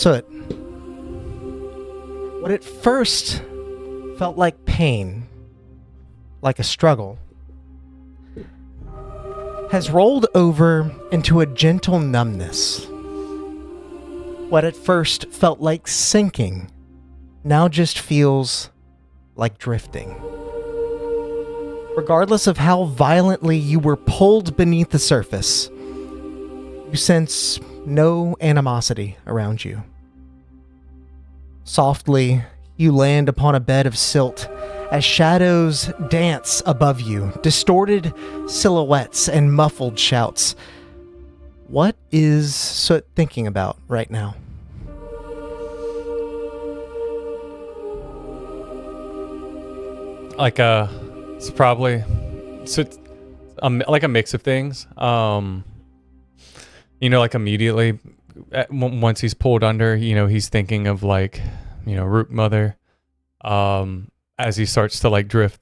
So what at first felt like pain, like a struggle, has rolled over into a gentle numbness. What at first felt like sinking now just feels like drifting. Regardless of how violently you were pulled beneath the surface, you sense no animosity around you. Softly, you land upon a bed of silt as shadows dance above you, distorted silhouettes and muffled shouts. What is Soot thinking about right now? It's probably like a mix of things. Like immediately once he's pulled under, he's thinking of like, Root Mother, as he starts to like drift,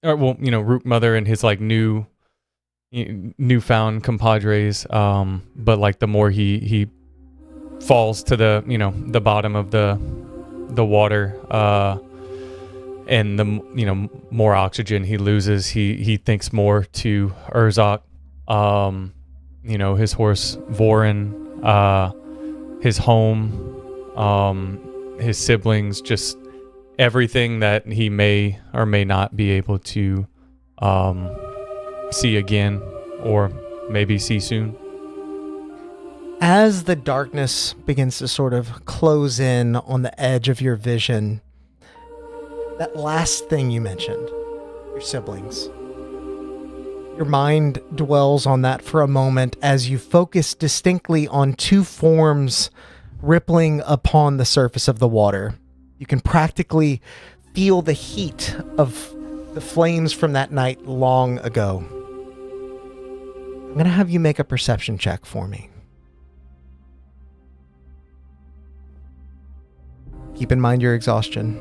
Root Mother and his like newfound compadres. But like the more he falls to the bottom of the water, and the more oxygen he loses, he thinks more to Urzok, his horse Vorin, his home, his siblings, just everything that he may or may not be able to see again, or maybe see soon. As the darkness begins to sort of close in on the edge of your vision, that last thing you mentioned, your siblings, your mind dwells on that for a moment as you focus distinctly on two forms rippling upon the surface of the water. You can practically feel the heat of the flames from that night long ago. I'm going to have you make a perception check for me. Keep in mind your exhaustion.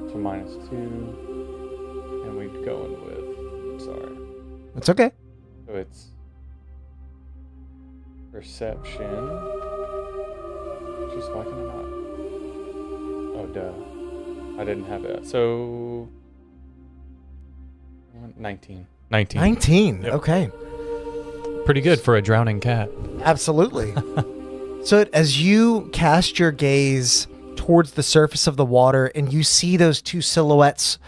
So -2, and we'd go in with, I'm sorry. That's okay. So it's perception. Jeez, why can I not? Oh, duh. I didn't have it. So 19. 19, Yep. Okay. Pretty good for a drowning cat. Absolutely. So as you cast your gaze towards the surface of the water and you see those two silhouettes,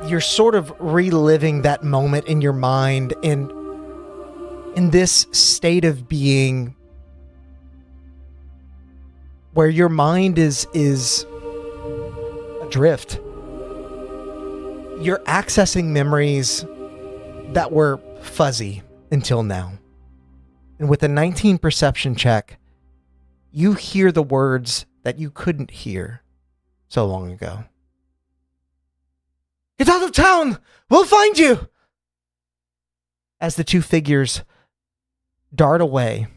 you're sort of reliving that moment in your mind, and in this state of being where your mind is adrift. You're accessing memories that were fuzzy until now. And with a 19 perception check, you hear the words that you couldn't hear so long ago. Get out of town! We'll find you! As the two figures dart away,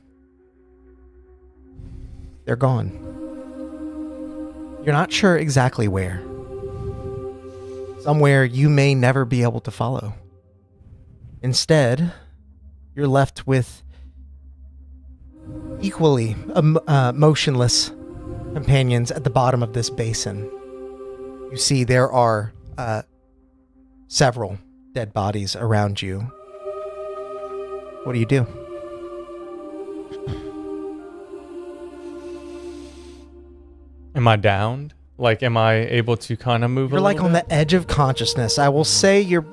they're gone. You're not sure exactly where. Somewhere you may never be able to follow. Instead, you're left with equally motionless companions at the bottom of this basin. You see there are several dead bodies around you. What do you do? Am I downed? Like, am I able to kind of move? You're like on bit? the edge of consciousness. I will say you're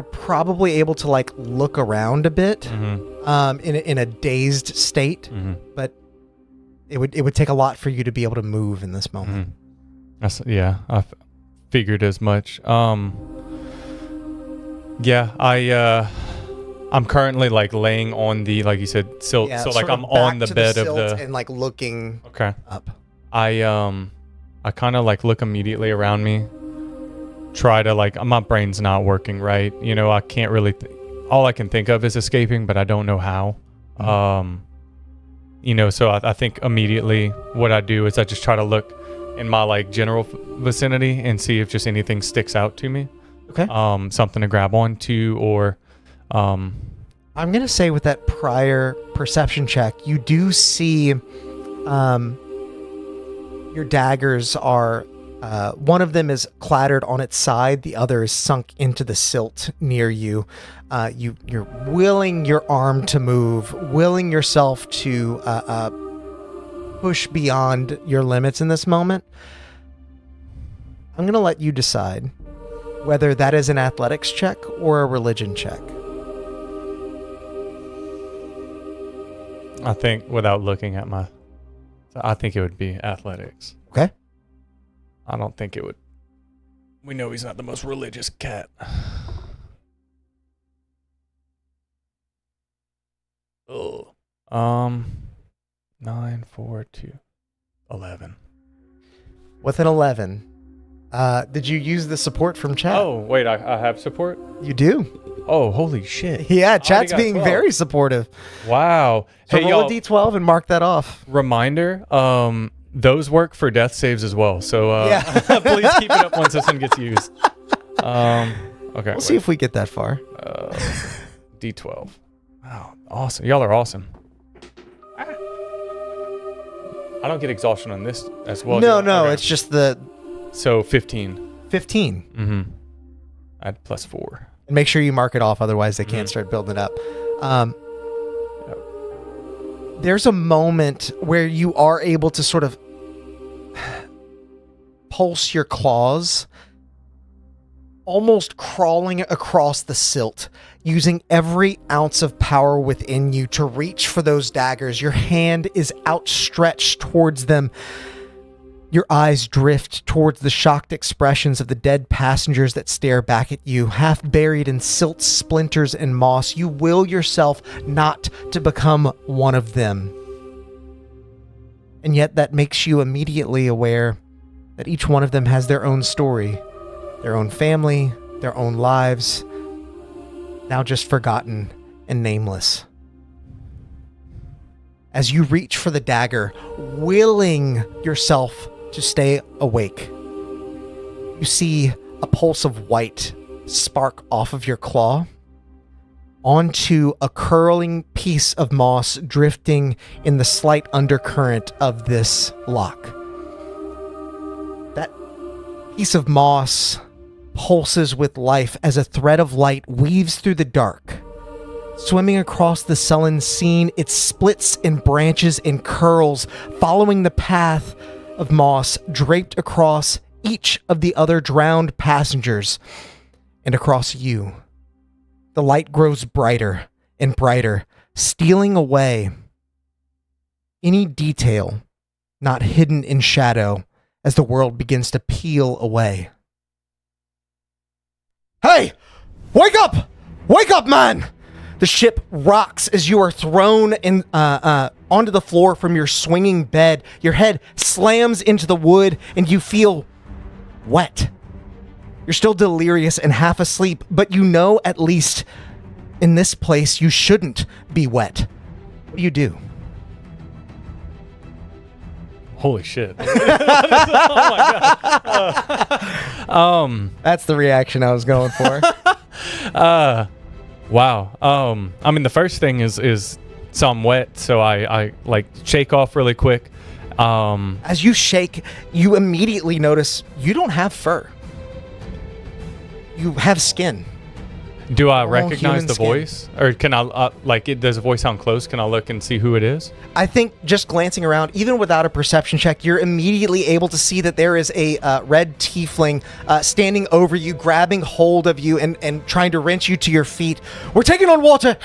probably able to like look around a bit, in a dazed state, but it would take a lot for you to be able to move in this moment. I figured as much. I'm currently like laying on the, like you said, silt. Yeah, so like I'm on the bed of the and like looking up. I kind of like look immediately around me, try to like, my brain's not working right. I can't really, all I can think of is escaping, but I don't know how. So I think immediately what I do is I just try to look in my like general vicinity and see if just anything sticks out to me. Okay. Something to grab onto, or I'm going to say with that prior perception check, you do see your daggers are, one of them is clattered on its side, the other is sunk into the silt near you. You're willing your arm to move, willing yourself to push beyond your limits in this moment. I'm going to let you decide whether that is an athletics check or a religion check. I think without looking at I think it would be athletics. Okay. I don't think it would. We know he's not the most religious cat. Oh. 9, 4, 2, 11. With an 11, did you use the support from chat? Oh, wait, I have support? You do? Oh, holy shit. Yeah, I chat's already got being 12. very supportive. Wow. So Hey, roll y'all, a d12 and mark that off. reminder, those work for death saves as well. So Yeah. please keep it up once this one gets used. Okay. We'll see if we get that far. D12. Wow, awesome. Y'all are awesome. I don't get exhaustion on this as well. No, do I? Okay. it's just the So 15. 15. Mm-hmm. Add +4. And make sure you mark it off, otherwise they can't start building it up. There's a moment where you are able to sort of pulse your claws, almost crawling across the silt, using every ounce of power within you to reach for those daggers. Your hand is outstretched towards them. Your eyes drift towards the shocked expressions of the dead passengers that stare back at you, half buried in silt splinters and moss. You will yourself not to become one of them. And yet that makes you immediately aware that each one of them has their own story, their own family, their own lives, now just forgotten and nameless. As you reach for the dagger, willing yourself to stay awake, you see a pulse of white spark off of your claw onto a curling piece of moss drifting in the slight undercurrent of this lock. That piece of moss pulses with life as a thread of light weaves through the dark. Swimming across the sullen scene, it splits and branches and curls, following the path of moss draped across each of the other drowned passengers and across you. The light grows brighter and brighter, stealing away any detail not hidden in shadow as the world begins to peel away. Hey! Wake up! Wake up, man! The ship rocks as you are thrown in onto the floor from your swinging bed. Your head slams into the wood and you feel wet. You're still delirious and half asleep, but you know at least in this place you shouldn't be wet. What do you do? Holy shit. Oh my god. That's the reaction I was going for. Wow. I mean, the first thing is so I'm wet, so I like shake off really quick. As you shake, you immediately notice you don't have fur. You have skin. Do I All recognize human the skin. voice? Or can I, does the voice sound close? Can I look and see who it is? I think just glancing around, even without a perception check, you're immediately able to see that there is a red tiefling standing over you, grabbing hold of you and trying to wrench you to your feet. We're taking on water.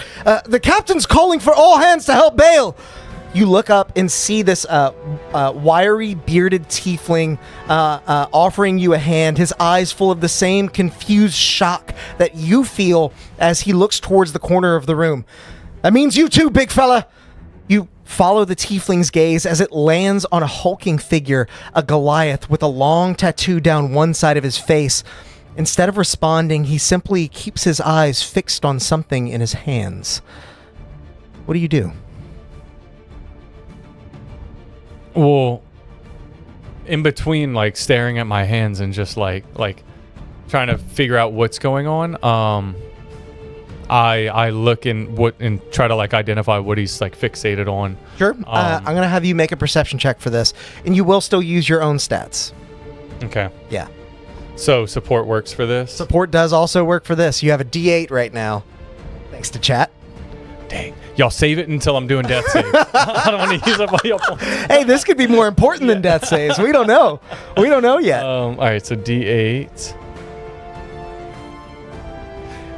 The captain's calling for all hands to help bail. You look up and see this wiry, bearded tiefling offering you a hand, his eyes full of the same confused shock that you feel as he looks towards the corner of the room. That means you too, big fella. You follow the tiefling's gaze as it lands on a hulking figure, a Goliath with a long tattoo down one side of his face. Instead of responding, he simply keeps his eyes fixed on something in his hands. What do you do? Well, in between, like, staring at my hands and just like trying to figure out what's going on, I look and try to like identify what he's like fixated on. Sure. I'm gonna have you make a perception check for this, and you will still use your own stats. Okay. Yeah. So support works for this. Support does also work for this. You have a D8 right now, thanks to chat. Dang. Y'all save it until I'm doing death saves. I don't want to use up all your points. Hey, this could be more important than death saves. We don't know. We don't know yet. All right, so D8.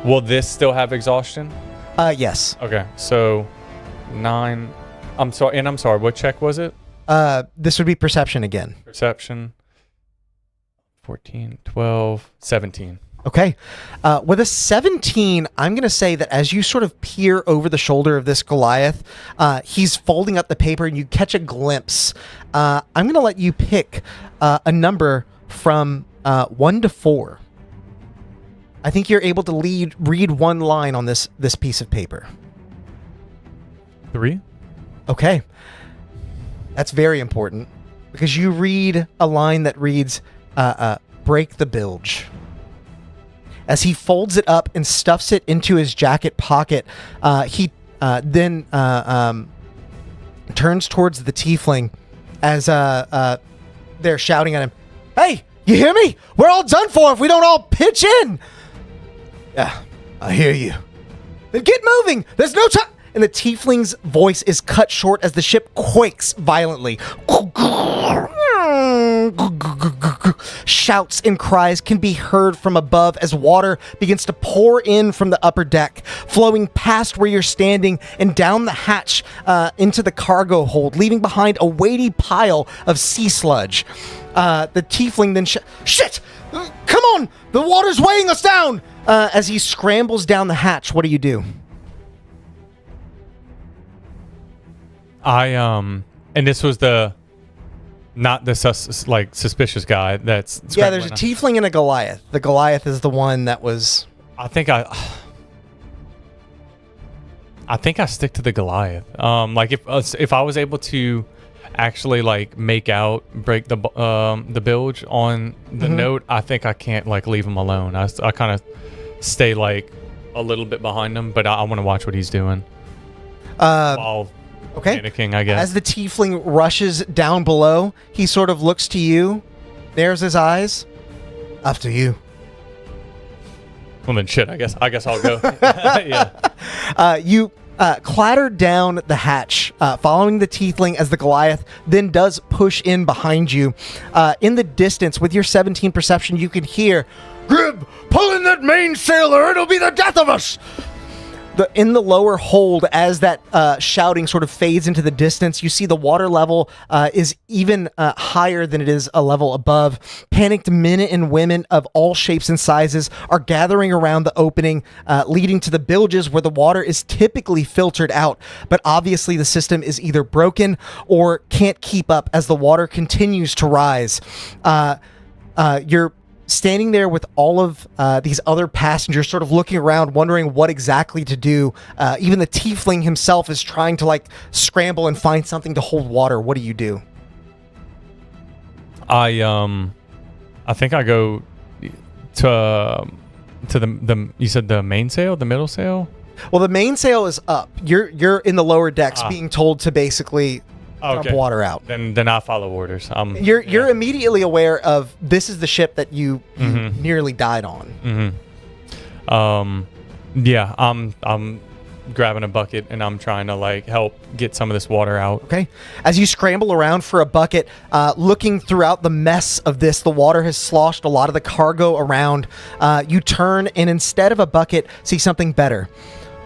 Will this still have exhaustion? Yes. Okay, so 9. I'm sorry, what check was it? This would be perception again. Perception. 14, 12, 17. Okay. With a 17, I'm going to say that as you sort of peer over the shoulder of this Goliath, he's folding up the paper and you catch a glimpse. I'm going to let you pick a number from 1 to 4. I think you're able to read one line on this piece of paper. 3? Okay. That's very important because you read a line that reads, break the bilge. As he folds it up and stuffs it into his jacket pocket, he then turns towards the tiefling as they're shouting at him, "Hey, you hear me? We're all done for if we don't all pitch in." "Yeah, I hear you." "Then get moving. There's no time." And the tiefling's voice is cut short as the ship quakes violently. Shouts and cries can be heard from above as water begins to pour in from the upper deck, flowing past where you're standing and down the hatch into the cargo hold, leaving behind a weighty pile of sea sludge. The tiefling then "Shit! Come on! The water's weighing us down!" As he scrambles down the hatch, what do you do? And this was not the suspicious guy that's Yeah, there's a tiefling and a Goliath. The Goliath is the one that was... I think I stick to the Goliath. Like if I was able to actually like break the bilge on the note, I think I can't like leave him alone. I kind of stay like a little bit behind him, but I want to watch what he's doing. While okay. Panicking, I guess. As the tiefling rushes down below, he sort of looks to you, narrows his eyes. "After you." Well then, shit. I guess I'll go. Yeah. You clatter down the hatch, following the tiefling as the Goliath then does push in behind you. In the distance, with your 17 perception, you can hear, "Grib, pull in that mainsail or it'll be the death of us!" In the lower hold, as that shouting sort of fades into the distance, you see the water level is even higher than it is a level above. Panicked men and women of all shapes and sizes are gathering around the opening, leading to the bilges where the water is typically filtered out. But obviously the system is either broken or can't keep up as the water continues to rise. You're standing there with all of these other passengers sort of looking around, wondering what exactly to do. Even the tiefling himself is trying to like scramble and find something to hold water. What do you do? I think I go to the you said the mainsail, the middle sail? Well, the mainsail is up. You're in the lower decks being told to basically dump water out. Then I follow orders. You're immediately aware of this is the ship that you nearly died on. Yeah, I'm grabbing a bucket and I'm trying to like help get some of this water out. Okay. As you scramble around for a bucket, looking throughout the mess of this, the water has sloshed a lot of the cargo around. You turn and instead of a bucket, see something better.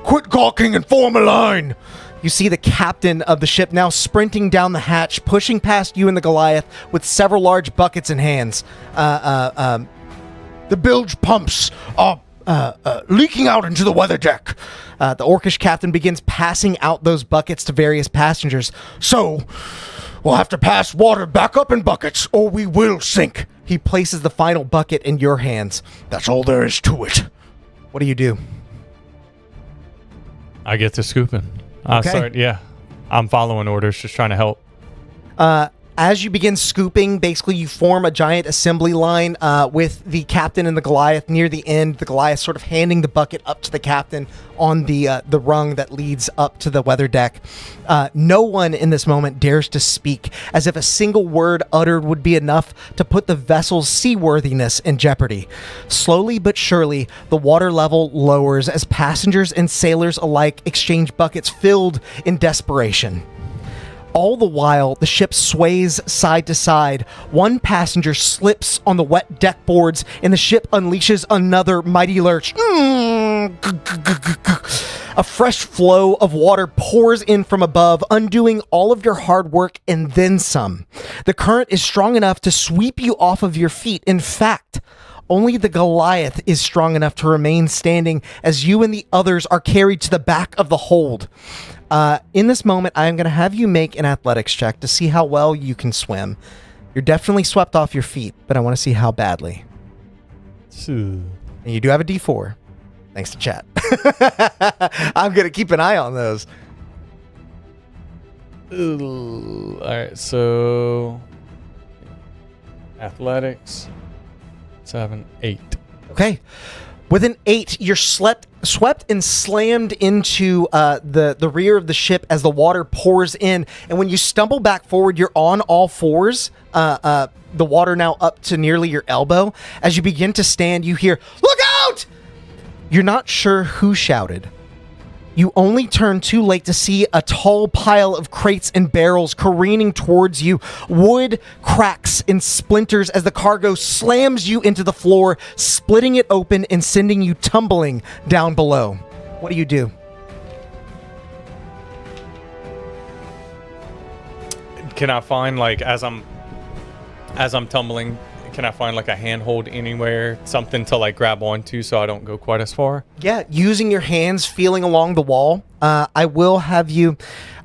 "Quit gawking and form a line!" You see the captain of the ship now sprinting down the hatch, pushing past you and the Goliath with several large buckets in hands. "The bilge pumps are leaking out into the weather deck." The orcish captain begins passing out those buckets to various passengers. "So, we'll have to pass water back up in buckets or we will sink." He places the final bucket in your hands. "That's all there is to it." What do you do? I get to scooping. Okay. I'm following orders, just trying to help. As you begin scooping, basically you form a giant assembly line with the captain and the Goliath near the end. The Goliath sort of handing the bucket up to the captain on the rung that leads up to the weather deck. No one in this moment dares to speak, as if a single word uttered would be enough to put the vessel's seaworthiness in jeopardy. Slowly but surely, the water level lowers as passengers and sailors alike exchange buckets filled in desperation. All the while, the ship sways side to side. One passenger slips on the wet deck boards, and the ship unleashes another mighty lurch. A fresh flow of water pours in from above, undoing all of your hard work and then some. The current is strong enough to sweep you off of your feet. In fact, only the Goliath is strong enough to remain standing as you and the others are carried to the back of the hold. In this moment, I'm going to have you make an athletics check to see how well you can swim. You're definitely swept off your feet, but I want to see how badly. And you do have a D4, thanks to chat. I'm going to keep an eye on those. All right, so athletics, 7, 8. Okay. With an 8, you're swept and slammed into the rear of the ship as the water pours in. And when you stumble back forward, you're on all fours, the water now up to nearly your elbow. As you begin to stand, you hear, "Look out!" You're not sure who shouted. You only turn too late to see a tall pile of crates and barrels careening towards you. Wood cracks and splinters as the cargo slams you into the floor, splitting it open and sending you tumbling down below. What do you do? Can I find, like, as I'm tumbling, can I find like a handhold anywhere, something to like grab onto so I don't go quite as far? Yeah, using your hands, feeling along the wall. I will have you,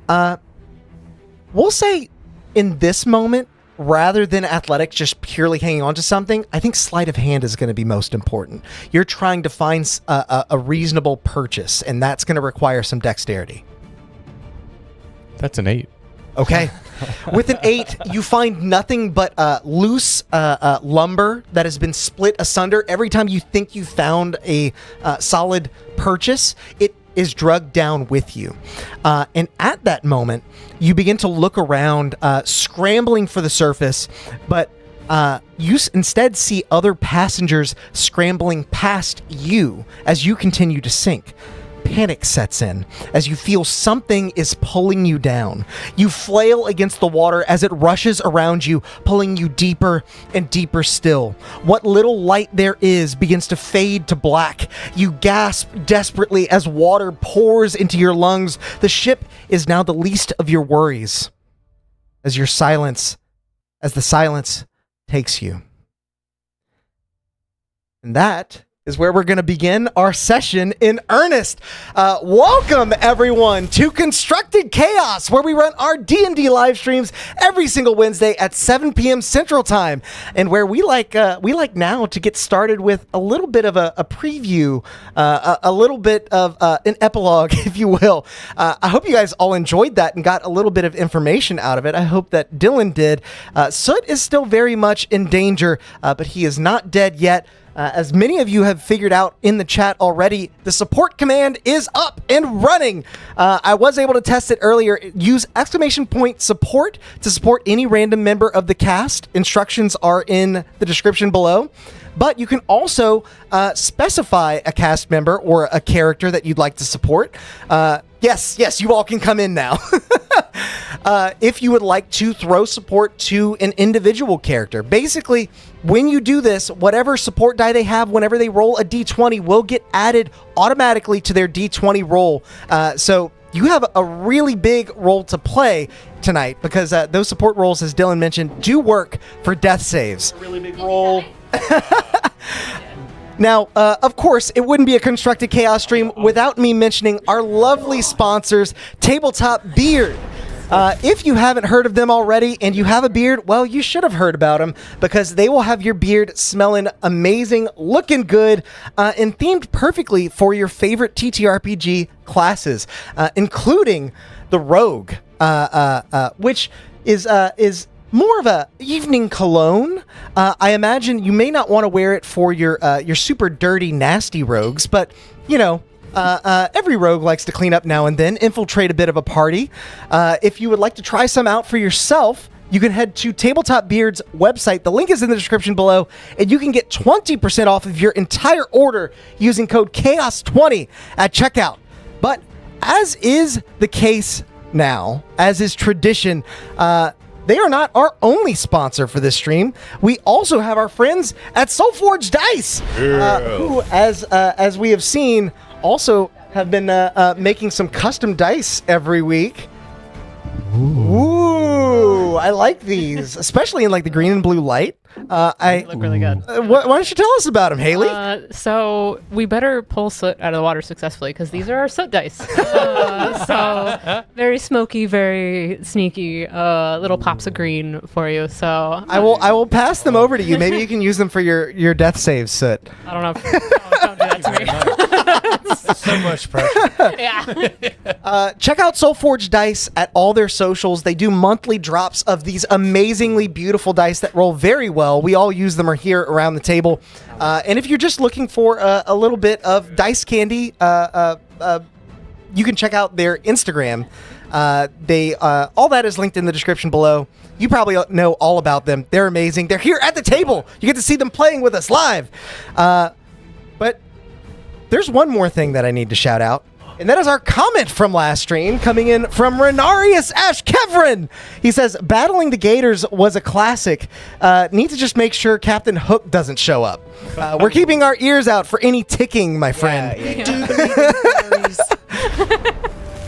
we'll say in this moment, rather than athletics just purely hanging on to something, I think sleight of hand is going to be most important. You're trying to find a reasonable purchase, and that's going to require some dexterity. That's an 8. Okay. With an 8, you find nothing but loose lumber that has been split asunder. Every time you think you found a solid purchase, it is drugged down with you. And at that moment, you begin to look around, scrambling for the surface, but you instead see other passengers scrambling past you as you continue to sink. Panic sets in as you feel something is pulling you down. You flail against the water as it rushes around you, pulling you deeper and deeper still. What little light there is begins to fade to black. You gasp desperately as water pours into your lungs. The ship is now the least of your worries as the silence takes you. And that is where we're going to begin our session in earnest. Welcome, everyone, to Constructed Chaos, where we run our D&D live streams every single Wednesday at 7 p.m. Central Time, and where we like now to get started with a little bit of a preview, a little bit of an epilogue, if you will. I hope you guys all enjoyed that and got a little bit of information out of it. I hope that Dylan did. Soot is still very much in danger, but he is not dead yet. As many of you have figured out in the chat already, the support command is up and running. I was able to test it earlier. Use !support to support any random member of the cast. Instructions are in the description below. But you can also specify a cast member or a character that you'd like to support. Yes, you all can come in now. If you would like to throw support to an individual character. Basically, when you do this, whatever support die they have, whenever they roll a d20, will get added automatically to their d20 roll. So you have a really big role to play tonight because those support rolls, as Dylan mentioned, do work for death saves. A really big roll. Now, of course, it wouldn't be a Constructed Chaos stream without me mentioning our lovely sponsors, Tabletop Beard. If you haven't heard of them already and you have a beard, well, you should have heard about them because they will have your beard smelling amazing, looking good, and themed perfectly for your favorite TTRPG classes, including the Rogue, which is more of a evening cologne. I imagine you may not want to wear it for your super dirty, nasty rogues, but you know, every rogue likes to clean up now and then, infiltrate a bit of a party. If you would like to try some out for yourself, you can head to Tabletop Beard's website. The link is in the description below, and you can get 20% off of your entire order using code CHAOS20 at checkout. But as is the case now, as is tradition, they are not our only sponsor for this stream. We also have our friends at Soulforge Dice, who, as we have seen, also have been making some custom dice every week. Ooh, I like these, especially in like the green and blue light. They look really good. Why don't you tell us about them, Haley? So we better pull soot out of the water successfully because these are our soot dice. So very smoky, very sneaky, little pops of green for you. So I will pass them over to you. Maybe you can use them for your death saves, Soot. I don't know. Don't do that to me. So much pressure. Yeah. Check out Soulforge Dice at all their socials. They do monthly drops of these amazingly beautiful dice that roll very well. We all use them here around the table. And if you're just looking for a little bit of dice candy, you can check out their Instagram. All that is linked in the description below. You probably know all about them. They're amazing. They're here at the table. You get to see them playing with us live. But there's one more thing that I need to shout out. And that is our comment from last stream coming in from Renarius Ashkevrin. He says, battling the Gators was a classic. Need to just make sure Captain Hook doesn't show up. We're keeping our ears out for any ticking, my friend.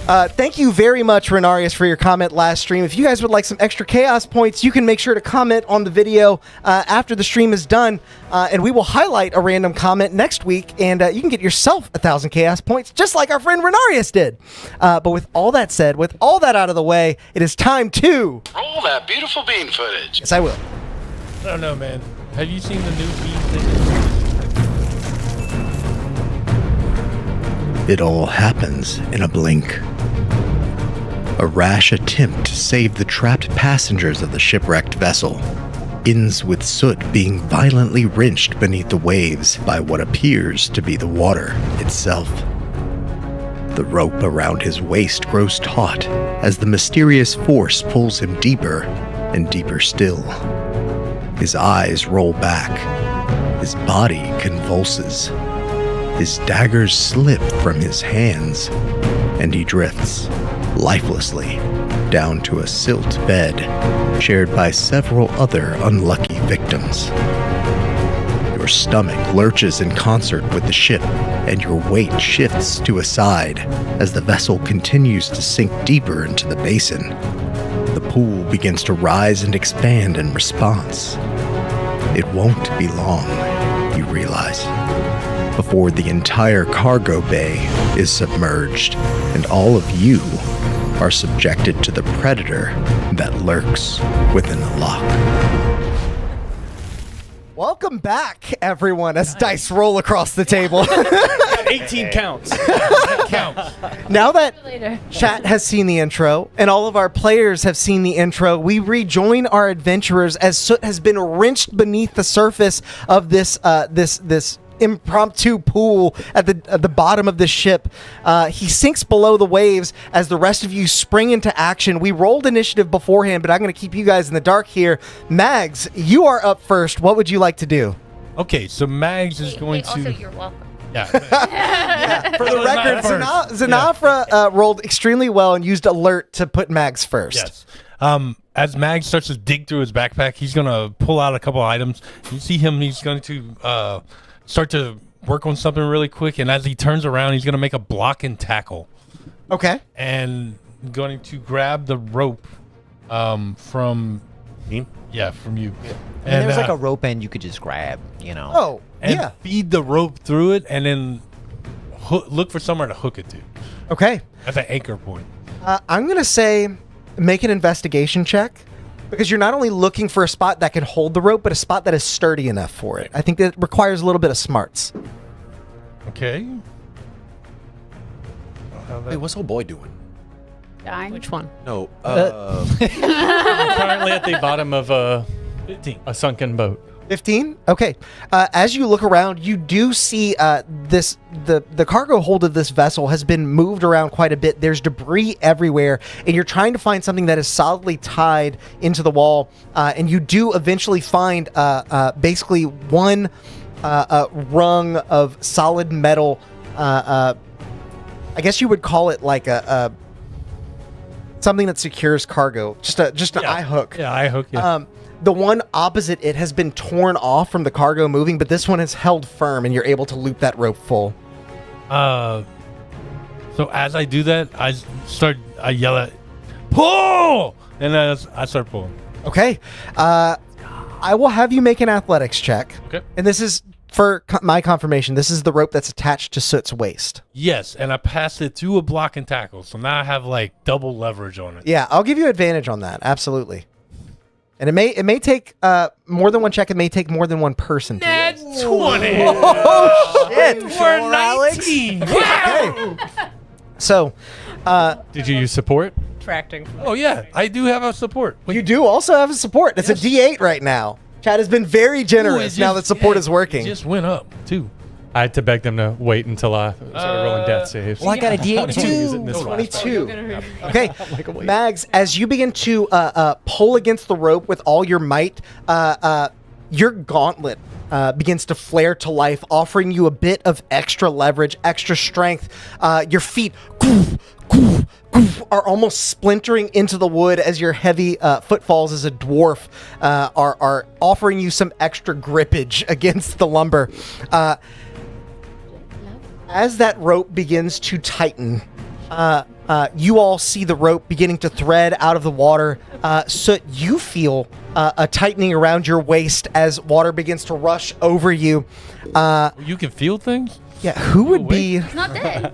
Thank you very much, Renarius, for your comment last stream. If you guys would like some extra chaos points, you can make sure to comment on the video after the stream is done, and we will highlight a random comment next week, and you can get yourself 1,000 chaos points, just like our friend Renarius did. But with all that said, with all that out of the way, it is time to... Roll that beautiful bean footage. Yes, I will. I don't know, man. Have you seen the new bean thing? It all happens in a blink. A rash attempt to save the trapped passengers of the shipwrecked vessel ends with Soot being violently wrenched beneath the waves by what appears to be the water itself. The rope around his waist grows taut as the mysterious force pulls him deeper and deeper still. His eyes roll back. His body convulses. His daggers slip from his hands, and he drifts lifelessly down to a silt bed shared by several other unlucky victims. Your stomach lurches in concert with the ship, and your weight shifts to a side as the vessel continues to sink deeper into the basin. The pool begins to rise and expand in response. It won't be long, you realize, before the entire cargo bay is submerged and all of you are subjected to the predator that lurks within the lock. Welcome back, everyone, as dice roll across the table. 18 counts. Now that Later. chat has seen the intro and all of our players have seen the intro, we rejoin our adventurers as Soot has been wrenched beneath the surface of this impromptu pool at the bottom of the ship. He sinks below the waves as the rest of you spring into action. We rolled initiative beforehand, but I'm going to keep you guys in the dark here. Mags, you are up first. What would you like to do? Okay, so Mags is going to... Also, you're welcome. Yeah. For the record, Zanafra rolled extremely well and used alert to put Mags first. Yes. As Mags starts to dig through his backpack, he's going to pull out a couple items. You see him, he's going to start to work on something really quick, and as he turns around, he's going to make a block and tackle. Okay. And going to grab the rope from... Me? Yeah, from you. And And there's like a rope end you could just grab, you know. Oh, and yeah. feed the rope through it, and then look for somewhere to hook it to. Okay. That's an anchor point. I'm going to say make an investigation check, because you're not only looking for a spot that can hold the rope, but a spot that is sturdy enough for it. I think that requires a little bit of smarts. Okay. Hey, what's old boy doing? Dying. Which one? No. I'm currently at the bottom of a 15. sunken boat. 15. Okay. As you look around, you do see the cargo hold of this vessel has been moved around quite a bit. There's debris everywhere, and you're trying to find something that is solidly tied into the wall. And you do eventually find basically one rung of solid metal. I guess you would call it like a something that secures cargo. Just an eye hook. Yeah, eye hook. Yeah. The one opposite it has been torn off from the cargo moving, but this one is held firm, and you're able to loop that rope full. So as I do that, I yell at, pull! And I start pulling. Okay. I will have you make an athletics check. Okay. And this is, for my confirmation, this is the rope that's attached to Soot's waist. Yes, and I passed it through a block and tackle, so now I have like double leverage on it. Yeah, I'll give you advantage on that. Absolutely. And it may take more than one check. It may take more than one person. That's 20. Oh, shit. We're 19. Okay. So, Did you use support? Tracting. Oh, yeah. I do have a support. you do also have a support. It's a D8 right now. Chad has been very generous now that support is working. It just went up, too. I had to beg them to wait until I started rolling death saves. Well, I got a D8 Use it too. in this last 22. Okay, Mags, as you begin to pull against the rope with all your might, your gauntlet begins to flare to life, offering you a bit of extra leverage, extra strength. Your feet are almost splintering into the wood as your heavy footfalls as a dwarf are offering you some extra grippage against the lumber. As that rope begins to tighten, you all see the rope beginning to thread out of the water. So you feel a tightening around your waist as water begins to rush over you. You can feel things? Yeah, who would be He's not dead.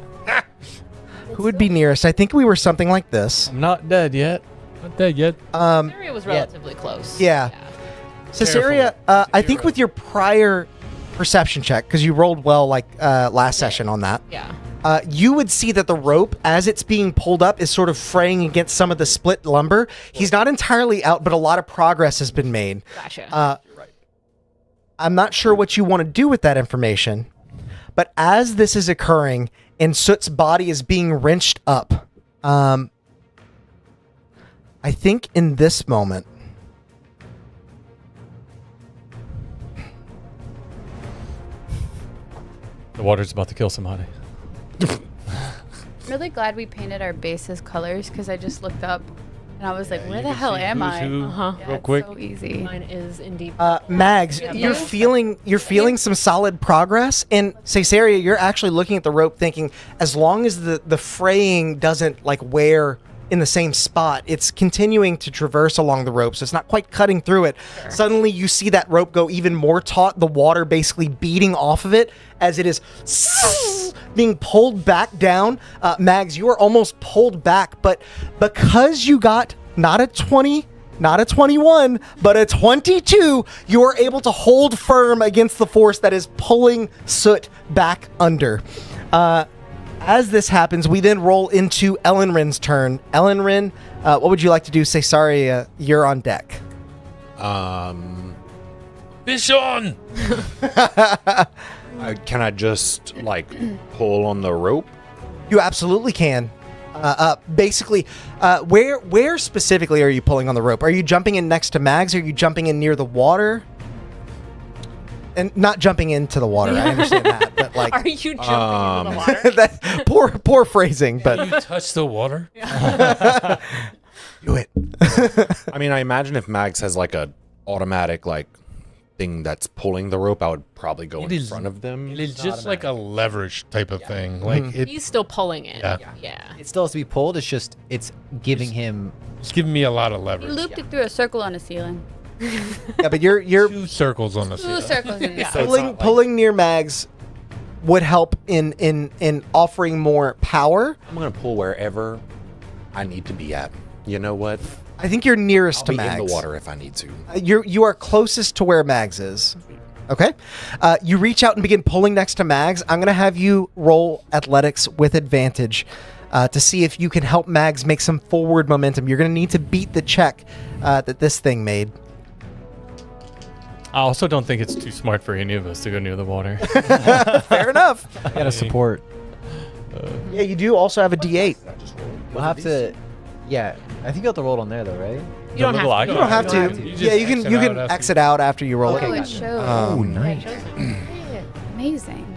who would be nearest? I think we were something like this. I'm not dead yet. Not dead yet. Area was relatively close. Yeah. Caesarea, I think with your prior perception check, because you rolled well like last session on that. Yeah. You would see that the rope, as it's being pulled up, is sort of fraying against some of the split lumber. He's not entirely out, but a lot of progress has been made. Gotcha. I'm not sure what you want to do with that information, but as this is occurring and Soot's body is being wrenched up, I think in this moment, The water's about to kill somebody. I'm really glad we painted our bases colors because I just looked up and I was like, where the hell am I? Uh-huh. Yeah, real it's quick. so easy. Mine is indeed. Mags, you're feeling some solid progress, and Caesarea, you're actually looking at the rope thinking, as long as the fraying doesn't like wear in the same spot, it's continuing to traverse along the rope, so it's not quite cutting through it. Sure. Suddenly you see that rope go even more taut, the water basically beating off of it as it is being pulled back down. Mags, you are almost pulled back, but because you got not a 20, not a 21, but a 22, you are able to hold firm against the force that is pulling Soot back under. As this happens, we then roll into Ellenrin's turn. Ellenrin, what would you like to do? Caesarea, you're on deck. Fish on! Can I just like pull on the rope? You absolutely can. Basically, where specifically are you pulling on the rope? Are you jumping in next to Mags? Are you jumping in near the water? And not jumping into the water, I understand that, but like, Are you jumping into the water? that poor phrasing, but You touch the water? do it. I mean, I imagine if Mags has like a automatic like thing that's pulling the rope, I would probably go in front of them. It is just like a leverage type of thing. Like He's still pulling it. Yeah. Yeah. It still has to be pulled. It's giving him. it's giving me a lot of You leverage. looped it through a circle on the ceiling. Yeah, but you're 2 circles on the Two ceiling. circles in the pulling near Mags would help in offering more power. I'm gonna pull wherever I need to be at. You know what? I think you're nearest I'll to be Mags. in the water if I need to. You are closest to where Mags is. Okay. You reach out and begin pulling next to Mags. I'm gonna have you roll athletics with advantage. to see if you can help Mags make some forward momentum. You're going to need to beat the check that this thing made. I also don't think it's too smart for any of us to go near the water. Fair enough. I gotta support. Yeah, you do also have a D8. We'll have to. Yeah, I think you have to roll it on there though, right? You don't have to. You don't have to. Yeah, you can exit out after you roll Oh, it. it shows. Oh, nice. Amazing.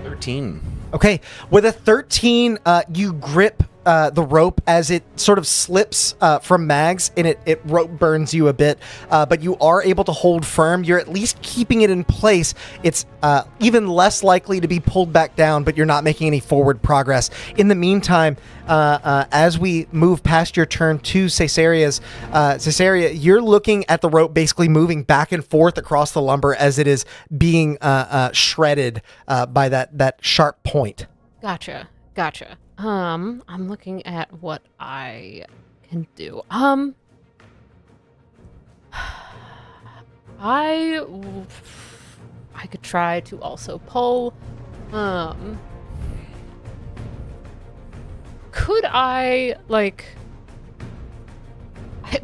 13. Okay, with a 13, you grip the rope as it sort of slips from Mags, and it rope burns you a bit, but you are able to hold firm. You're at least keeping it in place. It's even less likely to be pulled back down, but you're not making any forward progress. In the meantime, as we move past your turn to Caesaria's, Caesaria, you're looking at the rope basically moving back and forth across the lumber as it is being shredded by that sharp point. Gotcha. I'm looking at what I can do. I could try to also pull. Could I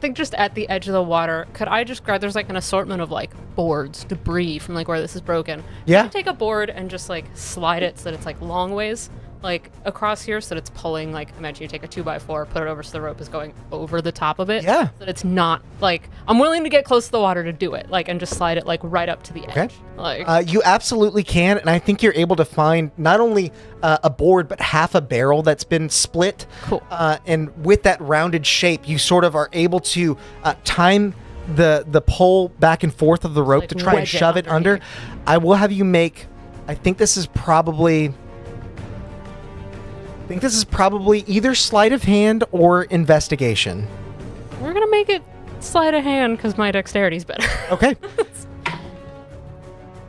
think just at the edge of the water, could I just grab, there's like an assortment of like boards, debris from like where this is broken. Yeah. Could I take a board and just like slide it so that it's like long ways, like across here, so that it's pulling, like imagine you take a 2x4, put it over so the rope is going over the top of it. Yeah. So that it's not like, I'm willing to get close to the water to do it, like, and just slide it like right up to the edge. Like, You absolutely can, and I think you're able to find not only a board, but half a barrel that's been split. Cool. And with that rounded shape, you sort of are able to time the pull back and forth of the rope Like to try and wedge it shove it under. underneath. I will have you make, I think this is probably either sleight of hand or investigation. we're gonna make it sleight of hand because my dexterity's better. Okay.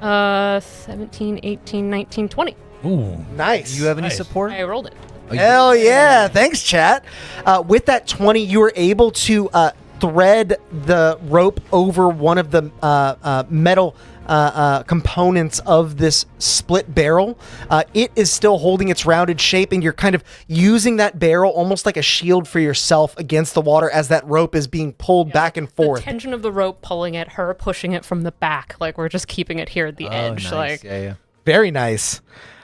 17, 18, 19, 20. Ooh. Nice. Do you have any Nice. support? I rolled it. Hell yeah. Thanks, chat. With that 20, you were able to thread the rope over one of the metal components of this split barrel. It is still holding its rounded shape, and you're kind of using that barrel almost like a shield for yourself against the water as that rope is being pulled back and forth. The tension of the rope pulling it, her pushing it from the back. Like, we're just keeping it here at the edge. Nice. Like, yeah. Very nice.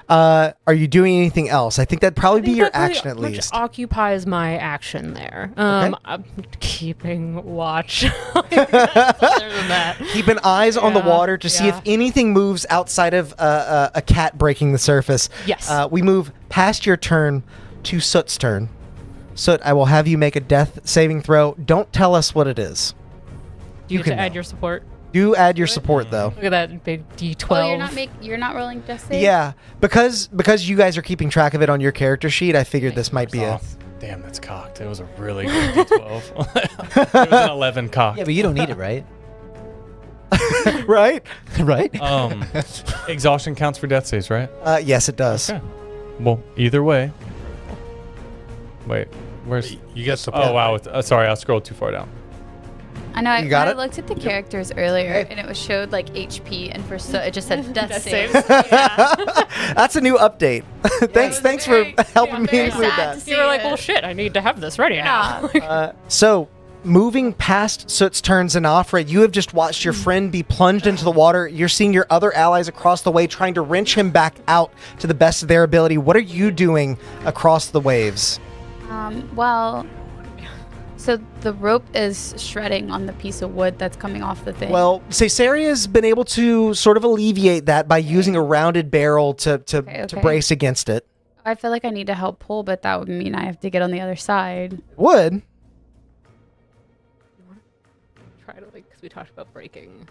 Are you doing anything else? I think that'd probably be your action at pretty least. much occupies my action there. Okay. I'm keeping watch. Other than that. Keeping eyes on the Yeah, water to see if yeah. anything moves outside of a cat breaking the surface. Yes. We move past your turn to Soot's turn. Soot, I will have you make a death saving throw. Don't tell us what it is. Do you You get can to add know. your support? Do add your support though. Look at that big D12. Oh, you're not rolling death save? Yeah, because you guys are keeping track of it on your character sheet, I figured this might be a... Damn, that's cocked. It was a really good D12. It was an 11 cocked. Yeah, but you don't need it, right? Right? Right? Exhaustion counts for death saves, right? Yes, it does. Okay. Well, either way. Wait, where's... You got support. Oh, wow. Sorry, I scrolled too far down. I know. You got I it? looked at the characters earlier, and it was showed like HP, and for it just said death Death saves. saves. That's a new update. thanks for helping me very include sad that. to see You were like, it. well, shit, I need to have this ready now. So, moving past Soot's turn, Zenafra, you have just watched your friend be plunged into the water. You're seeing your other allies across the way trying to wrench him back out to the best of their ability. What are you doing across the waves? Well, so the rope is shredding on the piece of wood that's coming off the thing. Well, Caesaria's been able to sort of alleviate that by using a rounded barrel to Okay. brace against it. I feel like I need to help pull, but that would mean I have to get on the other side. Would. Try to, like, because we talked about breaking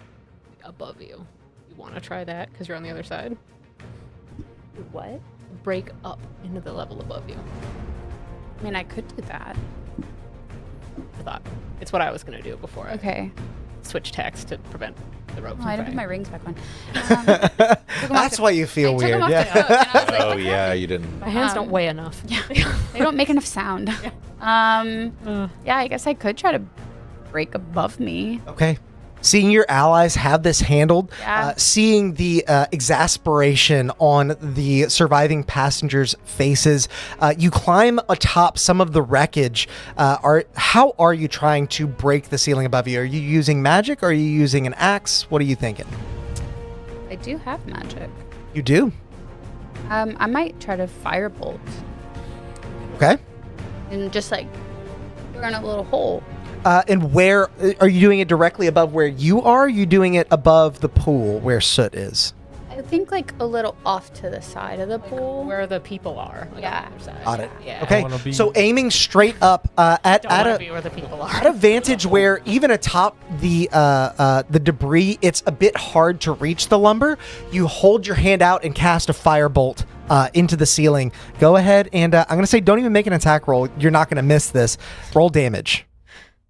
above you. You want to try that because you're on the other side? What? Break up into the level above you. I mean, I could do that. I thought it's what I was going to do before I Okay. switch text to prevent the rope Oh, from I didn't put fraying. my rings back on. That's why you feel weird. Yeah. Oh, yeah, you didn't. My hands don't weigh enough. They don't make enough sound. Yeah, I guess I could try to break above me. Okay. seeing your allies have this handled, Yeah. seeing the exasperation on the surviving passengers' faces, you climb atop some of the wreckage. How are you trying to break the ceiling above you? Are you using magic? Or are you using an axe? What are you thinking? I do have magic. You do? I might try to firebolt Okay. and just like burn a little hole. And where are you doing it directly above where you are? Or are you doing it above the pool where Soot is? I think like a little off to the side of the pool. Where the people are. Like, Yeah. on the other side. Got it. Yeah. Okay. wanna be- So aiming straight up at Don't want a to be where the people are. at a vantage where even atop the debris, it's a bit hard to reach the lumber. You hold your hand out and cast a firebolt into the ceiling. Go ahead and I'm gonna say don't even make an attack roll. You're not gonna miss this. Roll damage.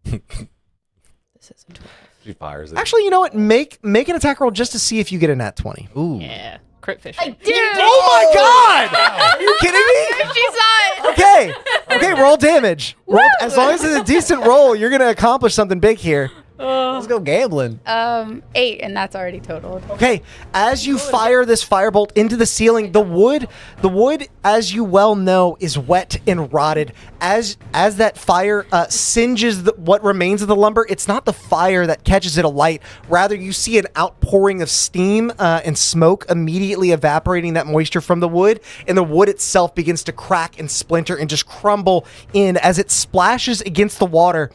This isn't She fires it. Actually, you know what? Make an attack roll just to see if you get a nat 20. Ooh. Yeah. Crit fish. Dude! Oh my god! Are you kidding me? She saw it! Okay, roll damage. As long as it's a decent roll, you're gonna accomplish something big here. Let's go gambling. 8, and that's already totaled. Okay, as you fire this firebolt into the ceiling, the wood, as you well know, is wet and rotted. As that fire singes what remains of the lumber, it's not the fire that catches it alight. Rather, you see an outpouring of steam and smoke immediately evaporating that moisture from the wood, and the wood itself begins to crack and splinter and just crumble in as it splashes against the water.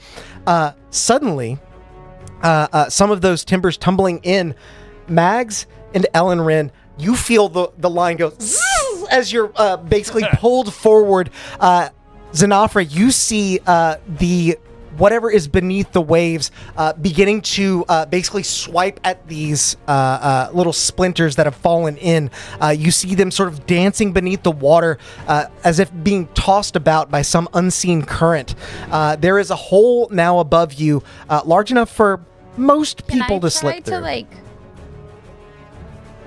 Suddenly, some of those timbers tumbling in. Mags and Ellen Wren, you feel the line go zzz as you're basically pulled forward. Xenofra, you see the whatever is beneath the waves beginning to basically swipe at these little splinters that have fallen in. You see them sort of dancing beneath the water as if being tossed about by some unseen current. There is a hole now above you, large enough for most people to slip through. Can I try to like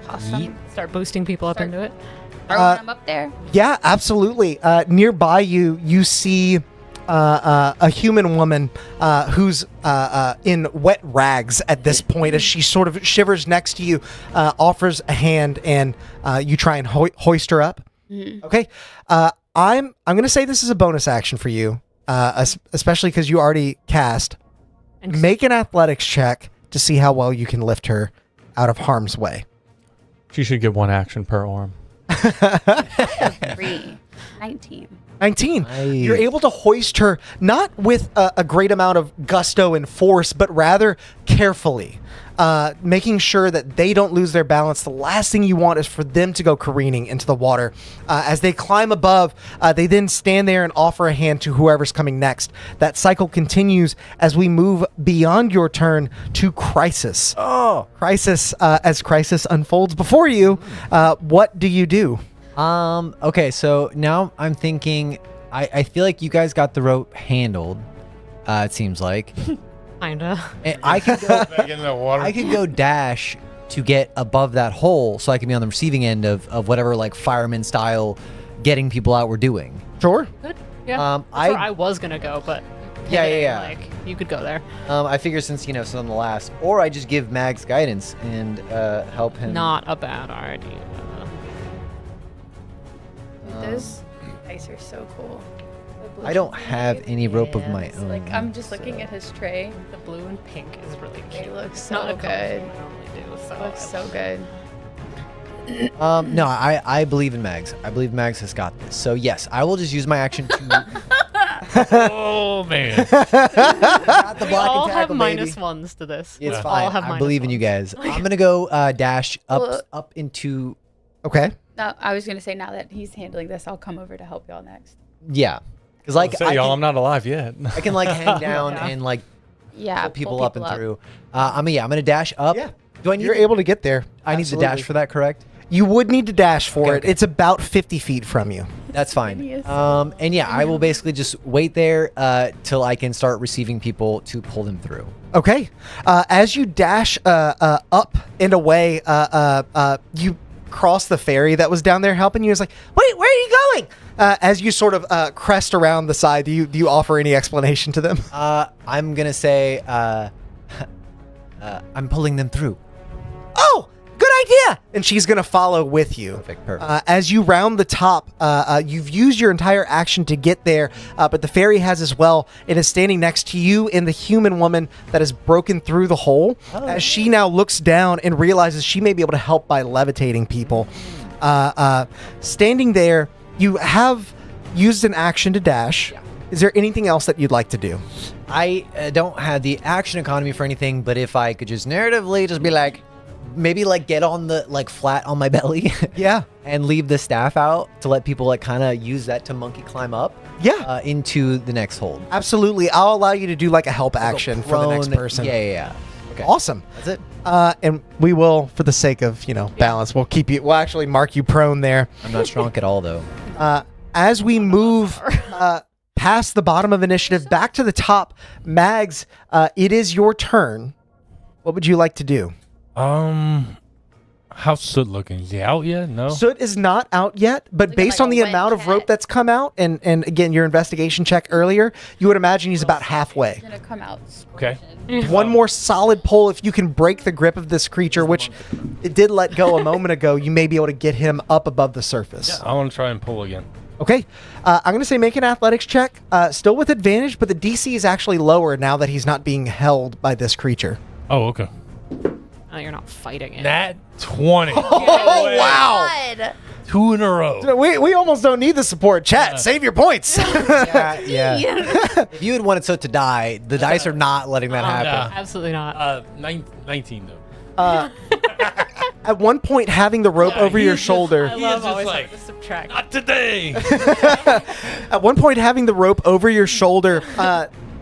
toss them? Start boosting people up into it. Throwing them up there? Yeah, absolutely. Nearby you see a human woman who's in wet rags at this point as she sort of shivers next to you, offers a hand, and you try and hoist her up. Mm-hmm. Okay. I'm going to say this is a bonus action for you, especially because you already cast. Make an athletics check to see how well you can lift her out of harm's way. She should get one action per arm. 3. 19. 19. Nice. You're able to hoist her not with a great amount of gusto and force, but rather carefully, making sure that they don't lose their balance. The last thing you want is for them to go careening into the water. As they climb above, they then stand there and offer a hand to whoever's coming next. That cycle continues as we move beyond your turn to Crisis. Oh. Crisis, as Crisis unfolds before you, what do you do? Okay, so now I'm thinking, I feel like you guys got the rope handled, it seems like. Kinda. And I can go, Back in the water. I could go dash to get above that hole so I can be on the receiving end of whatever, like, fireman style getting people out we're doing. Sure. Good. Yeah. That's I- where I was gonna go, but Yeah, pivoting, yeah. Like you could go there. I figure since, since I'm the last, or I just give Mags guidance and help him. Not a bad idea. Those dice are so cool. The blue I don't and have pink. any rope of my Yes, own. Like I'm just looking so- at his tray. The blue and pink is really cute. It looks It's not so a color good. we normally do, so It looks I so love good. No, I believe in Mags. I believe Mags has got this. So yes, I will just use my action to Oh man. got the We block all and have tackle, minus baby. ones to this. It's We fine. all have I minus believe in you ones. guys. I'm gonna go dash Well- up into Okay. No, I was gonna say now that he's handling this, I'll come over to help y'all next. yeah, because like Say, y'all, I'm not alive yet. I can like hang down Yeah. and like Yeah, pull people up and up. through. I'm gonna dash up. Yeah. Do I need? You're the- able to get there. I need the dash Absolutely. for that, correct? You would need to dash for Okay, it. okay. It's about 50 feet from you. That's fine. Genius. And yeah, I will basically just wait there till I can start receiving people to pull them through. Okay. As you dash up and away, you cross the ferry that was down there helping you. It's like, wait, where are you going? As you sort of crest around the side, do you offer any explanation to them? I'm gonna say, I'm pulling them through. Oh, good idea! And she's going to follow with you. Perfect. As you round the top, you've used your entire action to get there, but the fairy has as well. It is standing next to you and the human woman that has broken through the hole. As she now looks down and realizes she may be able to help by levitating people. Standing there, you have used an action to dash. Yeah. Is there anything else that you'd like to do? I don't have the action economy for anything, but if I could just narratively just be like, maybe like get on the like flat on my belly. Yeah. And leave the staff out to let people like kind of use that to monkey climb up. Yeah. Into the next hold. Absolutely. I'll allow you to do like a help action for the next Prone- person. Yeah. Okay. Awesome. That's it. And we will, for the sake of, balance, we'll actually mark you prone there. I'm not strong at all though. As we move past the bottom of initiative, back to the top, Mags, it is your turn. What would you like to do? How's Soot looking? Is he out yet? No. Soot is not out yet, but Looking based like on a the wet amount of cat. rope that's come out, and again, your investigation check earlier, you would imagine he's about halfway. He's gonna come out. Okay. One more solid pull. If you can break the grip of this creature, which it did let go a moment ago, you may be able to get him up above the surface. I want to try and pull again. Okay. I'm going to say make an athletics check, still with advantage, but the DC is actually lower now that he's not being held by this creature. Oh, okay. Oh, you're not fighting it. Nat 20. Oh, wow. God. 2 in a row. We almost don't need the support. Chat, save your points. Yeah. If you had wanted Soot to die, the dice are not letting that happen. yeah. Absolutely not. 19 though. At one point, having the rope Yeah, over your he's just- shoulder. I He love is just always like, having to subtract. Not today. At one point, having the rope over your shoulder,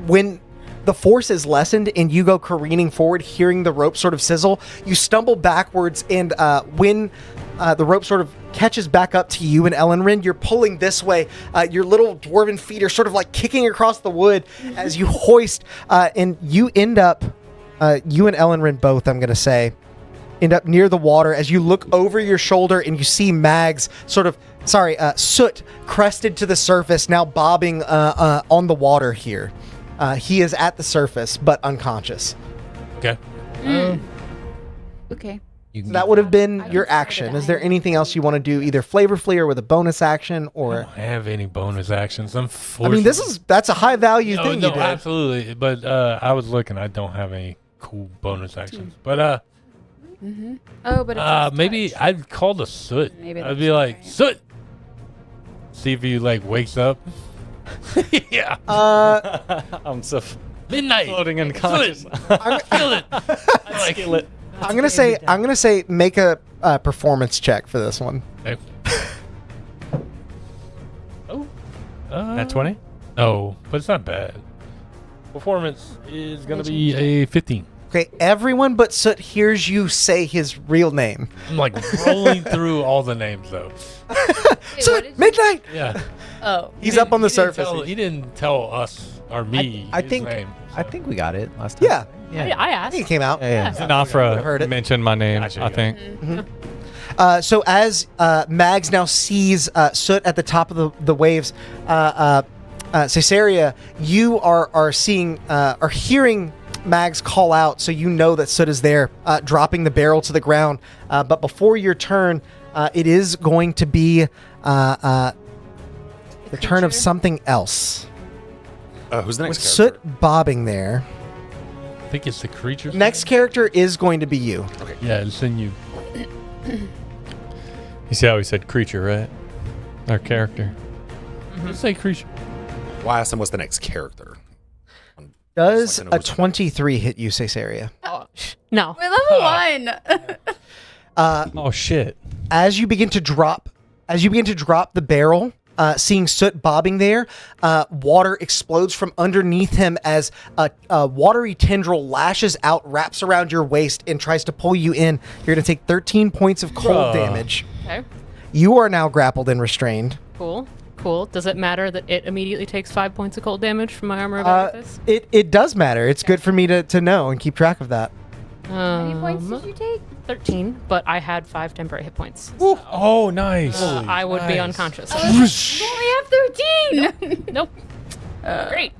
when the force is lessened and you go careening forward, hearing the rope sort of sizzle, you stumble backwards, and when the rope sort of catches back up to you and Ellenrin, you're pulling this way. Your little dwarven feet are sort of like kicking across the wood as you hoist, and you end up, you and Ellenrin both, I'm going to say, end up near the water as you look over your shoulder and you see Mags Soot crested to the surface, now bobbing on the water here. He is at the surface, but unconscious. Okay. Okay. You can That would have been I your was scared action. of Is there dying. anything else you want to do, either flavorfully or with a bonus action, I or? don't have any bonus actions. I mean, that's a high value no, thing no, you did. absolutely. But I was looking. I don't have any cool bonus actions. But Oh, but it's maybe I'd call the Soot. Maybe I'd that's be like, right. Soot. See if he like wakes up. Yeah. I'm so Midnight. floating unconscious. Soot. Feel it. I like it. I'm gonna say make a performance check for this one. Okay. Oh. At 20? No, but it's not bad. Performance is gonna be a 15. Okay, everyone but Soot hears you say his real name. I'm like rolling through all the names though. Soot, midnight. Yeah. Oh. He's up on the He didn't surface. He didn't tell us or me. I his think name, I so. think we got it last time. Yeah, I I asked. think it came out. Yeah. Sinafra heard it. mentioned my name, Gotcha, I yeah. think. So as Mags now sees Soot at the top of the waves, Caesarea, you are seeing are hearing Mags call out, so you know that Soot is there, dropping the barrel to the ground. But before your turn, it is going to be the turn of something else. Who's the With next character? Soot bobbing there. I think it's the creature. Next character is going to be you. Yeah, it's in you. You see how he said creature, right? Our character. Just say creature. Well, I asked him what's the next character. Does Just like I know a who's- 23 hit you, Caesarea? No. We're level 1. Oh, shit. As you begin to drop the barrel, seeing Soot bobbing there, water explodes from underneath him as a watery tendril lashes out, wraps around your waist, and tries to pull you in. You're going to take 13 points of cold damage. Okay. You are now grappled and restrained. Cool. Does it matter that it immediately takes 5 points of cold damage from my armor of this? It does matter. It's good for me to know and keep track of that. How many points did you take? 13, but I had 5 temporary hit points. Oh, nice. I would be unconscious. You only have 13. Nope. Great.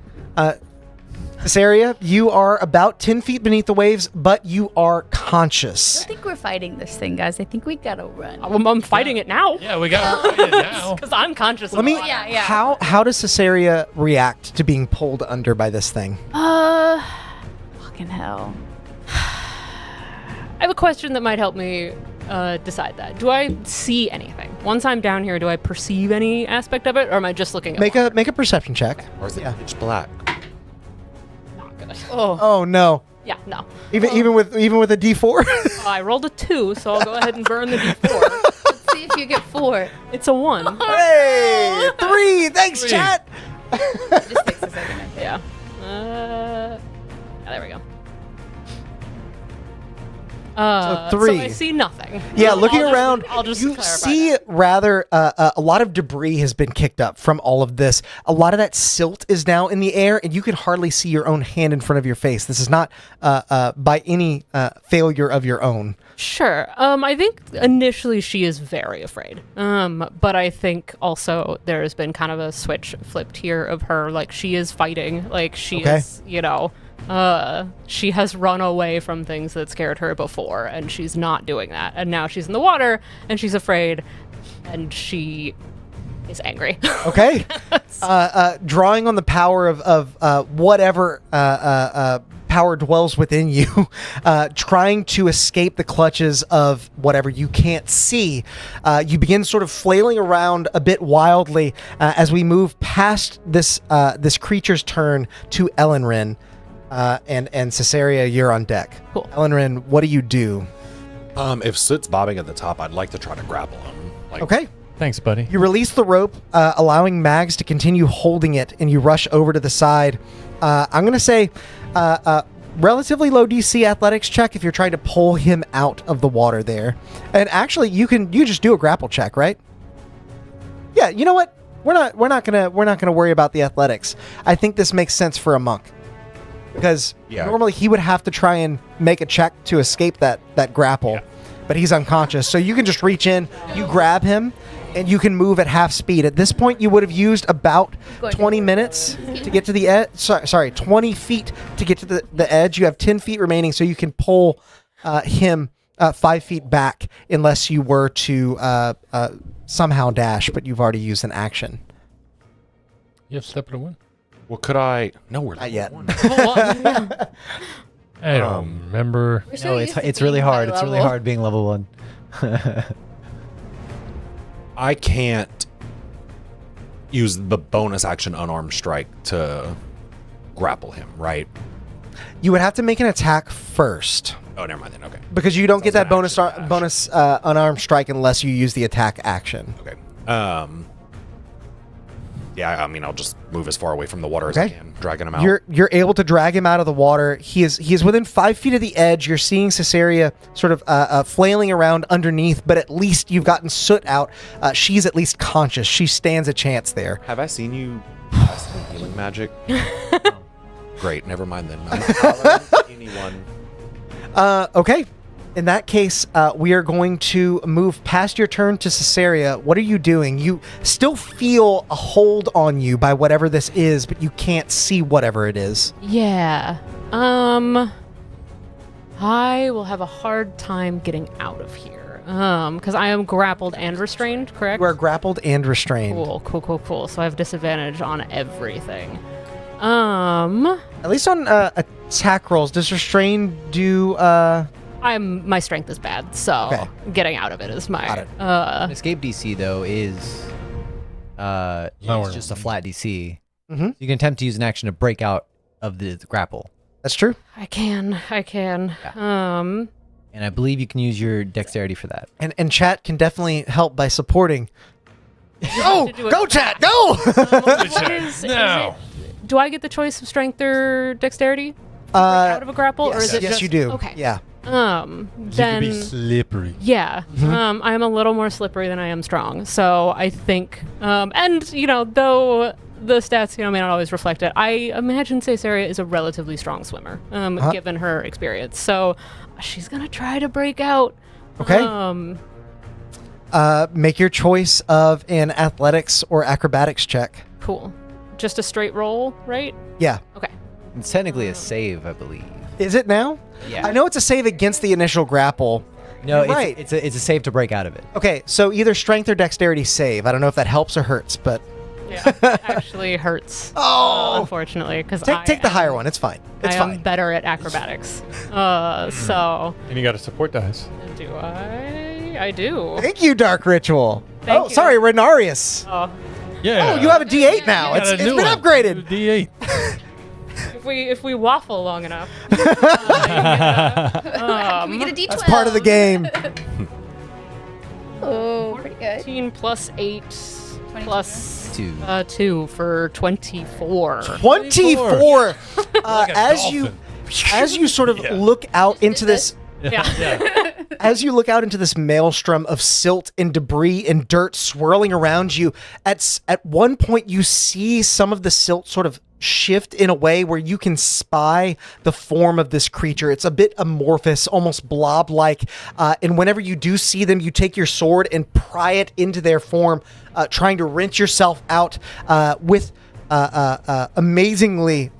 Cesaria, you are about 10 feet beneath the waves, but you are conscious. I think we're fighting this thing, guys. I think we gotta run. I'm fighting it now. Yeah, we got to fight it now. Because I'm conscious. Let me. of it. Yeah. How does Cesaria react to being pulled under by this thing? Fucking hell. I have a question that might help me decide that. Do I see anything? Once I'm down here, do I perceive any aspect of it, or am I just looking at Make a perception check. Or is it pitch black? Not good. Oh no. Yeah, no. Even with a D4. I rolled a 2, so I'll go ahead and burn the D4. Let's see if you get 4. It's a 1. Hey, 3. Thanks, Three. chat. It just takes a second. I think. Yeah. There we go. So 3. So I see nothing. Yeah, I'll looking just- around, I'll just you clarify see that. rather a lot of debris has been kicked up from all of this. A lot of that silt is now in the air, and you can hardly see your own hand in front of your face. This is not by any failure of your own. Sure. I think initially she is very afraid. But I think also there has been kind of a switch flipped here of her. Like, she is fighting. Like, she Okay. is, she has run away from things that scared her before, and she's not doing that. And now she's in the water, and she's afraid, and she is angry. Okay. Drawing on the power of whatever power dwells within you, trying to escape the clutches of whatever you can't see, you begin sort of flailing around a bit wildly as we move past this creature's turn to Ellenrin. And Cesaria, you're on deck. Cool. Ellenrin, what do you do? If Soot's bobbing at the top, I'd like to try to grapple him. Like, Okay. Thanks, buddy. You release the rope, allowing Mags to continue holding it, and you rush over to the side. I'm going to say relatively low DC athletics check if you're trying to pull him out of the water there. And actually, you just do a grapple check, right? Yeah, you know what? We're not gonna worry about the athletics. I think this makes sense for a monk. Because normally he would have to try and make a check to escape that grapple, but he's unconscious. So you can just reach in, you grab him, and you can move at half speed. At this point, you would have used about 20 minutes to get to the edge. Sorry, 20 feet to get to the edge. You have 10 feet remaining, so you can pull him 5 feet back unless you were to somehow dash, but you've already used an action. You have step of the wind. Well, could I? No, we're Not yet. I don't remember. We're so No, used to it's being really hard. high It's really level. hard being level 1. I can't use the bonus action unarmed strike to grapple him, right? You would have to make an attack first. Oh, never mind then. Okay. Because you don't get that Sounds bonus an action dash. unarmed strike unless you use the attack action. Okay. Yeah, I mean, I'll just move as far away from the water as I Okay. can, dragging him out. You're able to drag him out of the water. He is within 5 feet of the edge. You're seeing Cesaria sort of flailing around underneath, but at least you've gotten Soot out. She's at least conscious. She stands a chance there. Have I seen you cast any healing magic? Great, never mind then. I'm not following anyone. Okay. In that case, we are going to move past your turn to Cesaria. What are you doing? You still feel a hold on you by whatever this is, but you can't see whatever it is. Yeah. I will have a hard time getting out of here. Because I am grappled and restrained, correct? You are grappled and restrained. Cool. So I have disadvantage on everything. At least on attack rolls, does restrain do? My strength is bad, so Okay. getting out of it is my. Got it. Escape DC though is Lower. just a flat DC. Mhm. You can attempt to use an action to break out of the grapple, That's true. I can. and I believe you can use your dexterity for that. And chat can definitely help by supporting. Go, to do it go, chat, go! What is No. it? Do I get the choice of strength or dexterity? Out of a grapple, or is it yes, just you do. Okay. Yeah. You could Then be slippery. yeah, Mm-hmm. I am a little more slippery than I am strong. So I think, and though the stats may not always reflect it, I imagine Cesaria is a relatively strong swimmer, given her experience. So she's gonna try to break out. Okay. Make your choice of an athletics or acrobatics check. Cool. Just a straight roll, right? Yeah. Okay. It's technically a save, I believe. Is it now? Yeah. I know it's a save against the initial grapple. No, You're it's a save to break out of it. Okay, so either strength or dexterity save. I don't know if that helps or hurts, but Yeah, it actually hurts. Unfortunately, because take the higher one. It's fine. It's I fine. am better at acrobatics. So And you got a support dice. do I do. Thank you, Dark Ritual. Thank you. Sorry, Renarius. Oh, Yeah. Oh, you have a D8 now. Got It's a been new one. upgraded. D8. if we waffle long enough. Can we get a D12? That's part of the game. Oh, pretty good. 18 plus 8 plus 2. 2 for 24. 24. Like a As you sort of look out into this, Yeah. as you look out into this maelstrom of silt and debris and dirt swirling around you, at one point you see some of the silt sort of shift in a way where you can spy the form of this creature. It's a bit amorphous, almost blob-like, and whenever you do see them, you take your sword and pry it into their form, trying to wrench yourself out with amazingly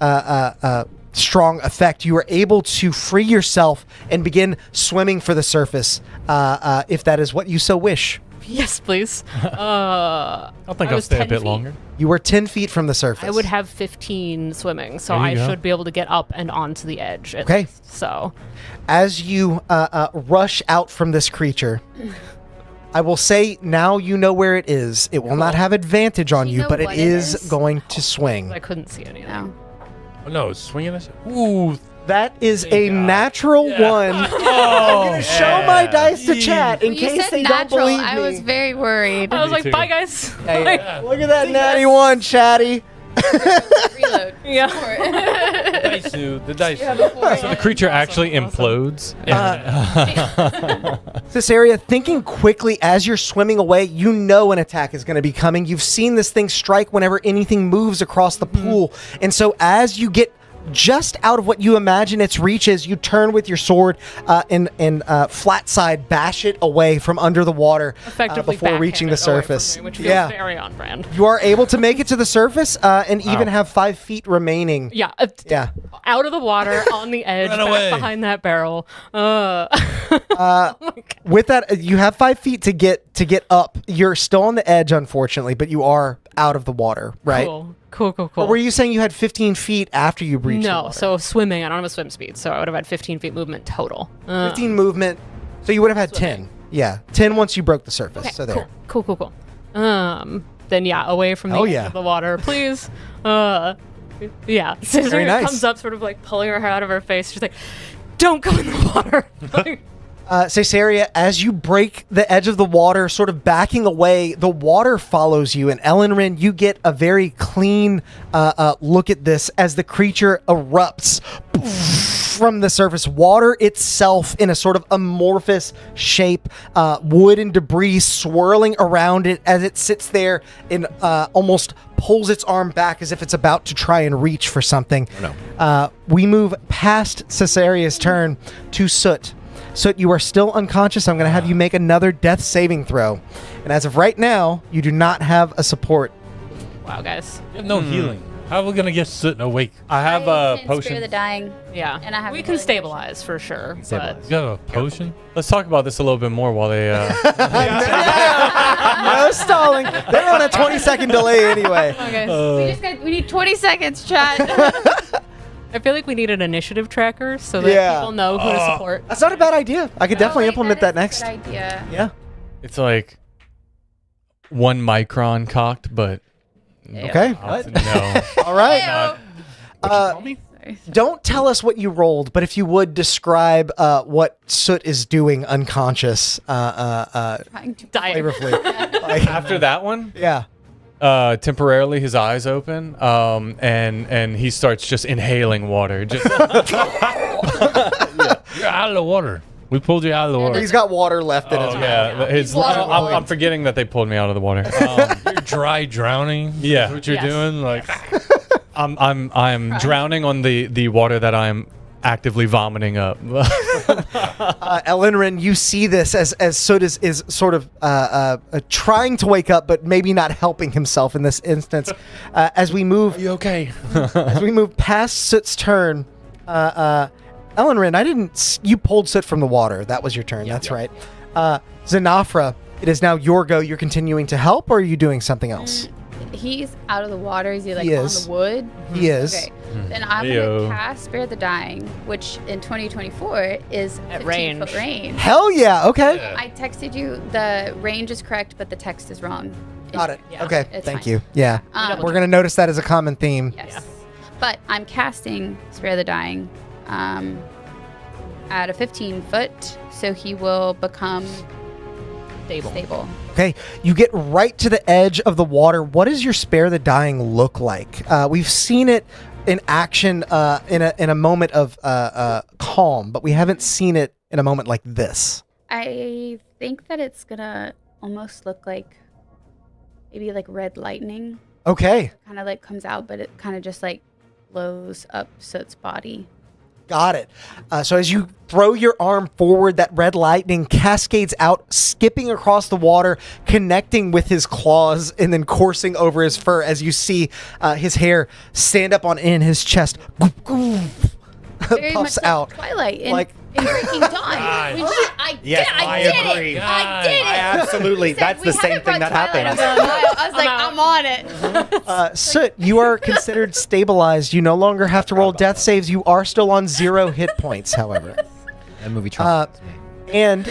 strong effect. You are able to free yourself and begin swimming for the surface, if that is what you so wish. Yes, please. I think I I'll was stay a 10 bit feet. longer. You are 10 feet from the surface. I would have 15 swimming, so There you I go. should be able to get up and onto the edge. At Okay. least. So, As you rush out from this creature, I will say now you know where it is. It will not have advantage on Do you you, know but it what it is is? going to swing. I couldn't see anything. No. Oh, no, it's swinging us. Ooh. That is Thank a God. natural one. I'm going to show my dice to chat in Well, you case said they natural. don't believe I me. was very worried. I was Me like, too. bye, guys. Look at that natty one, chatty. Reload. Yeah. Dice, dude. The dice. So the creature actually implodes. This area, thinking quickly as you're swimming away, you know an attack is going to be coming. You've seen this thing strike whenever anything moves across the pool. And so as you get just out of what you imagine its reach is, you turn with your sword and flat side bash it away from under the water Effectively before reaching the backhand it away from surface. me, which feels very on brand. You are able to make it to the surface and even have 5 feet remaining. Yeah. Yeah. Out of the water, on the edge, Run back away. behind that barrel. With that, you have 5 feet to get up. You're still on the edge, unfortunately, but you are out of the water, right? Cool. Or were you saying you had 15 feet after you reached the No, water? so swimming, I don't have a swim speed, so I would have had 15 feet movement total. 15 movement. So you would have had 10. Yeah, 10 once you broke the surface. Okay, so there. Cool. Then yeah, away from the Oh, edge yeah. of the water, please. Yeah. Scissor Very nice. comes up, sort of like pulling her hair out of her face. She's like, "Don't go in the water." Like, Caesarea, as you break the edge of the water, sort of backing away, the water follows you. And Ellenrin, you get a very clean look at this as the creature erupts from the surface. Water itself in a sort of amorphous shape, wood and debris swirling around it as it sits there and almost pulls its arm back as if it's about to try and reach for something. We move past Caesarea's turn to Soot. Soot, you are still unconscious. I'm going to have you make another death saving throw. And as of right now, you do not have a support. wow, guys. You have no healing. How are we going to get Soot awake? I have I a can spare potion. the dying. Yeah. And I have we a can healing stabilize for sure. But Stabilize. You have a potion? Let's talk about this a little bit more while they. No stalling. They're on a 20-second delay anyway. okay. We need 20 seconds, chat. I feel like we need an initiative tracker so that Yeah. people know who to support. That's not a bad idea. I could definitely implement that next. Good idea. Yeah. It's like 1 micron cocked, but Okay. no. All right. Sorry. Don't tell us what you rolled, but if you would describe what Soot is doing unconscious, Trying to Dying. flavorfully. Like, After that one, yeah. temporarily his eyes open, and he starts just inhaling water. Just You're out of the water. We pulled you out of the water. He's got water left in his mouth. yeah, his, Water I'm forgetting that they pulled me out of the water. You're dry drowning. Yeah. That's what you're Yes. doing. Like, I'm drowning on the water that I'm actively vomiting up. Elenrin, you see this as Soot is sort of trying to wake up, but maybe not helping himself in this instance. As we move, Are you okay? as we move past Soot's turn, Elenrin, you pulled Soot from the water. That was your turn. That's right. Zanafra, it is now your go. You're continuing to help, or are you doing something else? He's out of the water. Is he like He on is. the wood? He is. Okay. Then I'm Heyo. gonna cast Spare the Dying, which in 2024 is At 15-foot range. Hell yeah. Okay. I texted you. The range is correct, but the text is wrong. Got it. Yeah. Okay. It's Thank fine. you. Yeah. We're going to notice that as a common theme. Yes. But I'm casting Spare the Dying at a 15-foot, so he will become stable. Okay, you get right to the edge of the water. What does your Spare the Dying look like? We've seen it in action in a moment of calm, but we haven't seen it in a moment like this. I think that it's gonna almost look like maybe like red lightning. Okay, Kind of like comes out, but it kind of just like blows up Soot's body. got it. So as you throw your arm forward, that red lightning cascades out, skipping across the water, connecting with his claws, and then coursing over his fur as you see his hair stand up on end, his chest Very puffs much out. like Twilight in, Like- in Breaking Dawn. I did Yes, it. I I did agree. it. I did it. Absolutely. Said That's we the same haven't thing read that Twilight. happened. I was like, I'm on it. Soot, you are considered stabilized. You no longer have to roll death saves. You are still on 0 hit points, however. That movie traumatized me. And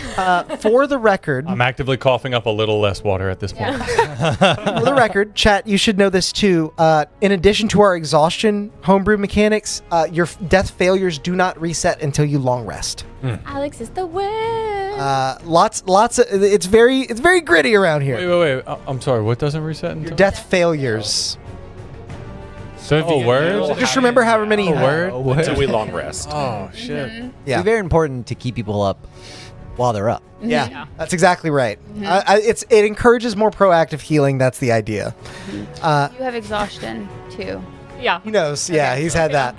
for the record, I'm actively coughing up a little less water at this point. for the record, chat, you should know this too. In addition to our exhaustion homebrew mechanics, your death failures do not reset until you long rest. Alex is the win. Lots of. It's very gritty around here. Wait. I'm sorry. What doesn't reset until? Your death failures. So if Oh, you word? So just remember however many. word? Until we long rest. Oh shit. Yeah. It's very important to keep people up while they're up. Yeah, that's exactly right. It encourages more proactive healing. That's the idea. You have exhaustion too. Yeah. He knows. Yeah, he's had that.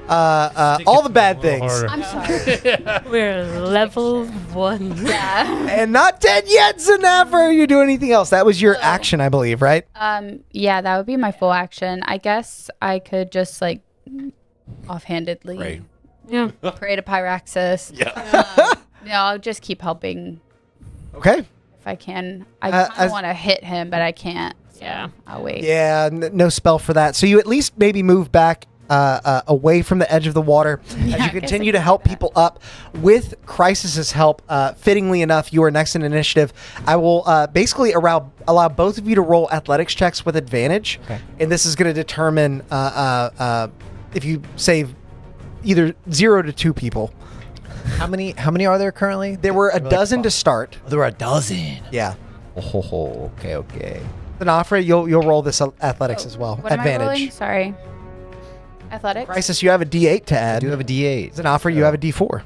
All the bad things. I'm sorry. We're level 1. Yeah. And not dead yet, Zanafra. Are you doing anything else? That was your action, I believe, right? Yeah, that would be my full action. I guess I could just like offhandedly Right. Yeah. pray to Pyraxis. Yeah. I'll just keep helping Okay. if I can. I kind as- of want to hit him, but I can't. So Yeah. I'll wait. Yeah, no spell for that. So you at least maybe move back away from the edge of the water as you guess continue I to can help do that. people up. With Crisis's help, fittingly enough, you are next in initiative. I will basically allow both of you to roll athletics checks with advantage. Okay. And this is going to determine if you save either 0 to 2 people. How many are there currently? There were a dozen to start. Oh, there were a dozen. Yeah. Oh, okay. Zanafra, you'll roll this athletics as well. What am I rolling? Advantage. Sorry. Athletics. Crisis, you have a D8 to I add. do have a D8. Zanafra, you have a D4.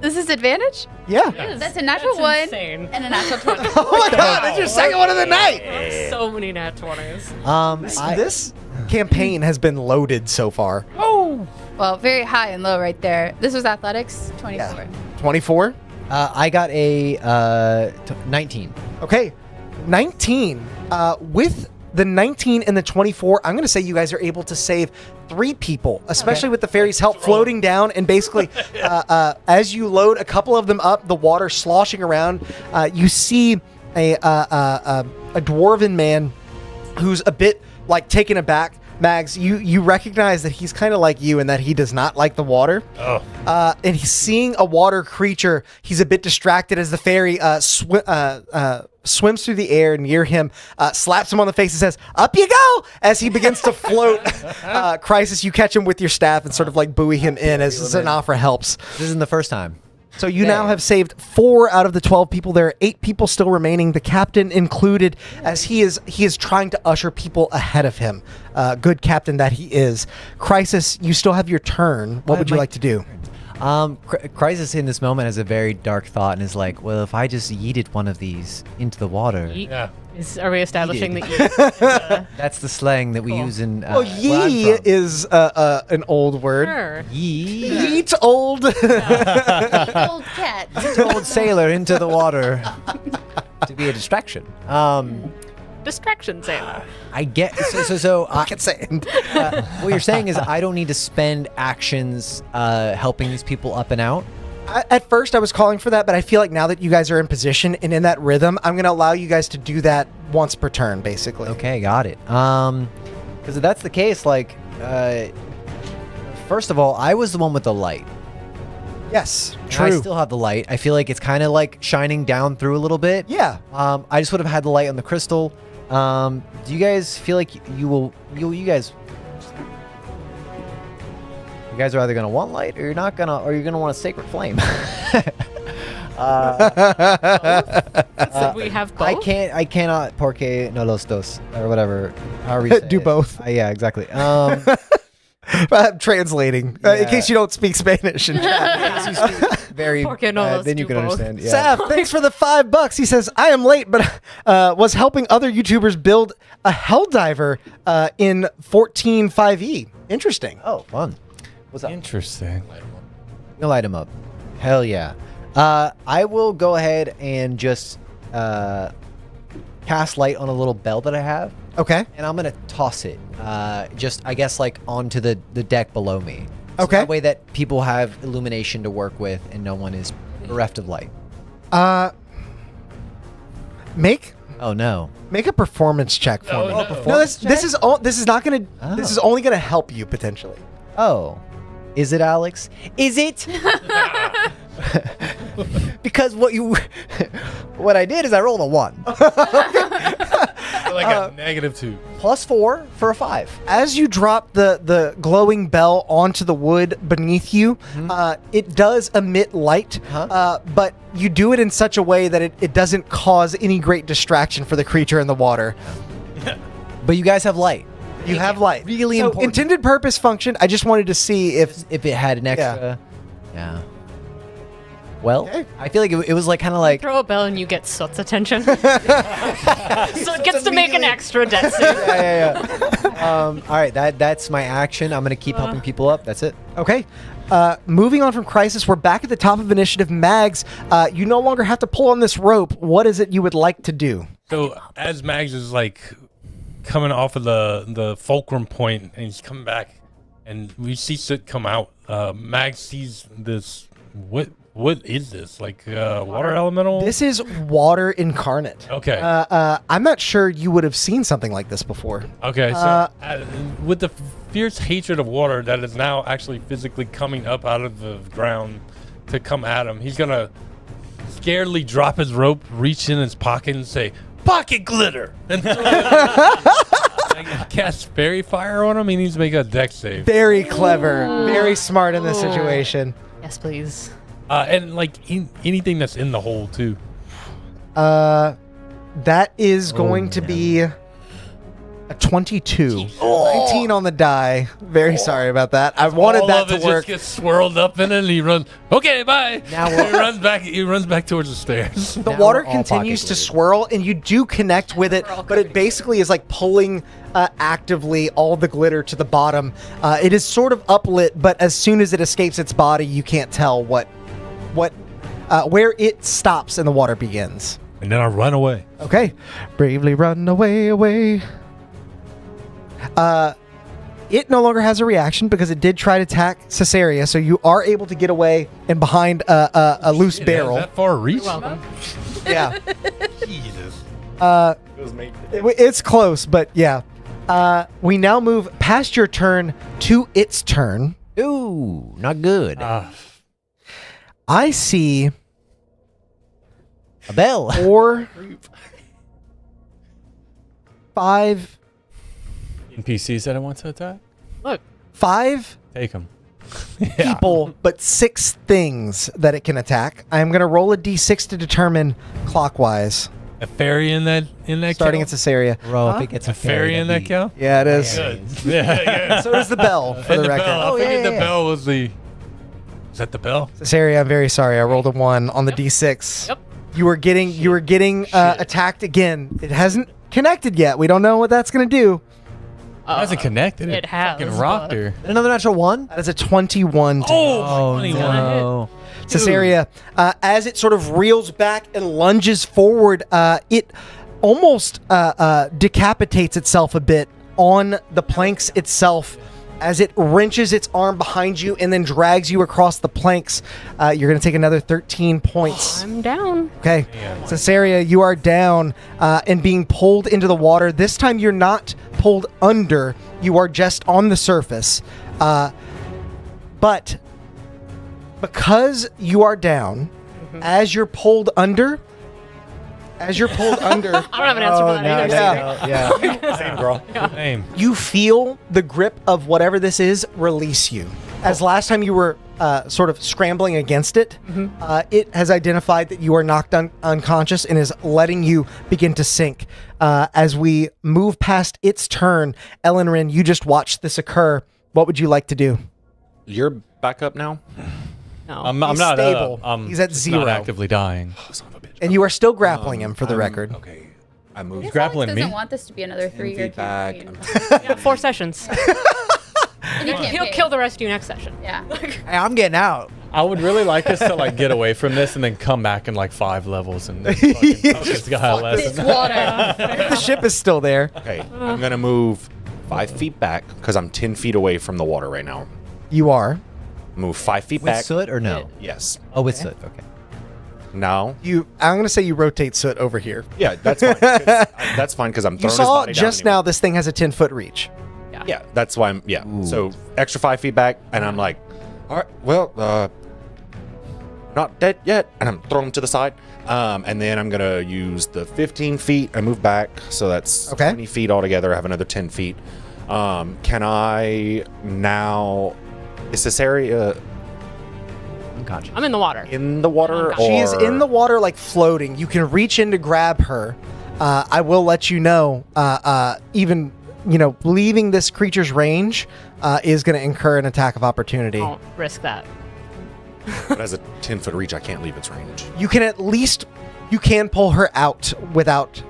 This is advantage? Yeah. That's a natural That's one insane. and a natural 20. Oh my god, that's your second one of the night. So many nat 20s. This campaign has been loaded so far. Well, very high and low right there. This was athletics, 24. 24. I got a 19. Okay. 19. With the 19 and the 24, I'm going to say you guys are able to save 3 people, especially with the fairy's help floating down. And basically, as you load a couple of them up, the water sloshing around, you see a dwarven man who's a bit like taken aback. Mags, you recognize that he's kind of like you and that he does not like the water. Oh. And he's seeing a water creature. He's a bit distracted as the fairy swims through the air near him, slaps him on the face and says, "Up you go!" As he begins to float. Crisis, you catch him with your staff and sort of like buoy him in as Zanafra helps. This isn't the first time. So you now have saved 4 out of the 12 people. There are 8 people still remaining, the captain included, as he is trying to usher people ahead of him. Good captain that he is. Crisis, you still have your turn. What would you like to do? Crisis in this moment has a very dark thought and is like, well, if I just yeeted one of these into the water, Yeah. Are we establishing that That's the slang that we Cool. use in. Well, where I'm ye from. is an old word. Sure. Yee. Yeet old. Old cat. Old sailor into the water to be a distraction. Distraction, Sailor. I get so. Rocket sand. What you're saying is I don't need to spend actions helping these people up and out. At first, I was calling for that, but I feel like now that you guys are in position and in that rhythm, I'm going to allow you guys to do that once per turn, basically. Okay, got it. Because if that's the case, like, first of all, I was the one with the light. Yes, And true. I still have the light. I feel like it's kind of like shining down through a little bit. Yeah. I just would have had the light on the crystal. Do you guys feel like you guys are either gonna want light or you're not gonna, or you're gonna want a sacred flame? We have both. I cannot porque no los dos or whatever. However you say Do it. both. Yeah, exactly. I'm translating in Yeah. case you don't speak Spanish. In chat. Very. Porque no los then you do can both. understand. Yeah. Saf, thanks for the $5. He says, I am late, but was helping other YouTubers build a Helldiver in 14.5e. Interesting. Oh, fun. What's up? Interesting. You'll light him up. Hell yeah. I will go ahead and just cast light on a little bell that I have, Okay. and I'm gonna toss it. Just I guess like onto the deck below me. So Okay. That way that people have illumination to work with, and no one is bereft of light. Make Oh no. a performance check for me. no. No, this is not gonna. This is only gonna help you potentially. Oh. Is it, Alex? Is it? Because what I did is I rolled a 1. Like a -2. +4 for a 5. As you drop the glowing bell onto the wood beneath you, it does emit light, but you do it in such a way that it doesn't cause any great distraction for the creature in the water. But you guys have light. You have light. Really so important. intended purpose function. I just wanted to see if If it had an extra. Yeah. Well, Okay. I feel like it was like kind of like. Throw a bell and you get Soot's attention. So it gets to make an extra death save. All right, that's my action. I'm gonna keep helping people up. That's it. Okay. Moving on from Crisis, we're back at the top of initiative. Mags, you no longer have to pull on this rope. What is it you would like to do? So as Mags is like coming off of the fulcrum point and he's coming back and we see Soot come out, Mags sees this. What is this? Like water elemental? This is water incarnate. Okay. I'm not sure you would have seen something like this before. Okay, so with the fierce hatred of water that is now actually physically coming up out of the ground to come at him, he's gonna scaredly drop his rope, reach in his pocket, and say, "Pocket glitter!" And cast fairy fire on him. He needs to make a dex save. Very clever. Very smart in this situation. Yes, please. And like anything that's in the hole too. That is going to be a 22. 19 on the die. Very sorry about that. I wanted All that of to it work. just gets swirled up in it, and he runs. Okay, bye. Now he what? runs back. He runs back towards the stairs. The Now water we're all continues to pocket-glued. swirl, and you do connect with it, but it basically is like pulling actively all the glitter to the bottom. It is sort of uplit, but as soon as it escapes its body, you can't tell where it stops and the water begins. And then I run away. Okay. Bravely run away. It no longer has a reaction because it did try to attack Caesarea, so you are able to get away and behind a loose barrel. Is that far reach? Welcome. Yeah. Jesus. It's close, but yeah. We now move past your turn to its turn. Ooh, not good. I see A bell. 4, 5, NPCs that I want to attack? Look, 5 Take them. people, but 6 things that it can attack. I'm going to roll a d6 to determine clockwise, A fairy in that starting cow? at Caesarea. Bro, if it gets a fairy in that cow? Yeah, it is. Good. Yeah. So does the bell, for And the the record. bell. Oh, I yeah, figured yeah, the yeah. bell was the. Is that the bell? Caesarea, I'm very sorry. I rolled a 1 on the d6. Yep. You were getting attacked again. It hasn't connected yet. We don't know what that's going to do. It hasn't connected. It has, Fucking rocked her. Another natural 1? That is a 21. Oh, no. Caesarea, as it sort of reels back and lunges forward, it almost decapitates itself a bit on the planks itself as it wrenches its arm behind you and then drags you across the planks. You're going to take another 13 points. I'm down. Okay. Caesarea, you are down and being pulled into the water. This time you're not pulled under. You are just on the surface. But because you are down, as you're pulled under, I don't have an answer for that either. Same girl. Same. You feel the grip of whatever this is release you. As last time you were sort of scrambling against it, it has identified that you are knocked unconscious and is letting you begin to sink. As we move past its turn, Ellenrin, you just watched this occur. What would you like to do? You're back up now? No. I'm He's not stable. I'm He's at just 0. not actively dying. Oh, son of a bitch. And you are still grappling him for the record. Okay. I moved. He's grappling grappling me? Doesn't want this to be another 3-year feet back. campaign. Yeah, 4 sessions. And you can't He'll pay. kill the rest of you next session. Yeah. Hey, I'm getting out. I would really like us to like get away from this and then come back in like 5 levels and fucking fuck this guy a This lesson. water. The ship is still there. Okay. I'm going to move 5 feet back because I'm 10 feet away from the water right now. You are. Move 5 feet With back. soot or no? Yes. Oh, with soot. Okay. Now. I'm going to say you rotate Soot over here. Yeah, that's fine. That's fine because I'm You throwing his saw body just down now this thing has a 10-foot reach. Yeah, that's why I'm. Yeah. So extra 5 feet back, and I'm like, all right, well, not dead yet, and I'm throwing him to the side. And then I'm gonna use the 15 feet. I move back, so that's Okay. 20 feet altogether. I have another 10 feet. Can I now? Is this area Unconscious. I'm in the water. in the water? She She is or- in the water, like floating. You can reach in to grab her. I will let you know, even, leaving this creature's range is going to incur an attack of opportunity. Don't risk that. But as a 10-foot reach, I can't leave its range. You can at least, you can pull her out without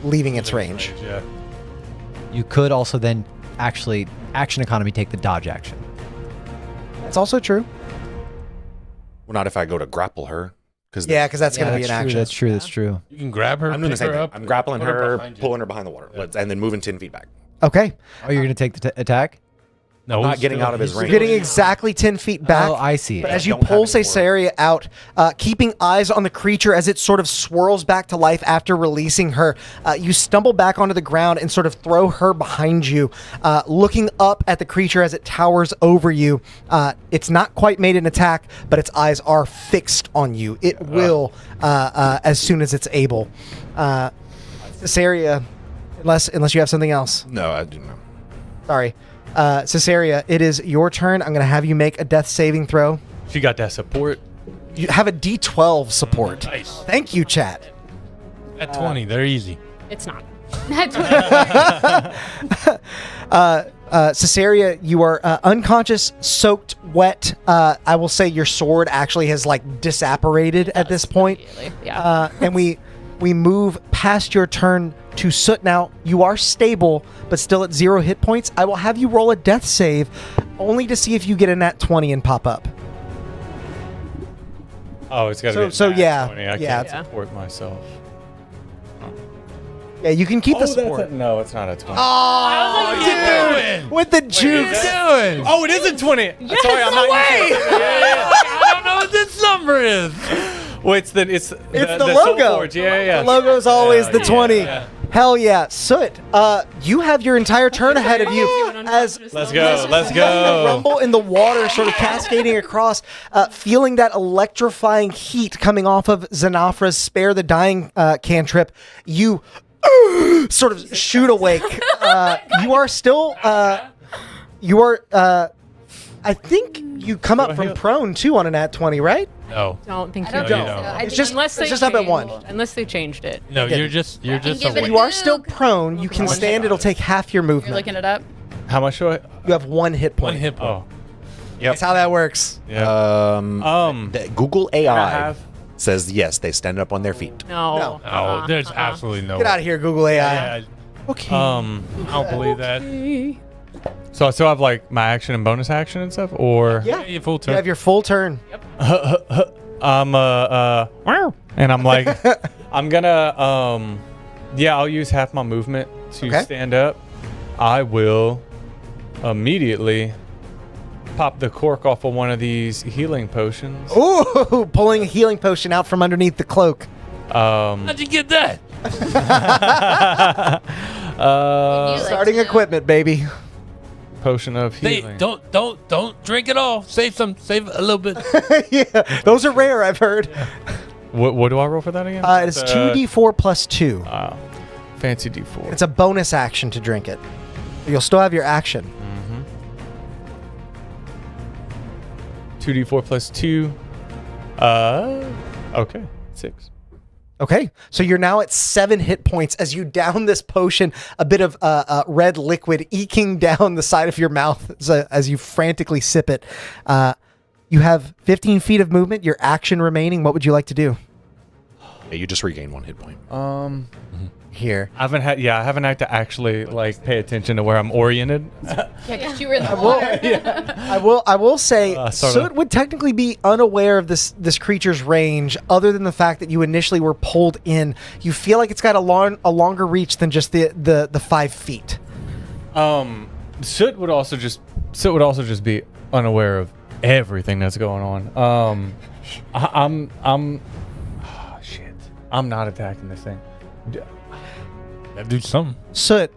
leaving its range. Yeah. You could also then actually action economy take the dodge action. That's also true. Well, not if I go to grapple her. Because Yeah, because that's going to be an true, action. That's true. That's true. You can grab her, I'm doing the pick same her thing. up, I'm grappling put her, behind you. pulling her behind the water, and then moving 10 feet back. Okay. Oh, you're gonna take the attack? No, Not he's getting still- out of his he's range. You're still- getting exactly 10 feet back. Oh, I see. But as I you don't have pull any more. Caesarea out, keeping eyes on the creature as it sort of swirls back to life after releasing her, you stumble back onto the ground and sort of throw her behind you, looking up at the creature as it towers over you. It's not quite made an attack, but its eyes are fixed on you. It will as soon as it's able. Caesarea, unless you have something else. No, I do not. Sorry. Caesarea, it is your turn. I'm going to have you make a death saving throw. She got that support. You have a D12 support. Nice. Thank you, chat. At 20, they're easy. It's not. Caesarea, you are unconscious, soaked, wet. I will say your sword actually has disapparated at this point. Yeah. And we move past your turn to Soot. Now, you are stable, but still at 0 hit points. I will have you roll a death save, only to see if you get a nat 20 and pop up. Oh, it's got to So- be. so yeah, I yeah. can't support myself. Yeah, you can keep the support. No, it's not a 20. With the jukes. doing? Oh, it is a 20. Sorry, I'm not. I don't know what this number is. Well, it's the logo. Soulforge. Yeah. The logo is always the 20. yeah. Hell yeah. Soot, you have your entire turn ahead of you as Let's go. Let's the go. rumble in the water sort of cascading across, feeling that electrifying heat coming off of Xenafra's Spare the Dying cantrip. You sort of shoot awake. You are still, I think you come up from prone too on an at 20, right? No. Don't think I you don't do. think so. don't. I It's think just- it's just up at 1. Unless they changed it. No, Okay. you're just give it awake. You are still Luke. prone. You can stand. It'll take half your You're movement. looking it up. How much do I? You have 1 hit point. One hit point. Oh, That's how that works. yeah. Google AI. I have. says yes, they stand up on their feet. No. Oh, there's absolutely no. Get out of here, Google AI. Yeah, Okay. I don't believe that. So I still have like my action and bonus action and stuff, or Yeah. You full You turn. have your full turn. I'm and I'm like, I'm gonna yeah, I'll use half my movement to Okay. stand up. I will immediately pop the cork off of one of these healing potions. Ooh, pulling a healing potion out from underneath the cloak. How'd you get that? Starting equipment, baby. Potion of Hey, healing. don't drink it all. Save a little bit. Yeah, those are rare, I've heard. What do I roll for that again? It's 2d4 plus 2. Fancy D4. It's a bonus action to drink it. You'll still have your action. 2d4 plus 2. Okay, 6. Okay, so you're now at 7 hit points as you down this potion, a bit of red liquid eking down the side of your mouth as you frantically sip it. You have 15 feet of movement, your action remaining. What would you like to do? Yeah, you just regain 1 hit point. Here. I haven't had to actually like pay attention to where I'm oriented. Yeah, because you were in the water. I will say, sort Soot of. would technically be unaware of this creature's range, other than the fact that you initially were pulled in. You feel like it's got a longer reach than just the 5 feet. Soot would also just be unaware of everything that's going on. Shit. I'm not attacking this thing. That do something. Soot,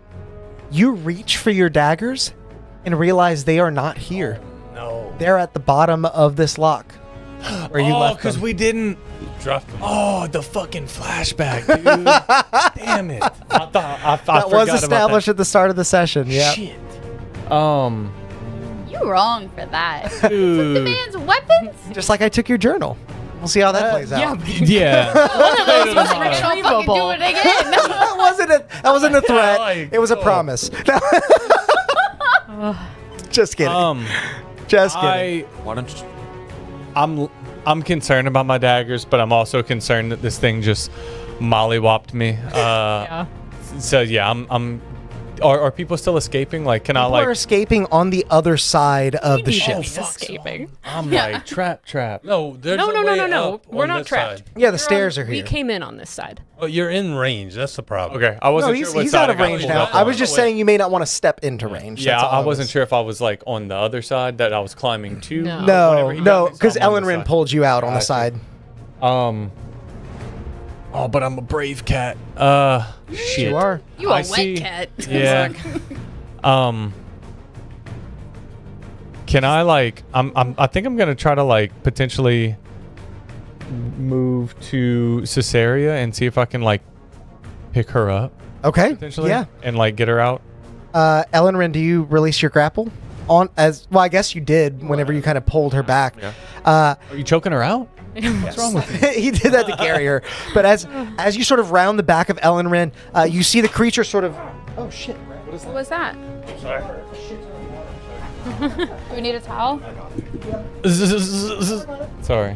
you reach for your daggers and realize they are not here. No. They're at the bottom of this lock where you left them. we didn't. Drop them. Oh, the fucking flashback, dude. Damn it. I That was established at the start of the session. Yeah. Shit. You wrong for that. The Dude. man's weapons? Just like I took your journal. We'll see how that plays out. Yeah. One of those was Fucking do retrievable. it again. That wasn't a threat. like, It was a promise. Just kidding. Just kidding. Why don't you? I'm concerned about my daggers, but I'm also concerned that this thing just mollywopped me. Yeah. So yeah, are people still escaping? Like, can I People are like? escaping on the other side of the Need ship. to be escaping. I'm like trap. No, there's No. a way up We're on not this trapped. side. Yeah, the stairs are We here. came in on this side. Oh, you're in range. That's the problem. Okay, I No, wasn't he's, sure what he's side out I of got range pulled now. up I on. was just saying you may not want to step into range. Yeah, That's all I wasn't was. sure if I was like on the other side that I was climbing to. No. No, He no, got me, so because I'm on Ellen this Rin side. pulled you out on the Gotcha. side. Oh, but I'm a brave cat. Shit. You are. You a I wet see. cat. Yeah. Can I like? I think I'm gonna try to like potentially move to Caesarea and see if I can like pick her up Okay. potentially. Yeah. And like get her out. Ellen Rin, do you release your grapple? I guess you did whenever you kind of pulled her back. Yeah. Are you choking her out? What's wrong with you? He did that to carry her. But as you sort of round the back of Ellen Rin, you see the creature sort of. Oh shit! What was that? Sorry. Do we need a towel? Sorry.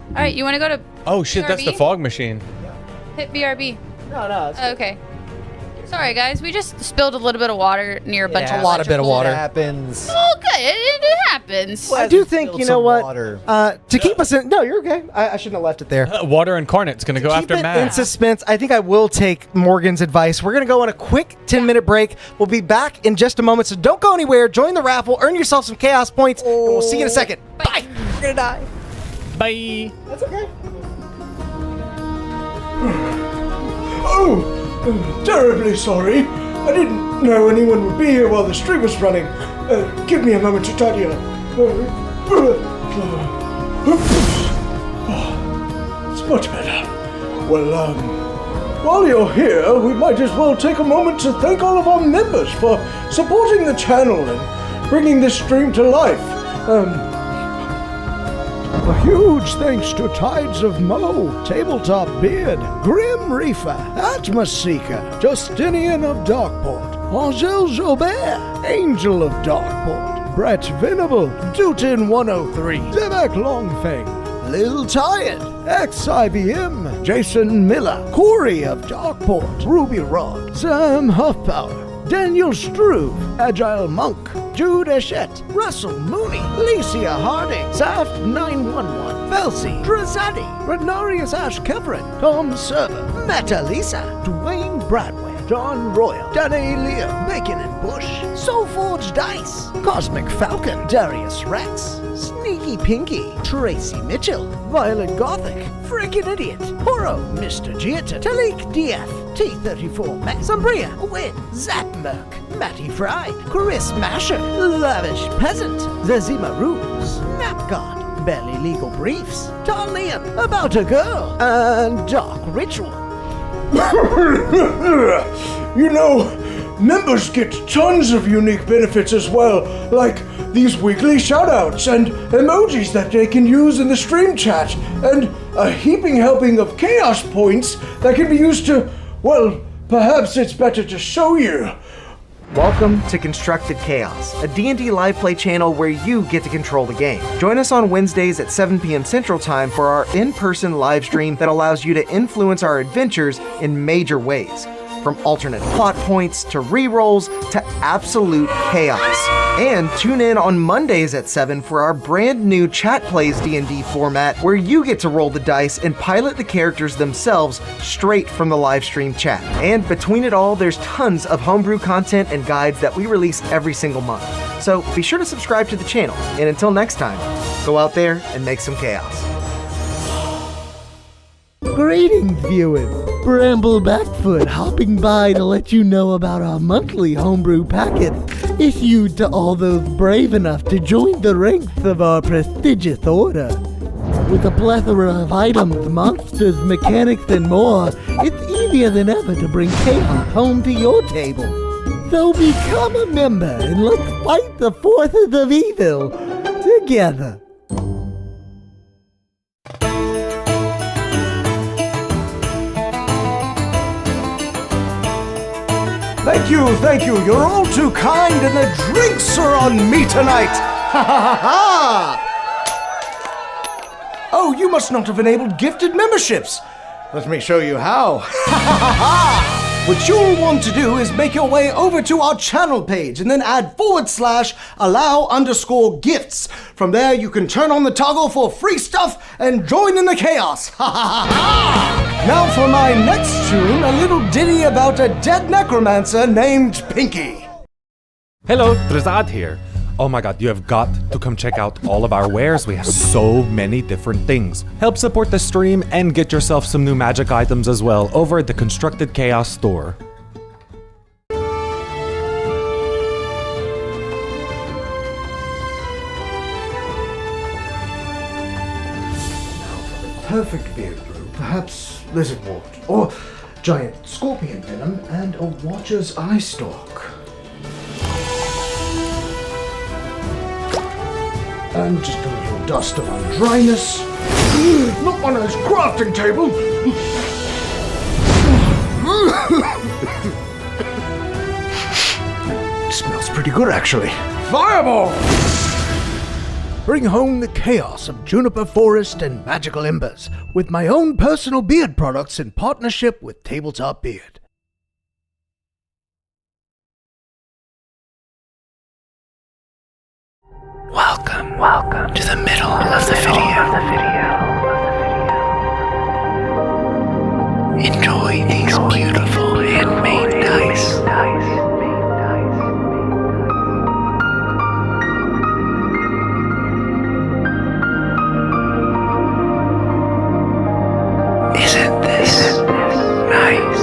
All right, you want to go to Oh shit! That's the BRB? fog machine. hit BRB? No. Okay. Sorry, guys. We just spilled a little bit of water near a bunch of a lot of bit of electrical- water. Happens. Oh, good. It happens. I do think Spilled you know some what. water. To keep us in. No, you're okay. I shouldn't have left it there. Water Incarnate's gonna go Keep after it in Matt. suspense. I think I will take Morgan's advice. We're going to go on a quick 10-minute break. We'll be back in just a moment, so don't go anywhere. Join the raffle, earn yourself some chaos points, and we'll see you in a second. Bye. We're going to die. Bye. That's okay. Oh, terribly sorry. I didn't know anyone would be here while the stream was running. Give me a moment to tidy up. It's much better. Well, while you're here, we might as well take a moment to thank all of our members for supporting the channel and bringing this stream to life. A huge thanks to Tides of Mo, Tabletop Beard, Grim Reaper, Atmos Seeker, Justinian of Darkport, Angel Jobert, Angel of Darkport, Brett Venable, Dutin 103, Zebek Longfang, Lil Tired, ex-IBM, Jason Miller, Corey of Darkport, Ruby Rod, Sam Huffpower, Daniel Struve, Agile Monk, Jude Eshett, Russell Mooney, Licia Harding, Saft 911, Felsi, Drazadi, Renarius Ash Kevrin, Tom Server, Meta Lisa, Dwayne Bradway, John Royal, Danny Leo, Bacon and Bush, Soulforge Dice, Cosmic Falcon, Darius Rex, Sneaky Pinky, Tracy Mitchell, Violet Gothic, Frickin' Idiot, Horo, Mr. Giatan, Talik DF, T34 Max, Umbria, Win, Zatmerk, Matty Fried, Chris Masher, Lavish Peasant, Zazima Rules, Snapgod, Barely Legal Briefs, Tarlian, About a Girl, and Dark Ritual. You know, members get tons of unique benefits as well, like these weekly shoutouts and emojis that they can use in the stream chat, and a heaping helping of chaos points that can be used to, well, perhaps it's better to show you. Welcome to Constructed Chaos, a D&D live play channel where you get to control the game. Join us on Wednesdays at 7 p.m. Central Time for our in-person live stream that allows you to influence our adventures in major ways. From alternate plot points to rerolls to absolute chaos. And tune in on Mondays at 7 for our brand new Chat Plays D&D format where you get to roll the dice and pilot the characters themselves straight from the live stream chat. And between it all, there's tons of homebrew content and guides that we release every single month. So be sure to subscribe to the channel. And until next time, go out there and make some chaos. Greetings, viewers. Bramble Backfoot hopping by to let you know about our monthly homebrew packets issued to all those brave enough to join the ranks of our prestigious order. With a plethora of items, monsters, mechanics, and more, it's easier than ever to bring chaos home to your table. So become a member and let's fight the forces of evil together. Thank you, you're all too kind, and the drinks are on me tonight! Ha ha ha ha! Oh, you must not have enabled gifted memberships! Let me show you how. Ha ha ha ha! What you'll want to do is make your way over to our channel page and then add /allow_gifts. From there, you can turn on the toggle for free stuff and join in the chaos. Ha ha ha ha! Now for my next tune, a little ditty about a dead necromancer named Pinky. Hello, Drazad here. Oh my god, you have got to come check out all of our wares. We have so many different things. Help support the stream and get yourself some new magic items as well over at the Constructed Chaos store. Perfect beard brew, perhaps lizard wart, or giant scorpion venom, and a watcher's eye stalk. And just a little dust of undryness. Not on his crafting table! Smells pretty good, actually. Fireball! Bring home the chaos of Juniper Forest and Magical Embers with my own personal beard products in partnership with Tabletop Beard. Welcome to the middle of the video. Enjoy these beautiful handmade dice. Isn't this nice?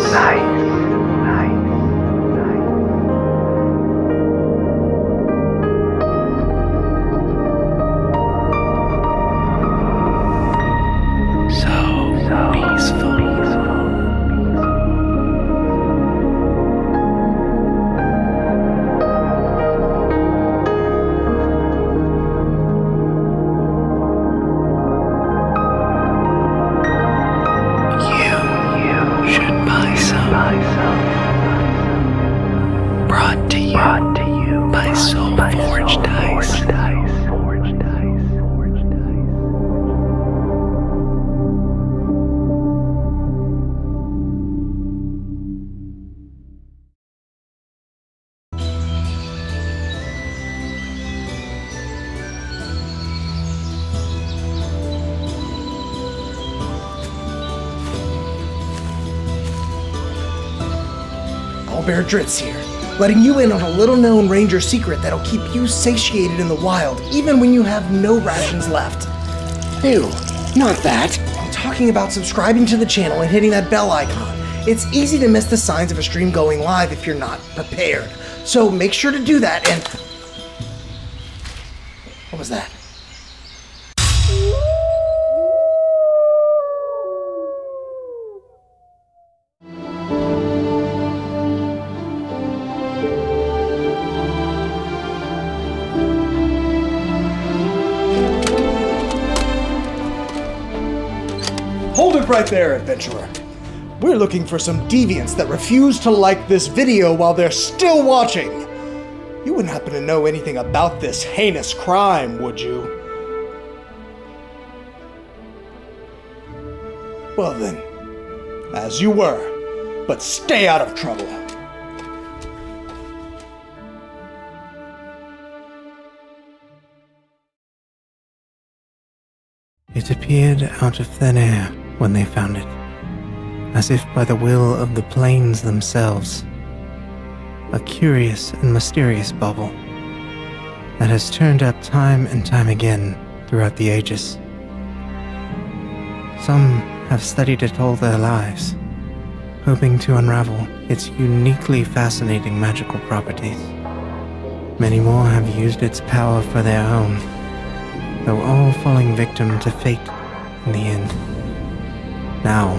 Bear Dritz here, letting you in on a little-known ranger secret that'll keep you satiated in the wild, even when you have no rations left. Ew, not that. I'm talking about subscribing to the channel and hitting that bell icon. It's easy to miss the signs of a stream going live if you're not prepared. So make sure to do that and... What was that? Hold it right there, adventurer. We're looking for some deviants that refuse to like this video while they're still watching. You wouldn't happen to know anything about this heinous crime, would you? Well then, as you were, but stay out of trouble. It appeared out of thin air when they found it, as if by the will of the plains themselves. A curious and mysterious bauble that has turned up time and time again throughout the ages. Some have studied it all their lives, hoping to unravel its uniquely fascinating magical properties. Many more have used its power for their own, though all falling victim to fate in the end. Now,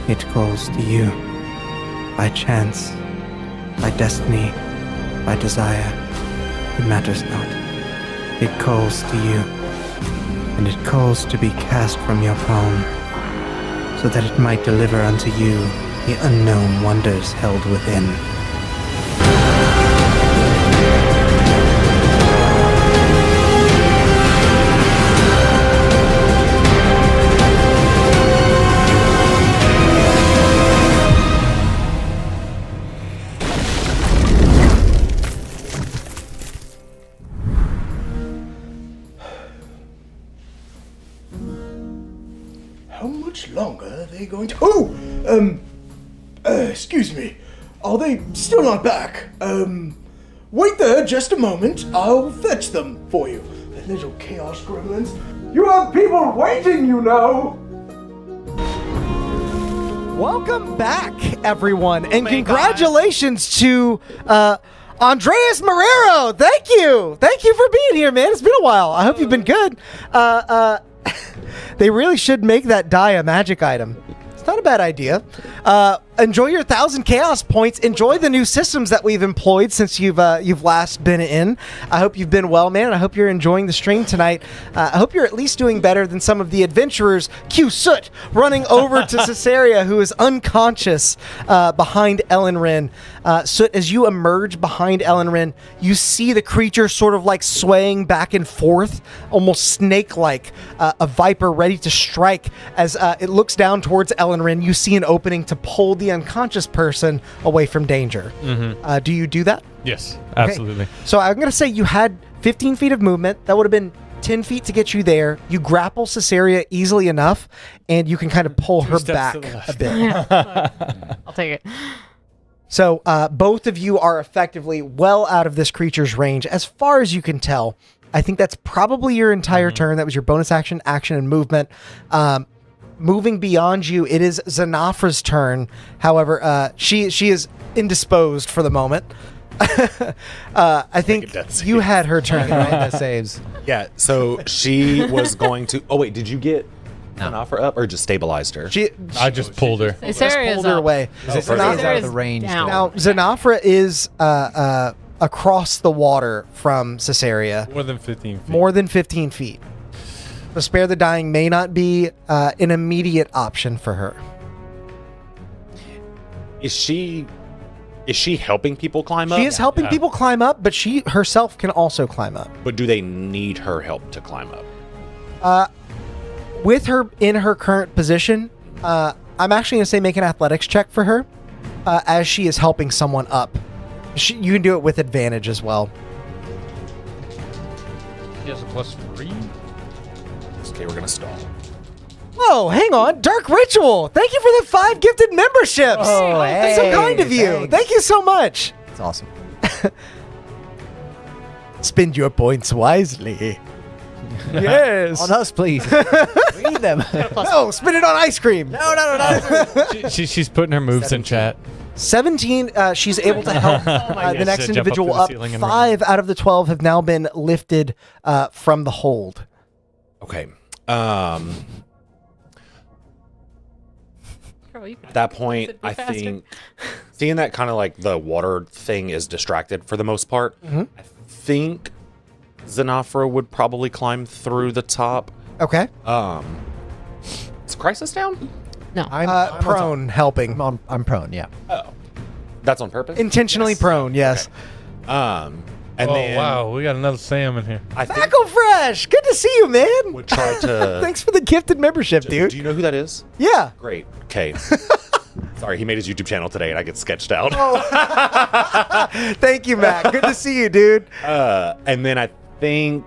it calls to you, by chance, by destiny, by desire, it matters not. It calls to you, and it calls to be cast from your palm, so that it might deliver unto you the unknown wonders held within. How much longer are they going to... excuse me. Are they still not back? Wait there just a moment. I'll fetch them for you. The little chaos gremlins. You have people waiting, you know! Welcome back, everyone, and congratulations to Andreas Marrero. Thank you for being here, man. It's been a while. I hope you've been good. They really should make that die a magic item. It's not a bad idea. Enjoy your 1,000 chaos points. Enjoy the new systems that we've employed since you've last been in. I hope you've been well, man. I hope you're enjoying the stream tonight. I hope you're at least doing better than some of the adventurers. Q Soot running over to Caesarea, who is unconscious behind Ellenrin. Soot, as you emerge behind Ellenrin, you see the creature sort of like swaying back and forth, almost snake-like, a viper ready to strike. As it looks down towards Ellenrin, you see an opening to pull the unconscious person away from danger. Mm-hmm. Do you do that? Yes, absolutely. Okay. So I'm going to say you had 15 feet of movement. That would have been 10 feet to get you there. You grapple Caesarea easily enough, and you can kind of pull her back a bit. I'll take it. So both of you are effectively well out of this creature's range. As far as you can tell, I think that's probably your entire turn. That was your bonus action, and movement. Moving beyond you, it is Zanafra's turn. However, she is indisposed for the moment. I think you had her turn, right? That saves. Yeah, so she was going to... Oh, wait, did you get Zanafra up or just stabilized her? I just pulled her. Caesarea pulled her away. Zanafra's out of the range. Now, Zanafra is across the water from Caesarea. More than 15 feet. More than 15 feet. So Spare the Dying may not be an immediate option for her. Is she helping people climb up? She is helping people climb up, but she herself can also climb up. But do they need her help to climb up? With her in her current position, I'm actually going to say make an athletics check for her as she is helping someone up. You can do it with advantage as well. She has a +3. Okay, we're going to stall. Whoa, hang on. Dark Ritual. Thank you for the 5 gifted memberships. Oh, That's so hey, kind of you. thanks. Thank you so much. It's awesome. Spend your points wisely. Yes. On us, please. We need them. No, spend it on ice cream. No. She's putting her moves in chat. 17, she's able to help the next Should jump up to individual the up. ceiling and 5 out of the 12 have now been lifted from the hold. Okay. Girl, you At that point, Sit be I faster. think seeing that kind of like the water thing is distracted for the most part. I think Xenofra would probably climb through the top. Okay. Is Crisis down? No. I'm Prone helping. I'm prone, yeah. Oh, that's on purpose. Intentionally prone, yes. And Oh, then wow. We got another Sam in here. I think Echo Fresh, good to see you, man. would try to. Thanks for the gifted membership, Do dude. you know who that is? Yeah. Great. Okay. Sorry, he made his YouTube channel today, and I get sketched out. Thank you, Matt. Good to see you, dude. And then I think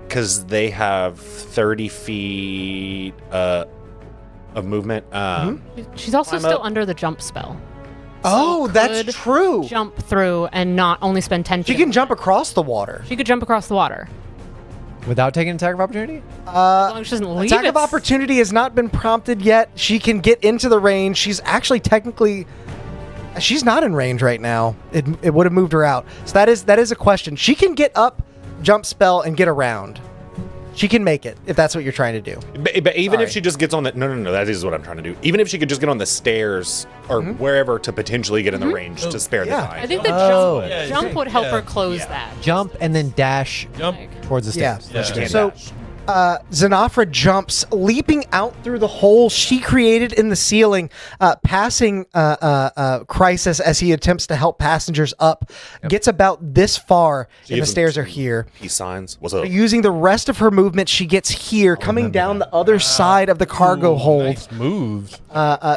because they have 30 feet of movement. She's also Climb still up. under the jump spell. Oh, could that's true. Jump through and not only spend 10 feet. She can jump across the water. She could jump across the water. Without taking an attack of opportunity? As long as she doesn't leave Attack of it's- opportunity has not been prompted yet. She can get into the range. She's actually technically, she's not in range right now. It would have moved her out. So that is a question. She can get up, jump spell, and get around. She can make it if that's what you're trying to do. But even if Sorry. she just gets on the no, that is what I'm trying to do. Even if she could just get on the stairs or wherever to potentially get in the range to spare the Yeah. time. I think the Oh. jump would help her close that. Jump and then dash Jump. towards the Yeah. stairs. She can't So, dash. Xenofra jumps, leaping out through the hole she created in the ceiling, passing Crisis as he attempts to help passengers up. Gets about this far, and the gives him stairs are two here. Peace signs. What's up? Using the rest of her movement, she gets here, coming down the other side of the cargo hold. Nice moves.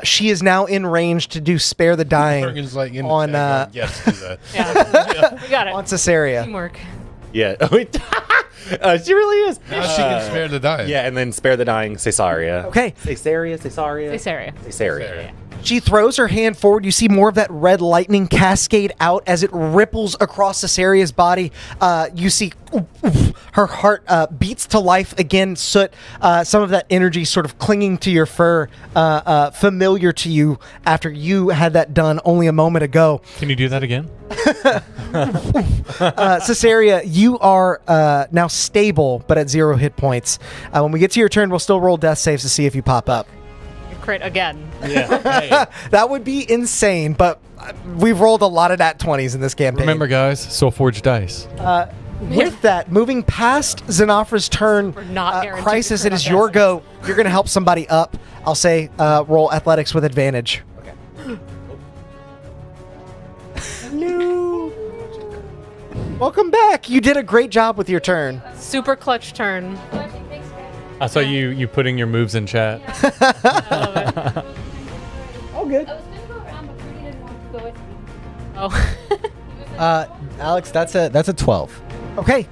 She is now in range to do Spare the Dying Morgan's like in the on chat going, yes to that. Yeah. We got it. on Caesarea. Teamwork. Yeah. She really is. Now she can spare the dying. Yeah, and then spare the dying Caesarea. Okay. Caesarea. Caesarea. She throws her hand forward. You see more of that red lightning cascade out as it ripples across Caesaria's body. You see her heart beats to life again. Soot, some of that energy sort of clinging to your fur, familiar to you after you had that done only a moment ago. Can you do that again? Caesarea, you are now stable, but at 0 hit points. When we get to your turn, we'll still roll death saves to see if you pop up. Crit again. Yeah. That would be insane, but we've rolled a lot of nat 20s in this campaign. Remember, guys, Soulforge Dice. With that, moving past Xenofra's turn, We're not guaranteed Crisis, to it crit is on your death go. You're going to help somebody up. I'll say roll athletics with advantage. Okay. Hello. Welcome back. You did a great job with your turn. Super clutch turn. I saw you putting your moves in chat. I love it. All good. Oh. Alex, that's a 12 Okay.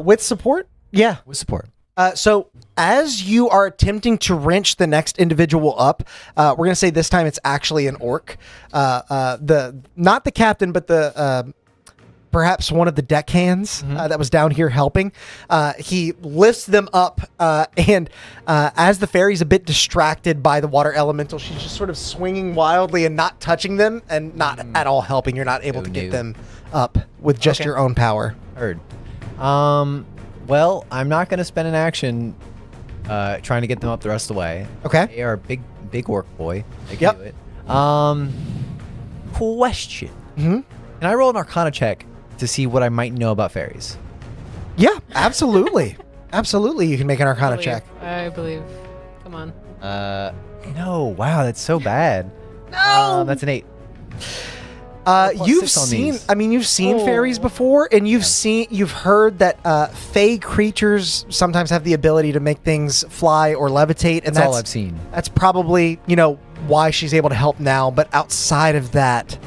With support? Yeah. with support. So as you are attempting to wrench the next individual up, we're going to say this time it's actually an orc. Not the captain, but the perhaps one of the deckhands that was down here helping. He lifts them up, and as the fairy's a bit distracted by the water elemental, she's just sort of swinging wildly and not touching them and not at all helping. You're not able to get them up with just your own power. Heard. Well, I'm not going to spend an action trying to get them up the rest of the way. Okay. They are big orc boy. They can Yep. do it. Question. Can I roll an Arcana check to see what I might know about fairies? Yeah, absolutely. Absolutely, you can make an Arcana check. I believe. Come on. No. Wow, that's so bad. No. That's an 8. You've 6 on seen, these. I mean, you've seen fairies before, and you've heard that fey creatures sometimes have the ability to make things fly or levitate, and That's all I've seen. That's probably, why she's able to help now. But outside of that,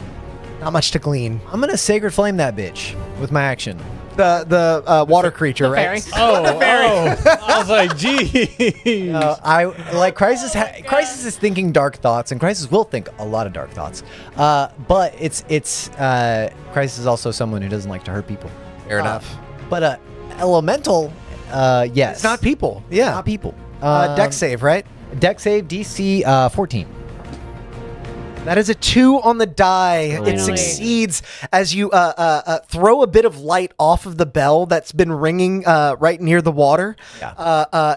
not much to glean. I'm going to Sacred Flame that bitch with my action. the water creature, right? Fairy. I was like, gee. I like Crisis. Crisis is thinking dark thoughts, and Crisis will think a lot of dark thoughts. But it's Crisis is also someone who doesn't like to hurt people. Fair enough. But elemental, yes, It's not people. Yeah. not people. Dex save, right? Deck save DC 14. That is a 2 on the die. Finally. It succeeds as you throw a bit of light off of the bell that's been ringing right near the water. Yeah.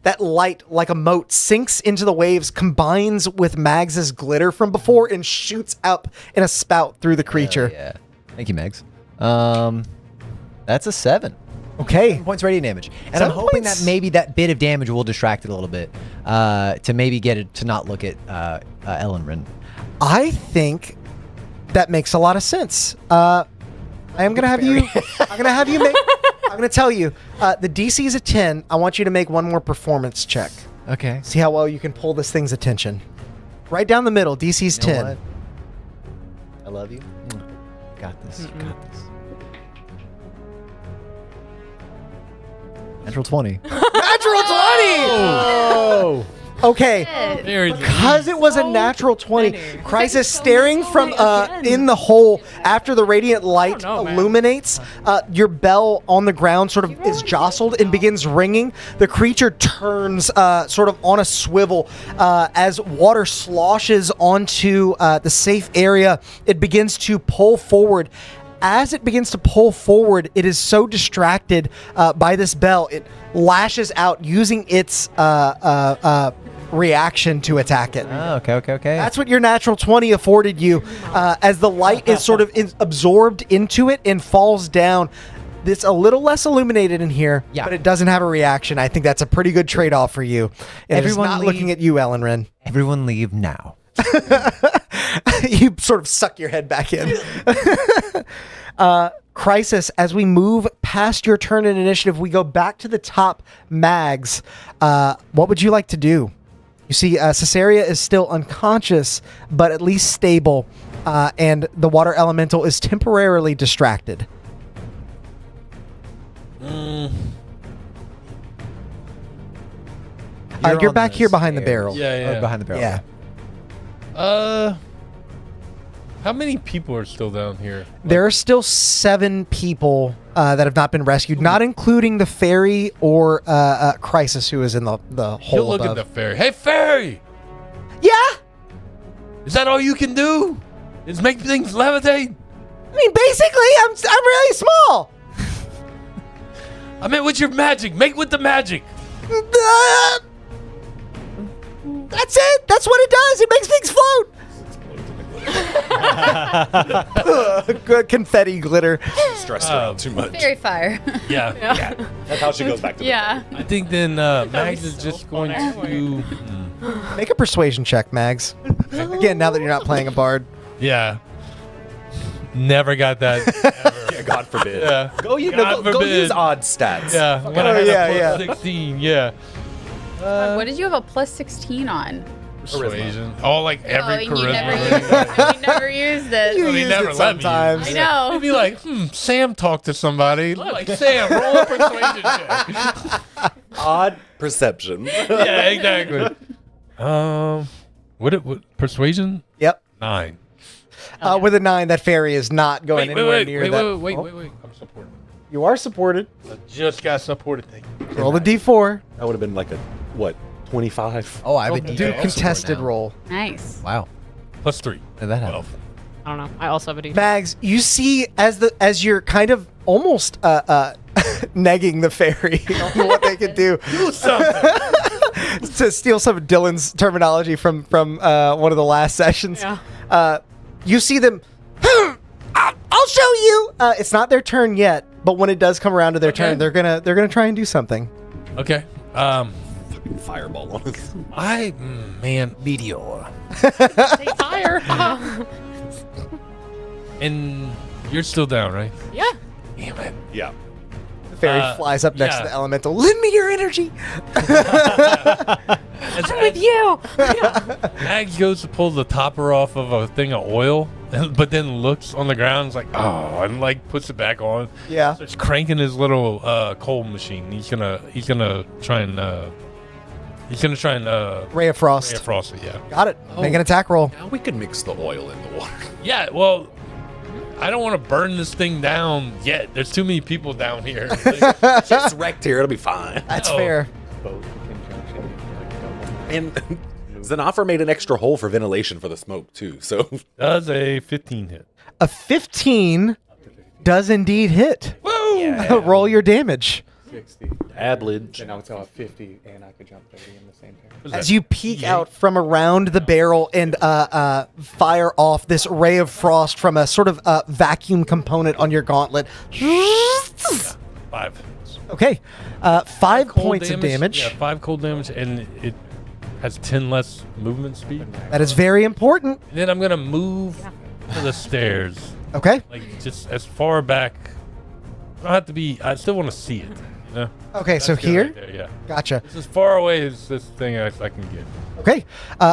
That light, like a mote, sinks into the waves, combines with Mags's glitter from before, and shoots up in a spout through the creature. Yeah. Thank you, Megs. That's a 7. Okay. 7 points radiant damage. And 7 I'm hoping points? that maybe that bit of damage will distract it a little bit to maybe get it to not look at Ellenrin. I think that makes a lot of sense. I am gonna have you. I'm gonna have you make. I'm gonna tell you. The DC is a 10. I want you to make one more performance check. Okay. See how well you can pull this thing's attention. Right down the middle. DC's You know 10. what? I love you. Got this. You got this. Natural 20. Natural 20. Oh. Okay. Very Because it was a natural 20, Crisis staring from in the hole after the radiant light illuminates, your bell on the ground sort of is jostled and begins ringing. The creature turns sort of on a swivel as water sloshes onto the safe area. It begins to pull forward. As it begins to pull forward, it is so distracted by this bell, it lashes out using its reaction to attack it. Oh, okay. That's what your natural 20 afforded you. As the light is sort of absorbed into it and falls down, it's a little less illuminated in here, but it doesn't have a reaction. I think that's a pretty good trade-off for you. And everyone not looking at you, Ellenrin. Everyone leave now. You sort of suck your head back in. Crisis, as we move past your turn in initiative, we go back to the top. Mags, what would you like to do? You see, Caesarea is still unconscious, but at least stable, and the water elemental is temporarily distracted. You're back here behind the barrel. Yeah. Behind the barrel. Yeah. How many people are still down here? There are still 7 people that have not been rescued, not including the fairy or Crisis, who is in the hole He'll look above. at the fairy. Hey, fairy! Yeah? Is that all you can do? Is make things levitate? I mean, basically, I'm really small. I meant with your magic. Make with the magic. That's it. That's what it does. It makes things float. Good confetti glitter. Stressed her out too much. Fairy fire. Yeah. That's how she goes back to Yeah. I think then Mags is just going to... Make a persuasion check, Mags. Again, now that you're not playing a bard. Yeah. Never got that. Ever. Yeah, God forbid. Yeah. Go God go forbid. use odd stats. Yeah. When I had a plus 16, yeah. What did you have a plus 16 on? Persuasion. Oh, like every and you never charisma. used it. You never used it. You Well, he use never it let me sometimes. I know. He'd be like, Sam talked to somebody. Like, Sam, roll a persuasion check. Odd perception. Yeah, exactly. What persuasion? Yep. 9. With a 9, that fairy is not going anywhere near that. Wait. I'm supported. You are supported. I just got supported. Thank you. Roll the d4. That would have been like a, what, 25? Oh, I have a Do D4 contested now. roll. Nice. Wow. Plus 3. Did that happen? 12. I don't know. I also have a D4. Mags, you see as you're kind of almost negging the fairy on what they can do. Do something. To steal some of Dylan's terminology from one of the last sessions. Yeah. You see them. I'll show you. It's not their turn yet, but when it does come around to their turn, they're gonna try and do something. Okay. Fireball on us. Meteor. Take fire. And you're still down, right? Yeah. Damn it. Yeah. fairy flies up next to yeah. the elemental. Lend me your energy. I'm with you. Mags goes to pull the topper off of a thing of oil, but then looks on the ground, is like, oh, and like puts it back on. Yeah. Starts cranking his little coal machine. He's gonna try and Ray of Frost. Ray of Frost it, yeah. Got it. Make an attack roll. Now we can mix the oil in the water. Yeah, well, I don't want to burn this thing down yet. There's too many people down here. Like, Just wrecked here. It'll be fine. That's No. fair. And Zenoffer made an extra hole for ventilation for the smoke too. So does a 15 hit? A 15 does indeed hit. Woo! Roll your damage. 60. Adlidge. And now it's all 50, and I could jump 30 in the same turn. As you peek out from around the barrel and fire off this ray of frost from a sort of vacuum component on your gauntlet. 5. Okay. 5 Cold points of damage. Yeah, 5 cold damage, and it has 10 less movement speed. That is very important. And then I'm gonna move to the stairs, Okay. like just as far back. I don't have to be. I still want to see it. You know? Okay, so That's good here? right there, yeah. Gotcha. It's as far away as this thing I can get. Okay.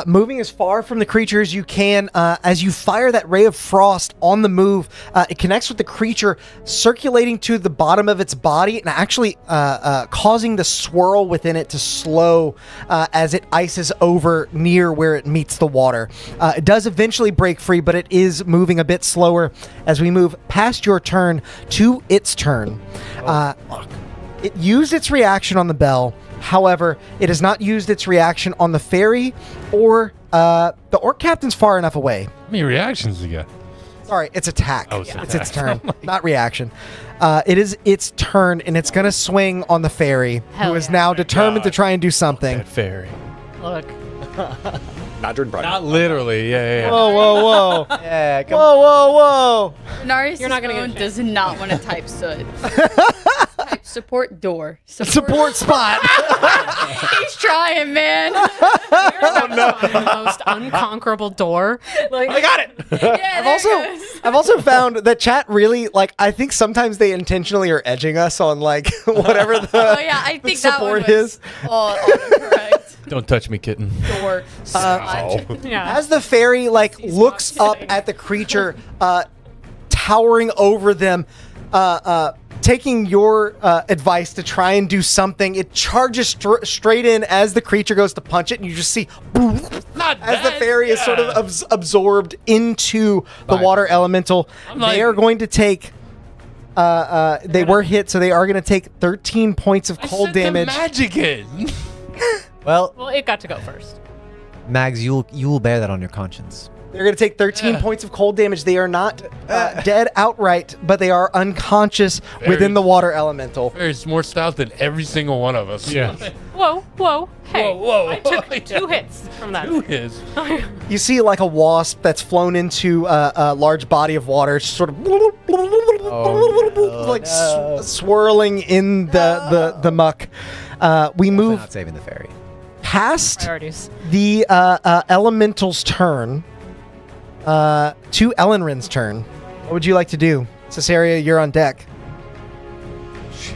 Moving as far from the creature as you can, as you fire that ray of frost on the move, it connects with the creature, circulating to the bottom of its body and actually causing the swirl within it to slow as it ices over near where it meets the water. It does eventually break free, but it is moving a bit slower as we move past your turn to its turn. It used its reaction on the bell. However, it has not used its reaction on the fairy or the orc captain's far enough away. How many reactions you got? Sorry, it's attack. Oh, it's It's its attack. turn, not reaction. It is its turn, and it's going to swing on the fairy, Hell who is yeah. now determined to God. try and do something. That fairy. Look. Not during Pride. Not literally, yeah. Whoa, whoa, whoa. Yeah, come Whoa, whoa, whoa. Nari's You're not gonna get a phone chance. does not want to type soot. Type support door. Support spot. He's trying, man. The most unconquerable door. Like, I got it. Yeah, I've also found that chat really, like, I think sometimes they intentionally are edging us on, like, whatever the, Oh yeah, I the think that one support was is. all correct. Don't touch me, kitten. Door. spot. yeah. As the fairy like looks up at the creature, towering over them, taking your advice to try and do something, it charges straight in as the creature goes to punch it, and you just see boom, Not as the bad, fairy is sort of absorbed into the water elemental. like- They are going to take. They were hit, so they are going to take 13 points of cold I said damage. The magic in. Well, Well, it got to go first. Mags, you will bear that on your conscience. They're going to take 13 points of cold damage. They are not dead outright, but they are unconscious within the water elemental. Fairy's more stout than every single one of us. Yeah. Whoa. Hey. Whoa. I took 2 hits from that. Who is? You see like a wasp that's flown into a large body of water, just sort of swirling in the muck. We We're move not saving the fairy. past Priorities. the elemental's turn to Ellenrin's turn. What would you like to do? Cesaria, you're on deck. Shit.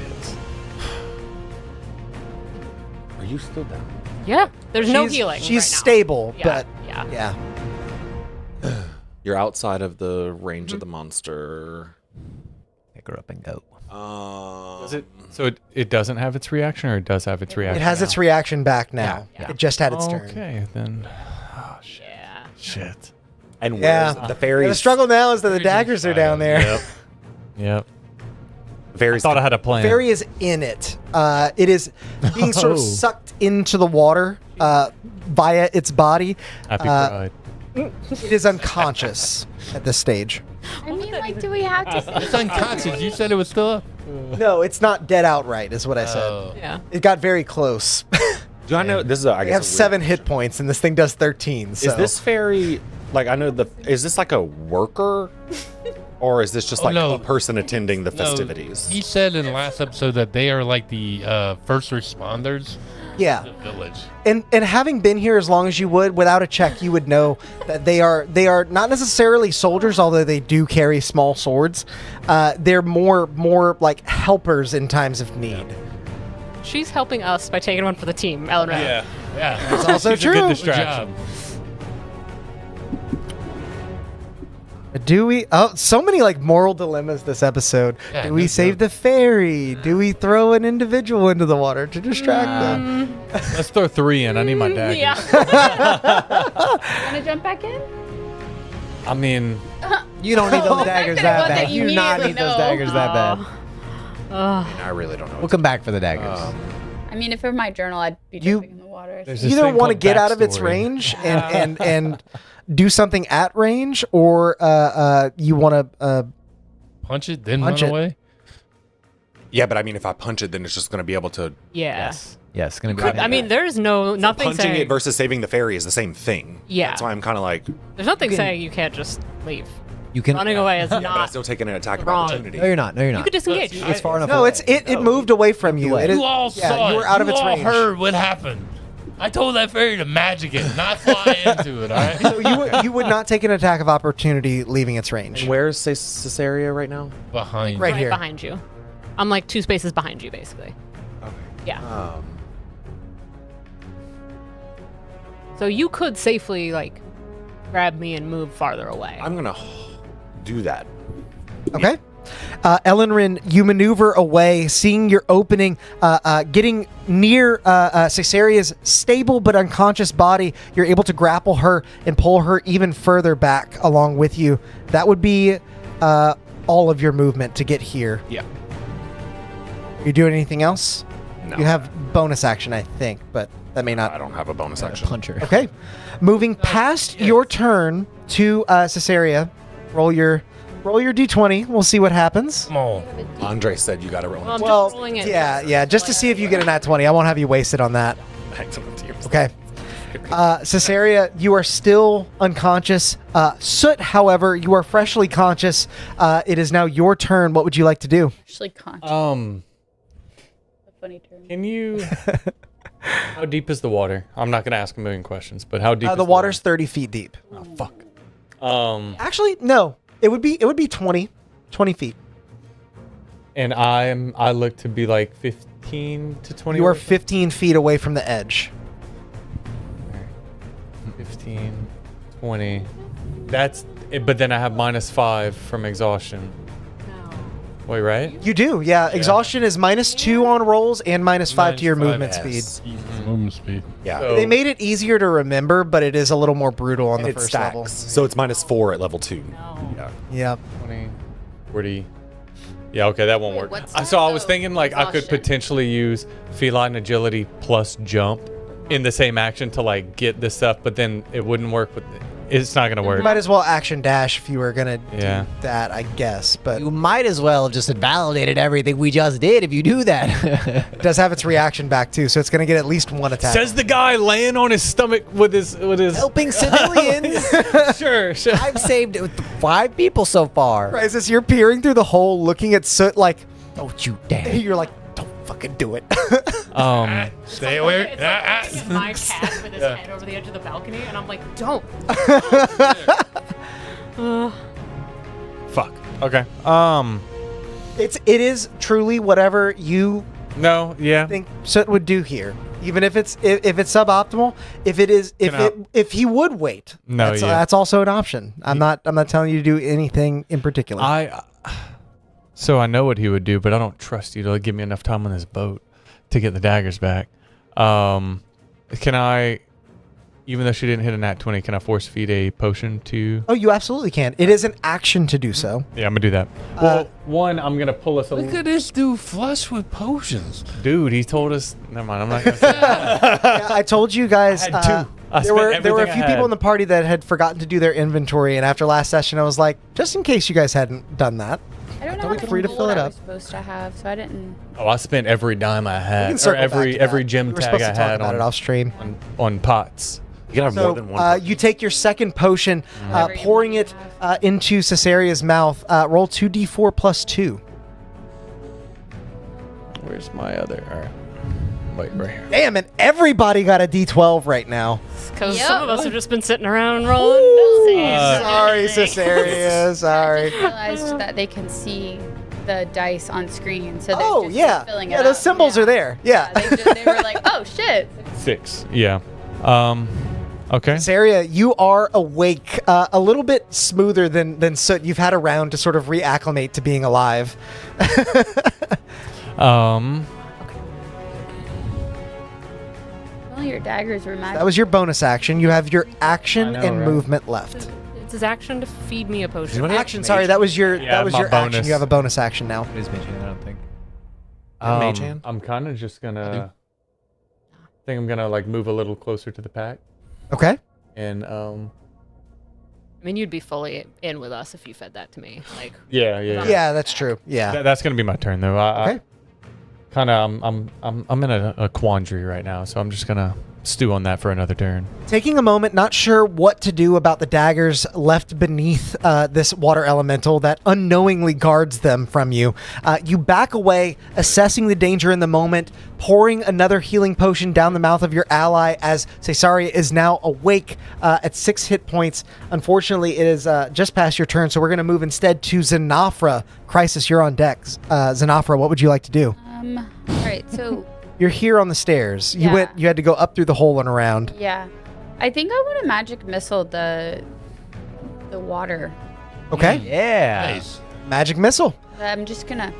Are you still down? Yeah. There's no She's- healing. She's right now. stable, Yeah, but yeah. yeah. You're outside of the range of the monster. Pick her up and go. Does it? So it doesn't have its reaction, or it does have its reaction? It has its reaction back now. Yeah. It just had its turn. Okay, then. Oh, shit. Yeah. Shit. And Yeah. where's the fairies? The struggle now is that the daggers are down there. Yep. Fairies. Thought I had a plan. Fairy is in it. It is being sort of Oh. sucked into the water via its body. Happy Pride. It is unconscious at this stage. I mean, like, do we have to? It's unconscious. You said it was still up. No, it's not dead outright, is what I said. Oh. Yeah. It got very close. Do I know this is? I They guess have a weird 7 hit question. points, and this thing does 13. So. Is this fairy like I know the? Is this like a worker, or is this just Oh, like no. a person attending the No, festivities? he said in the last episode that they are like the first responders. Yeah. The village. And having been here as long as you would, without a check, you would know that they are not necessarily soldiers, although they do carry small swords. They're more like helpers in times of need. She's helping us by taking one for the team, Ellen. Yeah. That's also She's a true. good Good distraction. job. Do we? Oh, so many like moral dilemmas this episode. Yeah, Do we no save joke. the fairy? Do we throw an individual into the water to distract them? Let's throw 3 in. I need my daggers. Yeah. Want to jump back in? I mean, You don't need those daggers that wasn't bad. You do not need immediately, those no. daggers that bad. I really don't know. We'll come back for the daggers. I mean, if it were my journal, I'd be You- jumping in the water. there's this Either thing want to called get out of its backstory. range and do something at range, or you want to Punch it, then Punch run it. away. Yeah, but I mean, if I punch it, then it's just going to be able to. Yeah. Yes, gonna be. I mean, there's nothing Punching saying. it versus saving the fairy is the same thing. Yeah. That's why I'm kind of like. There's nothing saying you can't just leave. you can. Running away is Yeah, but I'm not. still taking an attack of Wrong. opportunity. No, you're not. No, you're You not. could disengage. It's far enough. no. away. It moved away from you. away. It is, You all yeah, saw you it. were out of You its all range. heard what happened. I told that fairy to magic it, not fly into it. All right. So you would not take an attack of opportunity leaving its range. And where's Caesarea right now? Behind. Right Right here. behind you. I'm like 2 spaces behind you, basically. Okay. Yeah. So you could safely like grab me and move farther away. I'm gonna do that. Okay. Ellenrin, you maneuver away, seeing your opening, getting near Caesaria's stable but unconscious body. You're able to grapple her and pull her even further back along with you. That would be all of your movement to get here. Yeah. You doing anything else? No. You have bonus action, I think, but that may I not. don't have a bonus action. puncher. Okay. Moving past your turn to Caesaria, roll your d20. We'll see what happens. Come on. Andre said you got to roll. I'm Well, just rolling it. yeah, just to see if you get a nat 20. I won't have you wasted on that. Excellent teams. Okay. Caesaria, you are still unconscious. Soot, however, you are freshly conscious. It is now your turn. What would you like to do? Actually, conscious. Um, A funny term. can you? How deep is the water? I'm not gonna ask a million questions, but how deep? Is The water's 30 feet deep. Oh, fuck. Actually, no. It would be 20 feet. And I look to be like 15 to 20. You are away from- 15 feet away from the edge. 15, 20. That's it, but then I have -5 from exhaustion. Wait, right? You do, yeah. Exhaustion is -2 on rolls and -5 to your movement speed. Movement speed. Yeah. So- They made it easier to remember, but it is a little more brutal on And the it first stacks. level. So it's -4 at level 2. Yeah. Yep. 20, 40. Yeah, okay, that won't Wait, work. what's So I that? was thinking like I could Exhaustion. potentially use feline agility plus jump in the same action to like get this stuff, but then it wouldn't work with. It's not gonna You work. might as well action dash if you were gonna Yeah. do that, I guess. But You might as well have just invalidated everything we just did if you do that. it does have its reaction back too, so it's gonna get at least one attack. Says the guy laying on his stomach with his. Helping civilians. Sure. I've saved 5 people so far. Crisis, you're peering through the hole, looking at Soot like Don't you dare. you're like, don't fucking do it. Stay away. It's like it's my cat with his head over the edge of the balcony, and I'm like, don't. Fuck. Okay. It is truly whatever you No. Yeah. think Soot would do here. Even if it's suboptimal, if he would wait, No, that's, yeah. that's also an option. I'm not telling you to do anything in particular. So I know what he would do, but I don't trust you to give me enough time on this boat to get the daggers back. Can I, even though she didn't hit a nat 20, can I force feed a potion to? Oh, you absolutely can. It is an action to do so. Yeah, I'm gonna do that. Well, one, I'm gonna pull us a. Look at this dude flush with potions. Dude, he told us. Never mind. I'm not gonna say that. Yeah, I told you guys. I had 2. I There were spent a everything I few had. people in the party that had forgotten to do their inventory, and after last session, I was like, just in case you guys hadn't done that. I don't know Don't how be much free to gold fill it I up. was supposed to have, so I didn't. Oh, I spent every dime I We had, can or circle back to every that. gem We were tag supposed I to talk had about it off stream. on pots. You can have more So than one. you take your second potion, Whatever you pouring want it to have. into Caesaria's mouth. Roll 2d4 plus 2. Where's my other? All right. like right here. Damn it! Everybody got a D12 right now. Because Yep. some of us have just been sitting around rolling dice. Sorry, Cesaria. Sorry. I just realized that they can see the dice on screen, so they're Oh just yeah, filling it yeah. Those out. symbols are there. Yeah. They were like, oh shit. 6. Yeah. Okay. Cesaria, you are awake, a little bit smoother than Soot. You've had a round to sort of reacclimate to being alive. Well, your daggers were magic. That was your bonus action. You have your action I know, and right? movement left. It's his action to feed me a potion. Action. Sorry, that was your Yeah, my action. bonus. You have a bonus action now. It is Mage Hand, I don't think. Mage hand? I'm kind of just gonna. I think I'm gonna like move a little closer to the pack, Okay. and I mean, you'd be fully in with us if you fed that to me. Like, yeah. Yeah, that's true. Yeah. That's gonna be my turn though. Okay. Kind of. I'm in a quandary right now, so I'm just gonna stew on that for another turn. Taking a moment, not sure what to do about the daggers left beneath this water elemental that unknowingly guards them from you. You back away, assessing the danger in the moment, pouring another healing potion down the mouth of your ally as Cesaria is now awake at 6 hit points. Unfortunately, it is just past your turn, so we're going to move instead to Xenofra. Crisis, you're on deck. Xenofra, what would you like to do? All right, so You're here on the stairs. You Yeah. You had to go up through the hole and around. yeah, I think I want to magic missile the water. Okay. Yeah. Nice. Magic missile. I'm just gonna.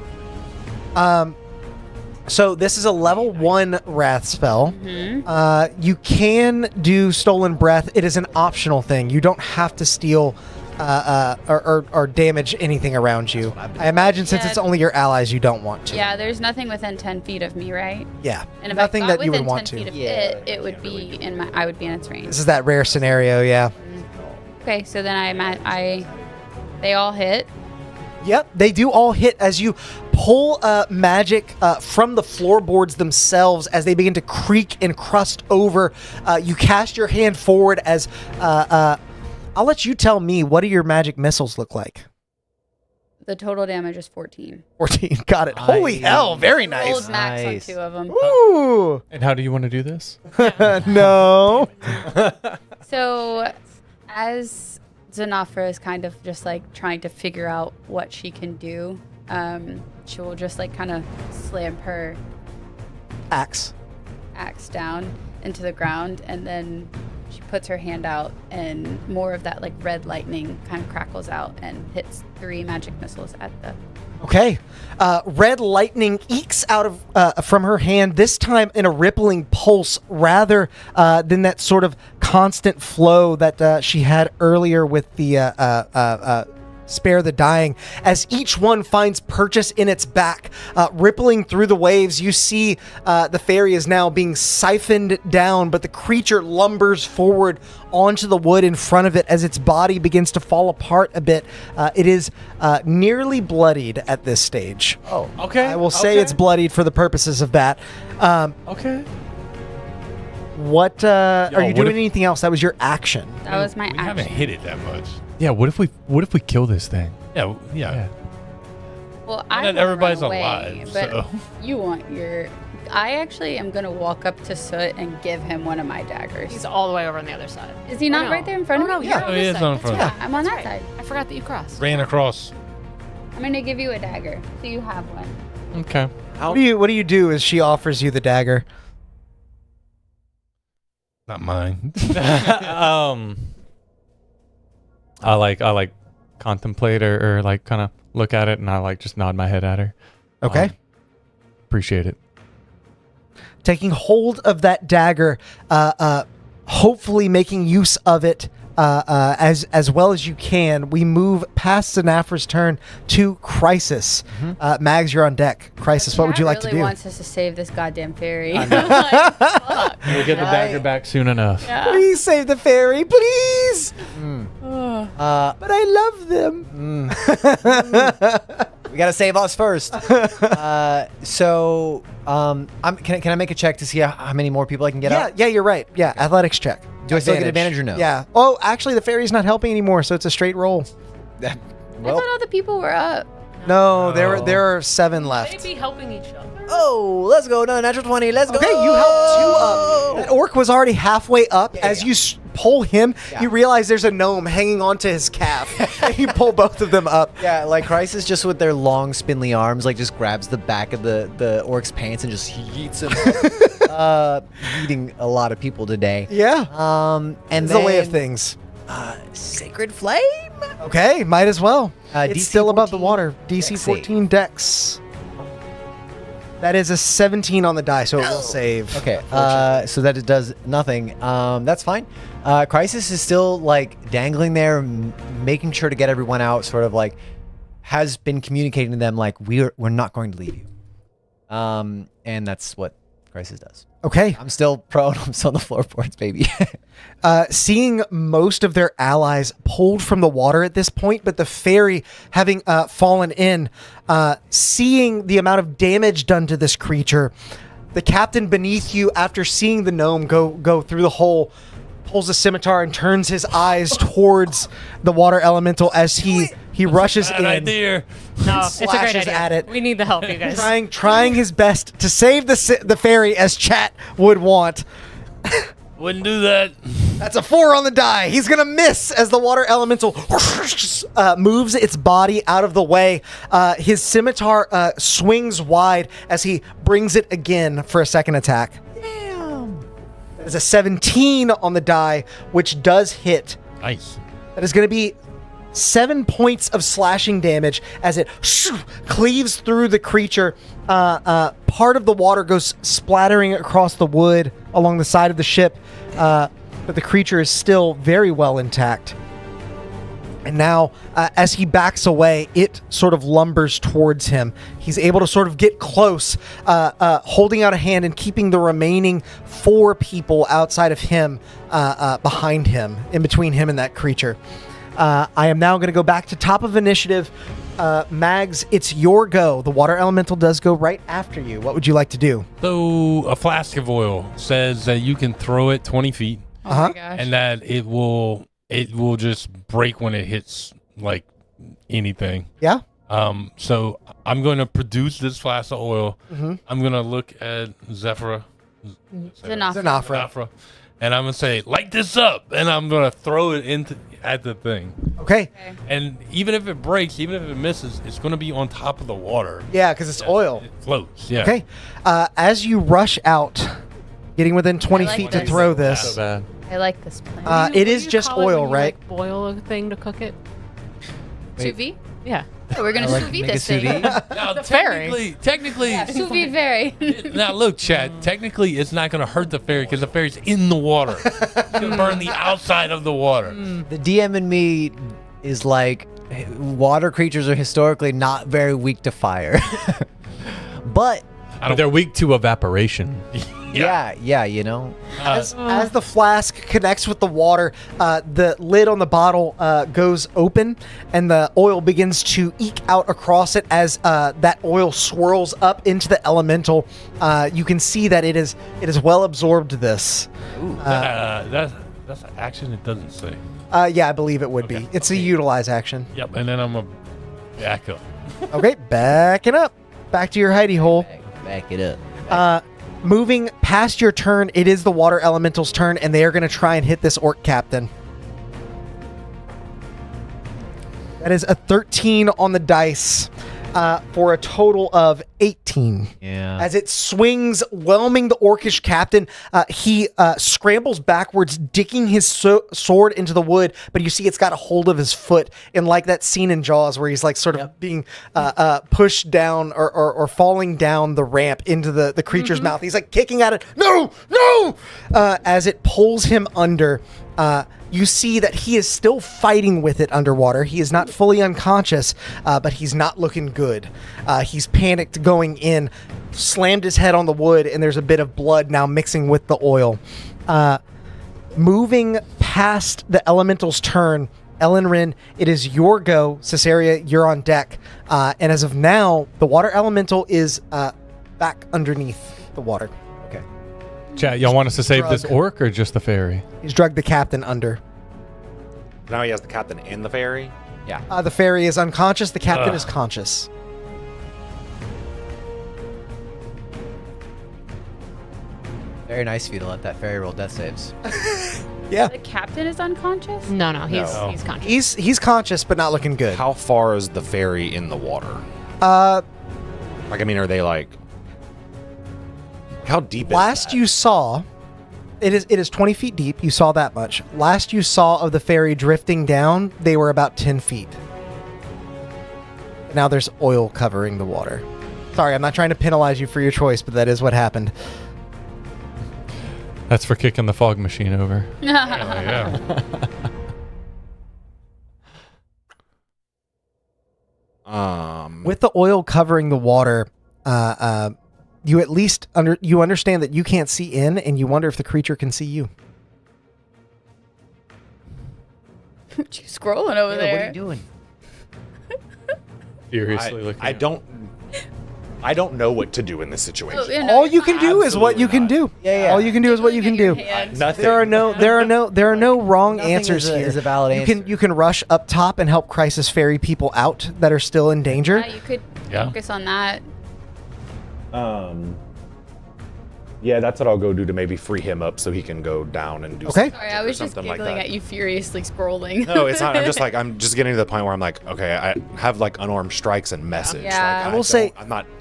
So this is a level 1 wrath spell. Mm-hmm. You can do stolen breath. It is an optional thing. You don't have to steal or damage anything around you. I imagine since Yeah. it's only your allies, you don't want to. Yeah, there's nothing within 10 feet of me, right? Yeah. And if Nothing I got that you would within want 10 to. feet of it would be in my. I would be in its range. This is that rare scenario. Yeah. Okay, so then they all hit. Yep, they do all hit as you pull magic from the floorboards themselves as they begin to creak and crust over. You cast your hand forward as I'll let you tell me, what do your magic missiles look like? The total damage is 14. 14, got it. Holy hell, very Old nice. max Nice. on 2 of them. Ooh. And how do you want to do this? No. So, as Xenofra is kind of just like trying to figure out what she can do, she will just like kind of slam her Axe. axe down into the ground, and then she puts her hand out, and more of that like red lightning kind of crackles out and hits 3 magic missiles at the. Okay. Red lightning ekes out of from her hand, this time in a rippling pulse rather than that sort of constant flow that she had earlier with the Spare the Dying. As each one finds purchase in its back, rippling through the waves, you see the fairy is now being siphoned down, but the creature lumbers forward onto the wood in front of it as its body begins to fall apart a bit. It is nearly bloodied at this stage. Oh. Okay. I will say it's bloodied for the purposes of that. Okay. What are you what doing? if- anything else? That was your action. That was my We haven't action. hit it that much. Yeah. What if we kill this thing? Yeah, yeah. Well, I Not wanna everybody's run away, alive, but so. you want your. I actually am gonna walk up to Soot and give him one of my daggers. he's all the way over on the other side. Is he not no. right there in front Oh, of no, me? you're Yeah. on Oh, he this is side. on That's front. right. Yeah, I'm on that That's right. side. I forgot that you crossed. Ran across. I'm gonna give you a dagger, so you have one. Okay. What do you do as she offers you the dagger? Not mine. I like contemplate or like kind of look at it, and I like just nod my head at her. Okay. Appreciate it. Taking hold of that dagger, hopefully making use of it as well as you can. We move past Xenofra's turn to Crisis. Mags, you're on deck. Crisis, what would you like to really do? wants us to save this goddamn fairy. I know. Like, fuck. We'll get the dagger back soon enough. Yeah. Please save the fairy, please! Uh, But I love them. we gotta save us first. Can I make a check to see how many more people I can get out? Yeah, you're right. Yeah, athletics check. Do I still get advantage or no? Yeah. Oh, actually, the fairy's not helping anymore, so it's a straight roll. I thought all the people were up. No, there are 7 left. They'd be helping each other. Oh, let's go. No, natural 20. Let's go. Okay, you help 2 up. That orc was already halfway up. As you pull him, you realize there's a gnome hanging onto his calf. And you pull both of them up. Yeah, like Crisis just with their long, spindly arms, like just grabs the back of the orc's pants and just yeets him up. Eating a lot of people today. Yeah. And It's then the way of things. Sacred Flame. Okay, might as well. It's DC still above the 14 water. DC dex 14 dex. That is a 17 on the die, so it will save. Okay, so that it does nothing. That's fine. Crisis is still like dangling there, making sure to get everyone out. Sort of like has been communicating to them like we're not going to leave you. And that's what Crisis does. Okay. I'm still prone. I'm still on the floorboards, baby. Seeing most of their allies pulled from the water at this point, but the fairy having fallen in, seeing the amount of damage done to this creature, the captain beneath you, after seeing the gnome go through the hole, pulls a scimitar and turns his eyes towards the water elemental as he rushes in. Idea. No, it's a great Slashes idea. at it. We need the help, you guys. Trying his best to save the fairy as chat would want. Wouldn't do that. That's a 4 on the die. He's gonna miss as the water elemental moves its body out of the way. His scimitar swings wide as he brings it again for a second attack. Damn. That is a 17 on the die, which does hit. Nice. That is going to be 7 points of slashing damage as it cleaves through the creature. Part of the water goes splattering across the wood along the side of the ship, but the creature is still very well intact. And now, as he backs away, it sort of lumbers towards him. He's able to sort of get close, holding out a hand and keeping the remaining 4 people outside of him behind him, in between him and that creature. I am now going to go back to top of initiative. Mags, it's your go. The water elemental does go right after you. What would you like to do? So a flask of oil says that you can throw it 20 feet Oh my gosh. and that it will just break when it hits like anything. Yeah? So I'm going to produce this flask of oil. Mm-hmm. I'm going to look at Zephyra. Zanafra. And I'm going to say, light this up. And I'm going to throw it at the thing. Okay. And even if it breaks, even if it misses, it's going to be on top of the water. Yeah, because it's oil. It floats. Yeah. Okay. As you rush out, getting within 20 like feet to this. throw this, bad. I like this plan. What do it you is just call it oil, when you, right? like, boil a thing to cook it. Sous vide? Yeah. Oh, we're gonna sous vide make a this sous thing. vide? Now, The fairy. technically, Sous vide very. now look, Chad. Technically, it's not going to hurt the fairy because the fairy's in the water. It's going to burn the outside of the water. The DM in me is like, water creatures are historically not very weak to fire. But They're weak to evaporation. yeah, you know. As the flask connects with the water, the lid on the bottle goes open, and the oil begins to eke out across it as that oil swirls up into the elemental. You can see that it is well absorbed this. That's an action. It doesn't say. Yeah, I believe it would be. It's a utilize action. Yep. And then I'm gonna back up. Okay, backing up. Back to your hidey hole. Back it up. Moving past your turn, it is the water elemental's turn, and they are going to try and hit this orc captain. That is a 13 on the dice for a total of 18. Yeah. As it swings, whelming the orcish captain, he scrambles backwards, digging his sword into the wood, but you see it's got a hold of his foot, and like that scene in Jaws where he's like sort of being pushed down or falling down the ramp into the creature's mouth. He's like kicking at it. No! As it pulls him under, you see that he is still fighting with it underwater. He is not fully unconscious, but he's not looking good. He's panicked going in, slammed his head on the wood, and there's a bit of blood now mixing with the oil. Moving past the elemental's turn, Elenrin, it is your go. Caesarea, you're on deck. And as of now, the water elemental is back underneath the water. Chat, y'all want us to save this orc or just the fairy? He's drugged the captain under. Now he has the captain and the fairy. The fairy is unconscious. The captain is conscious. Very nice of you to let that fairy roll death saves. Yeah. The captain is unconscious? No, No. he's conscious. He's conscious, but not looking good. How far is the ferry in the water? Like, I mean, are they like? How deep? last is that? you saw, it is 20 feet deep. You saw that much. Last you saw of the ferry drifting down, they were about 10 feet. Now there's oil covering the water. Sorry, I'm not trying to penalize you for your choice, but that is what happened. That's for kicking the fog machine over. Yeah. With the oil covering the water, you at least understand that you can't see in, and you wonder if the creature can see you. What you scrolling over there? What are you doing? Furiously looking. I don't know what to do in this situation. Oh, yeah, no, All you're you can fine. do is what you can do. Yeah. All you can do is what you can do. Nothing. There are no wrong Nothing answers is a- here. is a valid answer. You can rush up top and help crisis ferry people out that are still in danger. Yeah, you could Yeah. focus on that. Yeah, that's what I'll go do to maybe free him up so he can go down and do. Okay. Sorry, I was just something like giggling that. at you furiously scrolling. No, it's not. I'm just getting to the point where I'm like, okay, I have like unarmed strikes and message. Yeah. Like, I will say-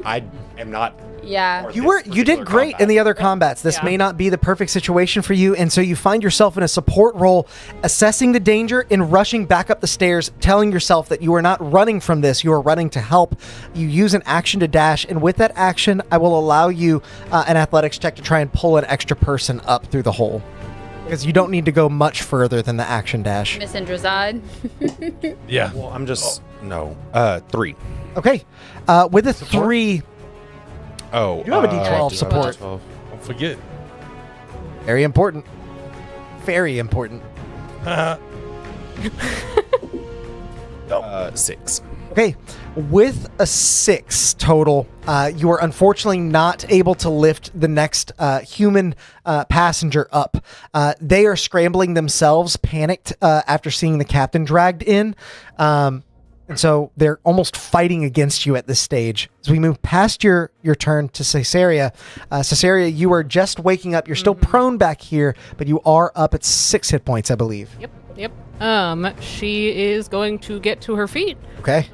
I am not. Yeah. You did great in the other combats. This may not be the perfect situation for you, and so you find yourself in a support role, assessing the danger and rushing back up the stairs, telling yourself that you are not running from this, you are running to help. You use an action to dash, and with that action, I will allow you an athletics check to try and pull an extra person up through the hole. Because you don't need to go much further than the action dash. Miss Indrazad. Yeah. Well, I'm just no. 3. Okay. With a 3, Oh, you have a D12 support. Don't forget. Very important. Very important. 6. Okay, with a 6 total, you are unfortunately not able to lift the next human passenger up. They are scrambling themselves, panicked after seeing the captain dragged in. And so they're almost fighting against you at this stage. As we move past your turn to Caesarea, Caesarea, you are just waking up. You're still prone back here, but you are up at 6 hit points, I believe. Yep. She is going to get to her feet. Okay.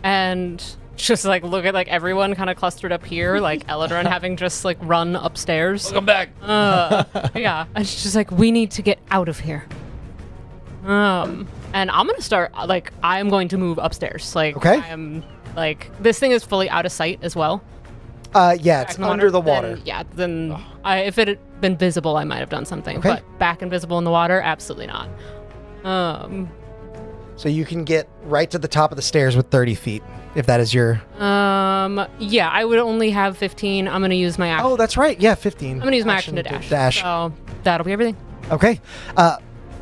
And just like look at like everyone kind of clustered up here, like Eladrin having just like run upstairs. Welcome back. Yeah. And she's just like, we need to get out of here. And I'm gonna start like I'm going to move upstairs. Like Okay. I am like this thing is fully out of sight as well. Yeah, it's under the water. Then if it had been visible, I might have done something. Okay. But back invisible in the water, absolutely not. So you can get right to the top of the stairs with 30 feet, if that is your... Yeah, I would only have 15. I'm going to use my action. Oh, that's right. Yeah, 15. I'm going to use my action to dash. So that'll be everything. Okay.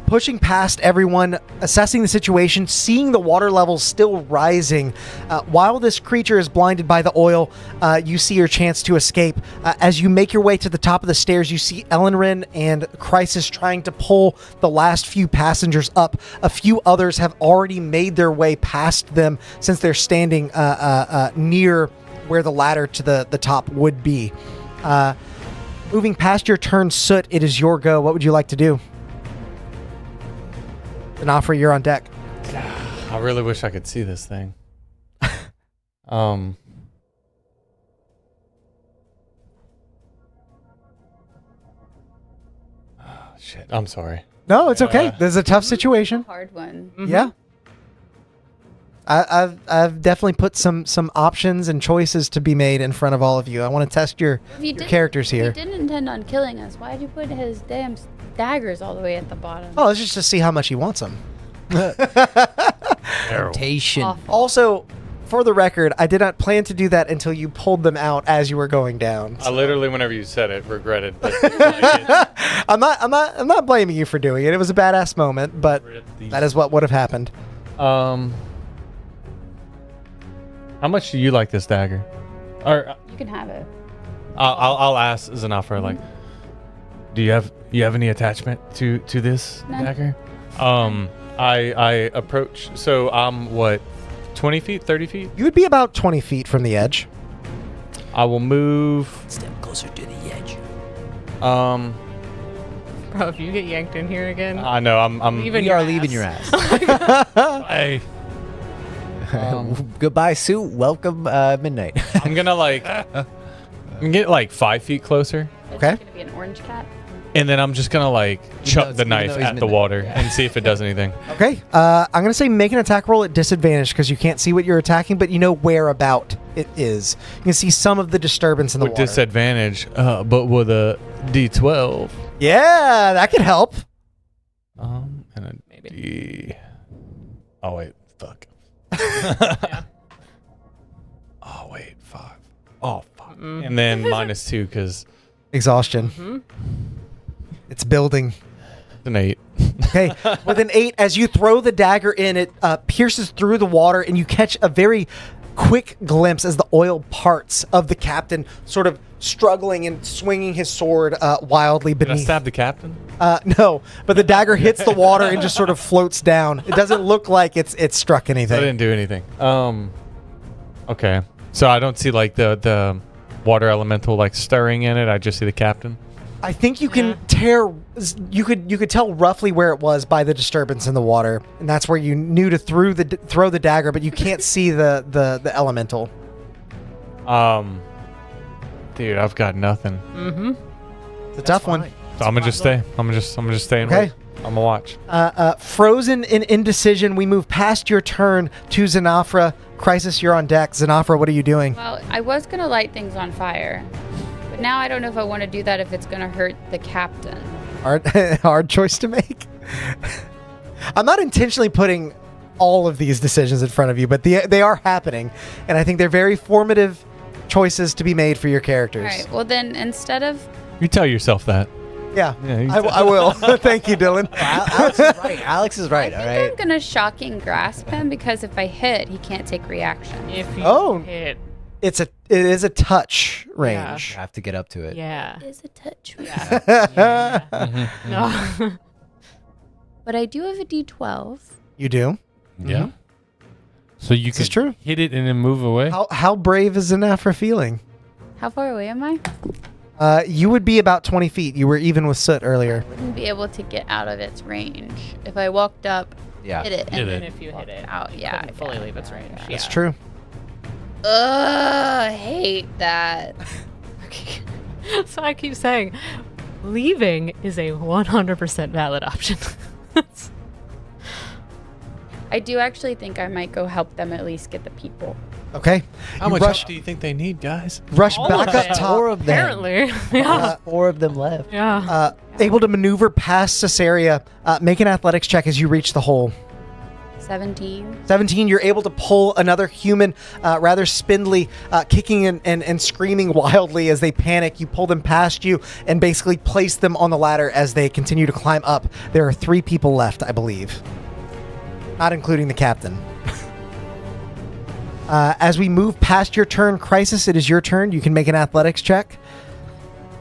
Pushing past everyone, assessing the situation, seeing the water levels still rising. While this creature is blinded by the oil, you see your chance to escape. As you make your way to the top of the stairs, you see Ellenrin and Crisis trying to pull the last few passengers up. A few others have already made their way past them since they're standing near where the ladder to the top would be. Moving past your turn, Soot, it is your go. What would you like to do? An offer, you're on deck. I really wish I could see this thing. Shit. I'm sorry. No, it's okay. This is a tough situation. Hard one. Yeah. I've definitely put some options and choices to be made in front of all of you. I want to test your characters here. He didn't intend on killing us. Why'd you put his damn daggers all the way at the bottom? Oh, it's just to see how much he wants them. Temptation. Awful. Also, for the record, I did not plan to do that until you pulled them out as you were going down. I literally, whenever you said it, regretted that. I'm not blaming you for doing it. It was a badass moment, but that is what would have happened. How much do you like this dagger? Or You can have it. I'll ask Zanafra, like, do you have any attachment to this None. dagger? I approach. So I'm what, 20 feet, 30 feet? You would be about 20 feet from the edge. I will move. Step closer to the edge. Bro, if you get yanked in here again, I know. I'm. leaving We your are ass. leaving your ass. Hey, Goodbye, Sue. Welcome, midnight. I'm gonna like. I'm gonna get like 5 feet closer, Okay. It's gonna be an orange cat. and then I'm just gonna like chuck the even knife though he's at the midnight. water and see if it does anything. Okay. I'm gonna say make an attack roll at disadvantage because you can't see what you're attacking, but you know where about it is. You can see some of the disturbance in the With water. disadvantage, but with a D12. Yeah, that could help. And a Maybe. D. Oh wait, fuck. Oh wait, 5. Oh fuck. And then -2 because Exhaustion. It's building. an 8. Okay. With an 8, as you throw the dagger in, it pierces through the water, and you catch a very quick glimpse as the oil parts of the captain, sort of struggling and swinging his sword wildly Did I beneath. stab the captain? No, but the dagger hits the water and just sort of floats down. It doesn't look like it's struck I anything. didn't do anything. Okay. So I don't see like the water elemental like stirring in it. I just see the captain. I think you can you could tell roughly where it was by the disturbance in the water, and that's where you knew to throw the dagger, but you can't see the elemental. Dude, I've got nothing. It's a tough one. So I'm gonna just stay. I'm gonna just stay and Okay. wait. I'm gonna watch. Frozen in indecision, we move past your turn to Xenofra. Crisis, you're on deck. Xenofra, what are you doing? Well, I was gonna light things on fire, but now I don't know if I want to do that if it's gonna hurt the captain. Hard choice to make. I'm not intentionally putting all of these decisions in front of you, but they are happening, and I think they're very formative choices to be made for your characters. All right. Well, then instead of You tell yourself that. Yeah, you I will. Thank you, Dylan. Alex is right. Alex is right. I All think I'm right. gonna shocking grasp him because if I hit, he can't take reaction. If you Oh. hit, It is a touch range. You have to get up to it. yeah. It is a touch. Yeah. No. But I do have a D12. You do? yeah. So you This is can true. hit it and then move away. How brave is Xenofra feeling? How far away am I? You would be about 20 feet. You were even with Soot earlier. Wouldn't be able to get out of its range if I walked up, Yeah. hit it, Hit and it. And then if you hit it, out. you Yeah, couldn't fully leave its range. Yeah. That's true. Ugh, I hate that. Okay. So I keep saying, leaving is a 100% valid option. I do actually think I might go help them at least get the people. Okay. How You much rush, help do you think they need, guys? rush All back of up it. top. 4 of them. Apparently. Yeah. 4 of them left. Yeah. Able to maneuver past Caesarea. Make an athletics check as you reach the hole. 17. 17, you're able to pull another human, rather spindly, kicking and screaming wildly as they panic. You pull them past you and basically place them on the ladder as they continue to climb up. There are 3 people left, I believe. Not including the captain. As we move past your turn, Crisis, it is your turn. You can make an athletics check.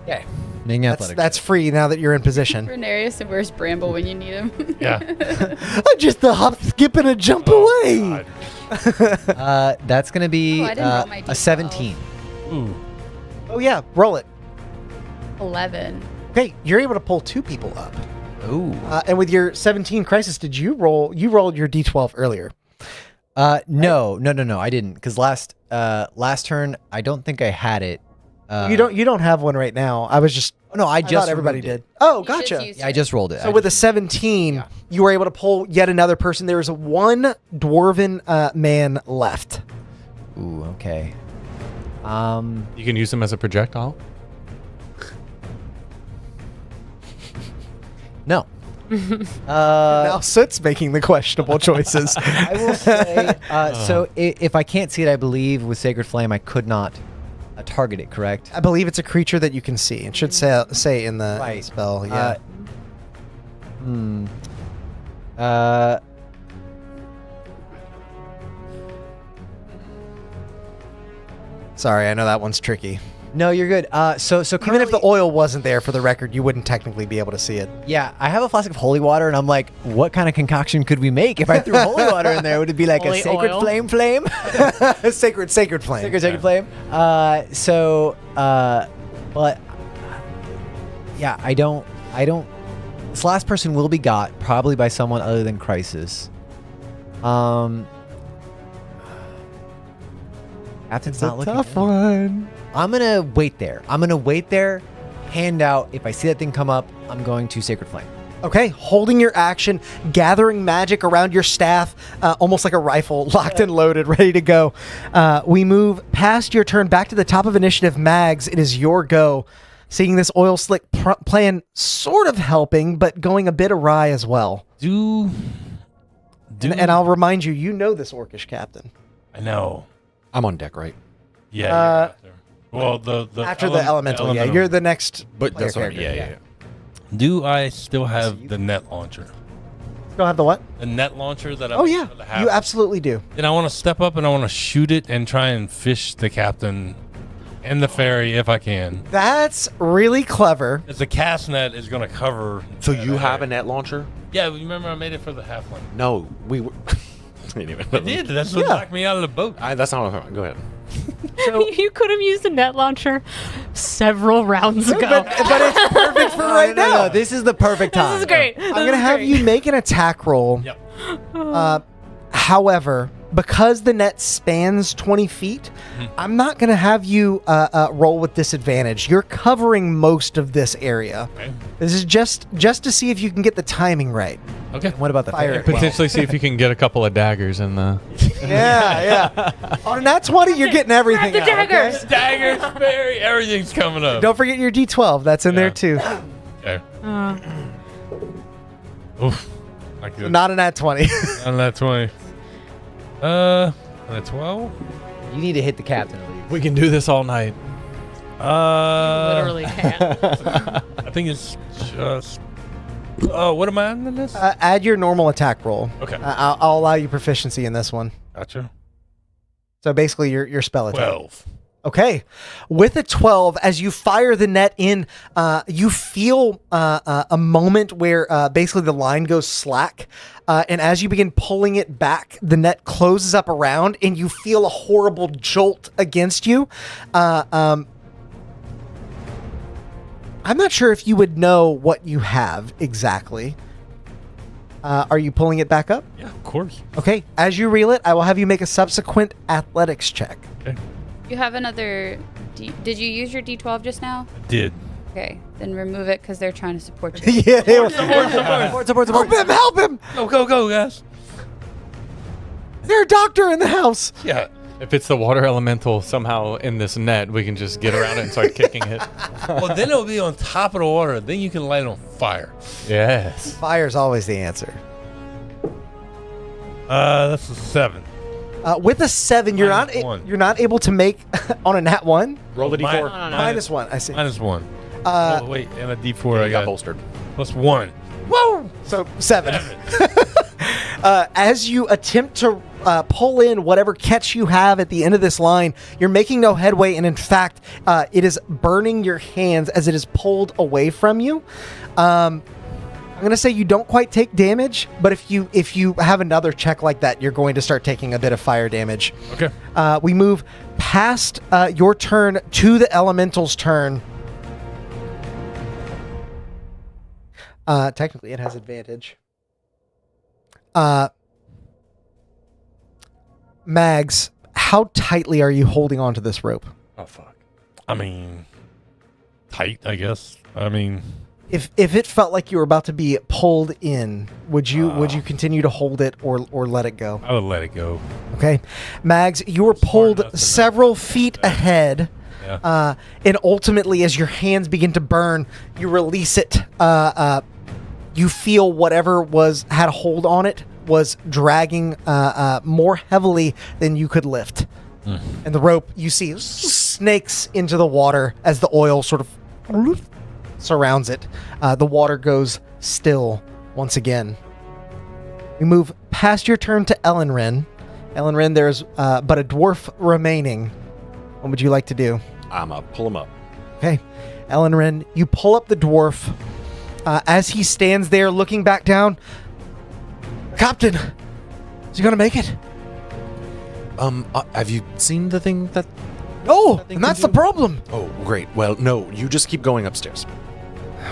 Okay. Making athletics. That's free now that you're in position. Renarius and where's Bramble when you need him? Yeah. Just a hop, skip, and a jump away. That's going to be Oh, I didn't roll my a D12. 17. Ooh. Oh, yeah. Roll it. 11. Okay, you're able to pull 2 people up. Ooh. And with your 17 Crisis, did you roll? You rolled your D12 earlier. No, I didn't. Because last turn, I don't think I had it. You don't have one right now. I was just. No, I I just thought everybody removed did. it. Oh, You just gotcha. used Yeah, I just rolled it. So with a 17, you were able to pull yet another person. There is one dwarven man left. Ooh, okay. You can use them as a projectile. No. Now Soot's making the questionable choices. I will say, so if I can't see it, I believe with Sacred Flame, I could not target it, correct? I believe it's a creature that you can see. It should say in the Right. spell. Yeah. Sorry, I know that one's tricky. No, you're good. So Even currently, if the oil wasn't there, for the record, you wouldn't technically be able to see it. yeah, I have a flask of holy water, and I'm like, what kind of concoction could we make if I threw holy water in there? Would it be like Holy a sacred oil? flame? Sacred flame. Sacred flame. But Yeah, I don't. This last person will be got probably by someone other than Crisis. Captain's not looking. Tough one. I'm gonna wait there. Hand out. If I see that thing come up, I'm going to Sacred Flame. Okay, holding your action, gathering magic around your staff, almost like a rifle, locked and loaded, ready to go. We move past your turn, back to the top of initiative. Mags, it is your go. Seeing this oil slick plan sort of helping, but going a bit awry as well. And I'll remind you, you know this orcish captain. I know. I'm on deck, right? Yeah. Well, the after the elemental, yeah, you're the next. But player that's what, character. yeah. Do I still have the net launcher? Still have the what? The net launcher that I Oh yeah, you absolutely do. Then I want to step up and I want to shoot it and try and fish the captain and the ferry if I can. That's really clever. As the cast net is going to cover. So you have a net launcher? Yeah, remember I made it for the halfling. No, we were. I did. That's what knocked me out of the boat. That's not what I'm talking about. Go ahead. So, you could have used a net launcher several rounds ago. but it's perfect for right now. No, this is the perfect time. This is great. I'm going to have you make an attack roll. Yep. However, because the net spans 20 feet, I'm not going to have you roll with disadvantage. You're covering most of this area. Okay. This is just to see if you can get the timing right. Okay. What about the Fire fire? it well. Potentially see if you can get a couple of daggers in the. Yeah. On a nat 20, you're getting everything Grab the out, daggers. okay? Daggers, ferry, everything's coming up. Don't forget your D12. That's in there too. Okay. Oof. I could. Not a nat 20. On that 20. On a 12? You need to hit the captain at least. We can do this all night. Literally can't. I think it's just. Oh, what am I on in this? Add your normal attack roll. Okay. I'll allow you proficiency in this one. Gotcha. So basically, your spell attack. 12. Okay. With a 12, as you fire the net in, you feel a moment where basically the line goes slack. And as you begin pulling it back, the net closes up around and you feel a horrible jolt against you. I'm not sure if you would know what you have exactly. Are you pulling it back up? Yeah, of course. Okay. As you reel it, I will have you make a subsequent athletics check. Okay. You have another. Did you use your D12 just now? I did. Okay, then remove it because they're trying to support you. Yeah. Support. Help him. Go, guys. There's a doctor in the house. Yeah. If it's the water elemental somehow in this net, we can just get around it and start kicking it. Well, then it'll be on top of the water. Then you can light it on fire. Yes. Fire's always the answer. That's a 7. With a 7, you're -1. you're not able to make on a nat 1. Roll the D4. -1. I see. -1. Oh, wait, and a D4 I got got. bolstered. +1. Whoa! So 7. As you attempt to pull in whatever catch you have at the end of this line, you're making no headway, and in fact, it is burning your hands as it is pulled away from you. I'm gonna say you don't quite take damage, but if you have another check like that, you're going to start taking a bit of fire damage. Okay. We move past your turn to the elemental's turn. Technically, it has advantage. Mags, how tightly are you holding onto this rope? Oh, fuck. I mean, tight, I guess. I mean... If it felt like you were about to be pulled in, would you continue to hold it or let it go? I would let it go. Okay. Mags, you were pulled several feet ahead. Yeah. And ultimately, as your hands begin to burn, you release it. You feel whatever had a hold on it was dragging more heavily than you could lift. And the rope, you see, snakes into the water as the oil sort of surrounds it. The water goes still once again. We move past your turn to Ellenrin. Ellenrin, there's but a dwarf remaining. What would you like to do? I'm going to pull him up. Okay. Ellenrin, you pull up the dwarf. As he stands there looking back down. Captain, is he going to make it? Have you seen the thing that... No, and that's the problem. Oh, great. Well, no, you just keep going upstairs.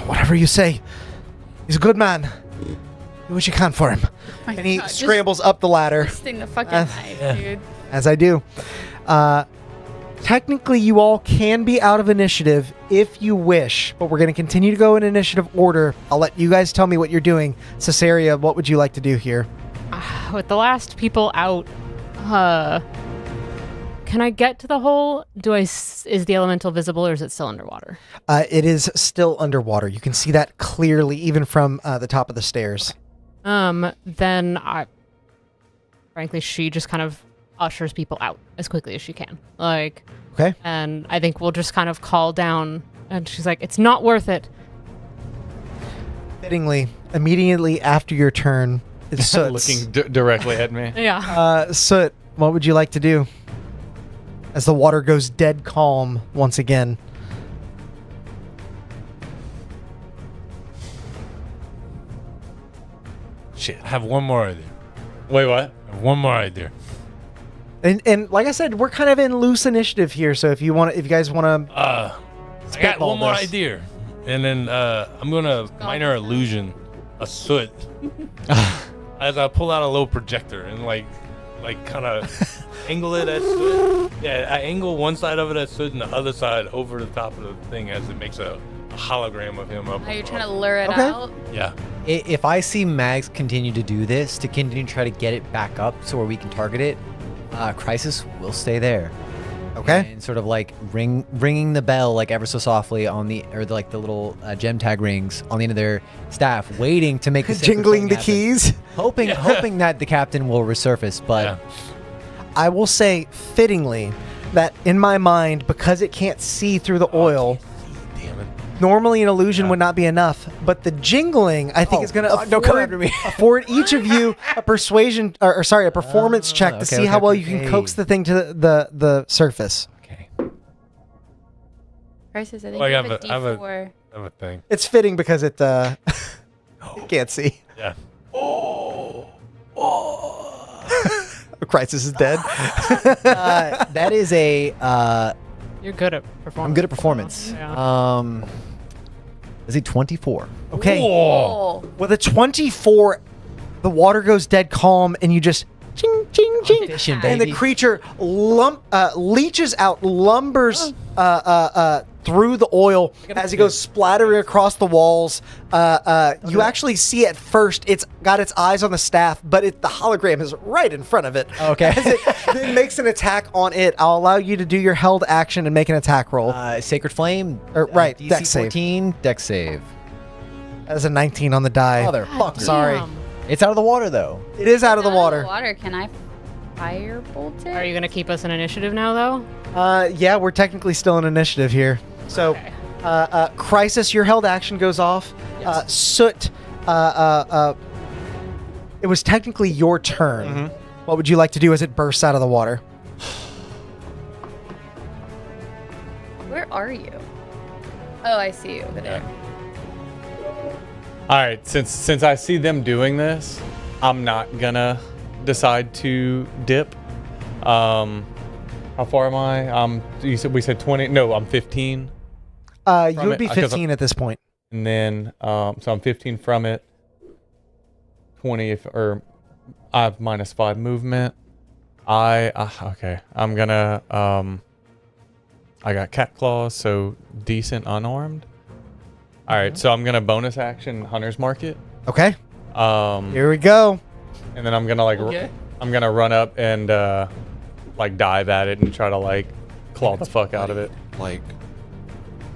Whatever you say. He's a good man. Do what you can for him. My And he God, just scrambles up the ladder, twisting the fucking knife, dude. as I do. Technically, you all can be out of initiative if you wish, but we're going to continue to go in initiative order. I'll let you guys tell me what you're doing. Caesarea, what would you like to do here? With the last people out, can I get to the hole? Is the elemental visible, or is it still underwater? It is still underwater. You can see that clearly, even from the top of the stairs. Then frankly, she just kind of ushers people out as quickly as she can. Okay. And I think we'll just kind of call down, and she's like, "It's not worth it." Fittingly, immediately after your turn, it's Soot's. Looking directly at me. Yeah. Soot, what would you like to do? As the water goes dead calm once again. Shit, I have one more idea. Wait, what? I have one more idea. And like I said, we're kind of in loose initiative here. So if you guys want to, I got one more idea, and then I'm gonna minor illusion a soot as I pull out a little projector and like kind of angle it at soot. Yeah, I angle one side of it at soot and the other side over the top of the thing as it makes a hologram of him up. Are you trying to lure it Okay. out? Yeah. If I see Mags continue to do this, to continue to try to get it back up so where we can target it, Crisis will stay there. okay. And sort of like ringing the bell like ever so softly on the little gem tag rings on the end of their staff, waiting to make the sacred Jingling flame the happen. keys. hoping that the captain will resurface. But I will say fittingly that in my mind, because it can't see through the oil, Damn it. normally an illusion would not be enough, but the jingling I think is going to don't come after me. afford each of you a persuasion a performance check to okay, see okay, how well okay. you can coax the thing to the surface. okay. Crisis, I think Well, you I have a have a- D4. I have a thing. It's fitting because it it can't see. Yeah. Crisis is dead. That is a. You're good at performance. I'm good at performance. Yeah. Is he 24? Okay. Oh. With a 24, the water goes dead calm, and you just ching, ching, ching. Fishing, And the baby. creature leeches out, lumbers through the oil as it goes splattering across the walls. You actually see at first it's got its eyes on the staff, but the hologram is right in front of it. Okay. As it then makes an attack on it. I'll allow you to do your held action and make an attack roll. Sacred Flame. Right, DC dex save. 14, dex save. As a 19 on the die. Motherfucker. Sorry. Damn. It's out of the water, though. It is out of the water. Water. Can I firebolt it? Are you gonna keep us in initiative now, though? Yeah, we're technically still in initiative here. So, Okay. Crisis, your held action goes off. Soot, it was technically your turn. What would you like to do as it bursts out of the water? Where are you? Oh, I see you over there. All right, since I see them doing this, I'm not gonna decide to dip. How far am I? We said 20. No, I'm 15. You From would it, be 'cause 15 at this point. And then, so I'm 15 from it. 20 or I have -5 movement. Okay. I'm gonna I got cat claws, so decent unarmed. All right, so I'm gonna bonus action Hunter's Market. Okay, And here we go. then I'm gonna I'm gonna run up and dive at it and try to claw the fuck out of it.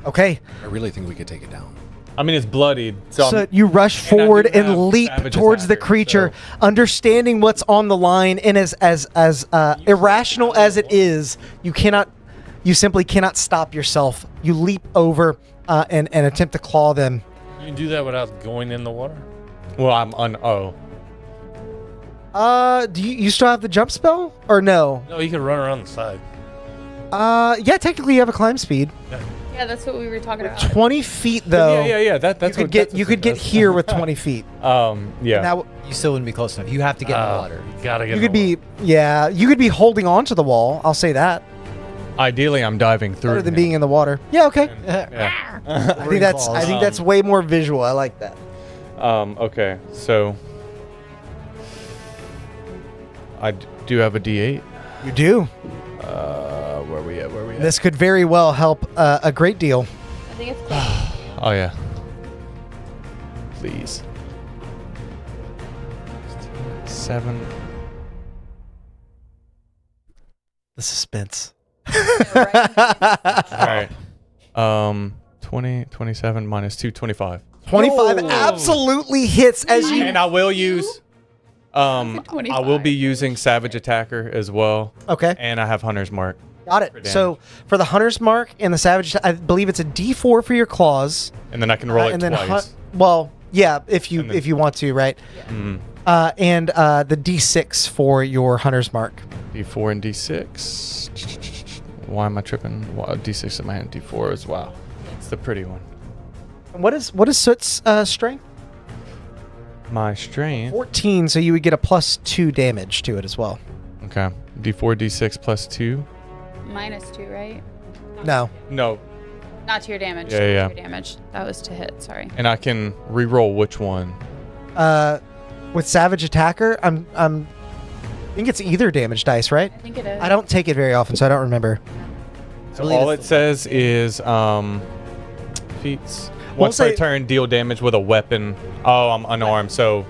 Okay, I really think we could take it down. I mean, it's bloodied, so so I'm, you rush and I forward do have and leap Savage's towards the Hazard, creature, so- understanding what's on the line, and as irrational as it is, you simply cannot stop yourself. You leap over and attempt to claw them. You can do that without going in the water? well, I'm Do you still have the jump spell or no? No, you can run around the side. Yeah, technically you have a climb speed. Yeah, that's what we were talking about. 20 feet though. Yeah. That's you could get here with 20 feet. Yeah. Now You still wouldn't be close enough. You have to get in the water. You gotta get you in the could be holding on to the wall. I'll say that. Ideally, I'm diving through. Better than him. being in the water. Yeah, okay. Yeah. I think that's way more visual. I like that. Okay, so I do have a D8. You do. Where we at? This could very well help a great deal. I think it's Oh yeah. Please. 7. The suspense. All right. 20, 27 minus 2, 25. 25 absolutely hits as you. And I will use. I 25. will be using Savage Attacker as well. Okay. And I have Hunter's Mark. Got it. damage. So for the Hunter's Mark and the Savage, I believe it's a D4 for your claws. And then I can roll it and then twice. well, yeah, if you then- if you want to, right? Mhm. And the D6 for your Hunter's Mark. D4 and D6. Why am I tripping? D6 in my hand. D4 as well. It's the pretty one. What is Soot's strength? My strength. 14, so you would get a +2 damage to it as well. Okay. D4, D6 plus 2. -2, right? No. No. Not to your damage. Yeah, to yeah. Your damage. That was to hit. Sorry. And I can re-roll which one? With Savage Attacker, I think it's either damage dice, right? I think it is. I don't take it very often, so I don't remember. So all it says is feats. Once per turn, deal damage with a weapon. Oh, I'm unarmed, so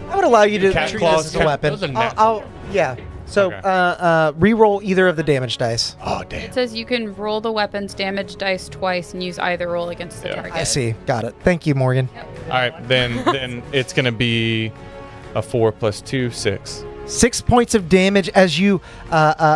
I would allow you to Cat treat claws, this as a cat- weapon. those are Yeah. So Okay. re-roll either of the damage dice. oh damn. It says you can roll the weapon's damage dice twice and use either roll against the Yeah. target. I see. Got it. Thank you, Morgan. All right, then it's gonna be a 4 plus 2, 6. 6 points of damage as you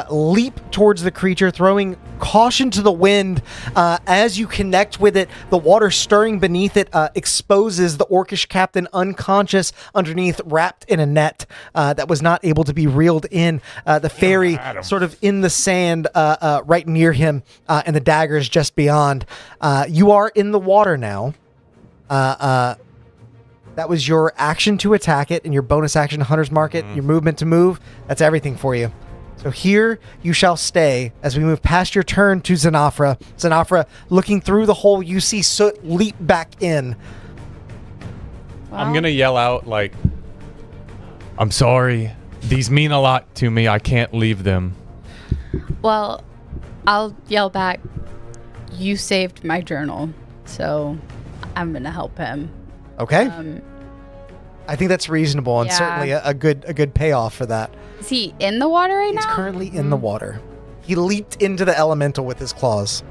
leap towards the creature, throwing caution to the wind. As you connect with it, the water stirring beneath it exposes the orcish captain unconscious underneath, wrapped in a net that was not able to be reeled in. The fairy sort of in the sand right near him, and the daggers just beyond. You are in the water now. That was your action to attack it and your bonus action to Hunter's Mark it, your movement to move. That's everything for you. So here you shall stay as we move past your turn to Zanafra. Zanafra, looking through the hole, you see Soot leap back in. I'm gonna yell out like, "I'm sorry. These mean a lot to me. I can't leave them." Well, I'll yell back, you saved my journal, so I'm going to help him. Okay. I think that's reasonable and Yeah. certainly a good payoff for that. Is he in the water right He's now? currently in the water. He leaped into the elemental with his claws.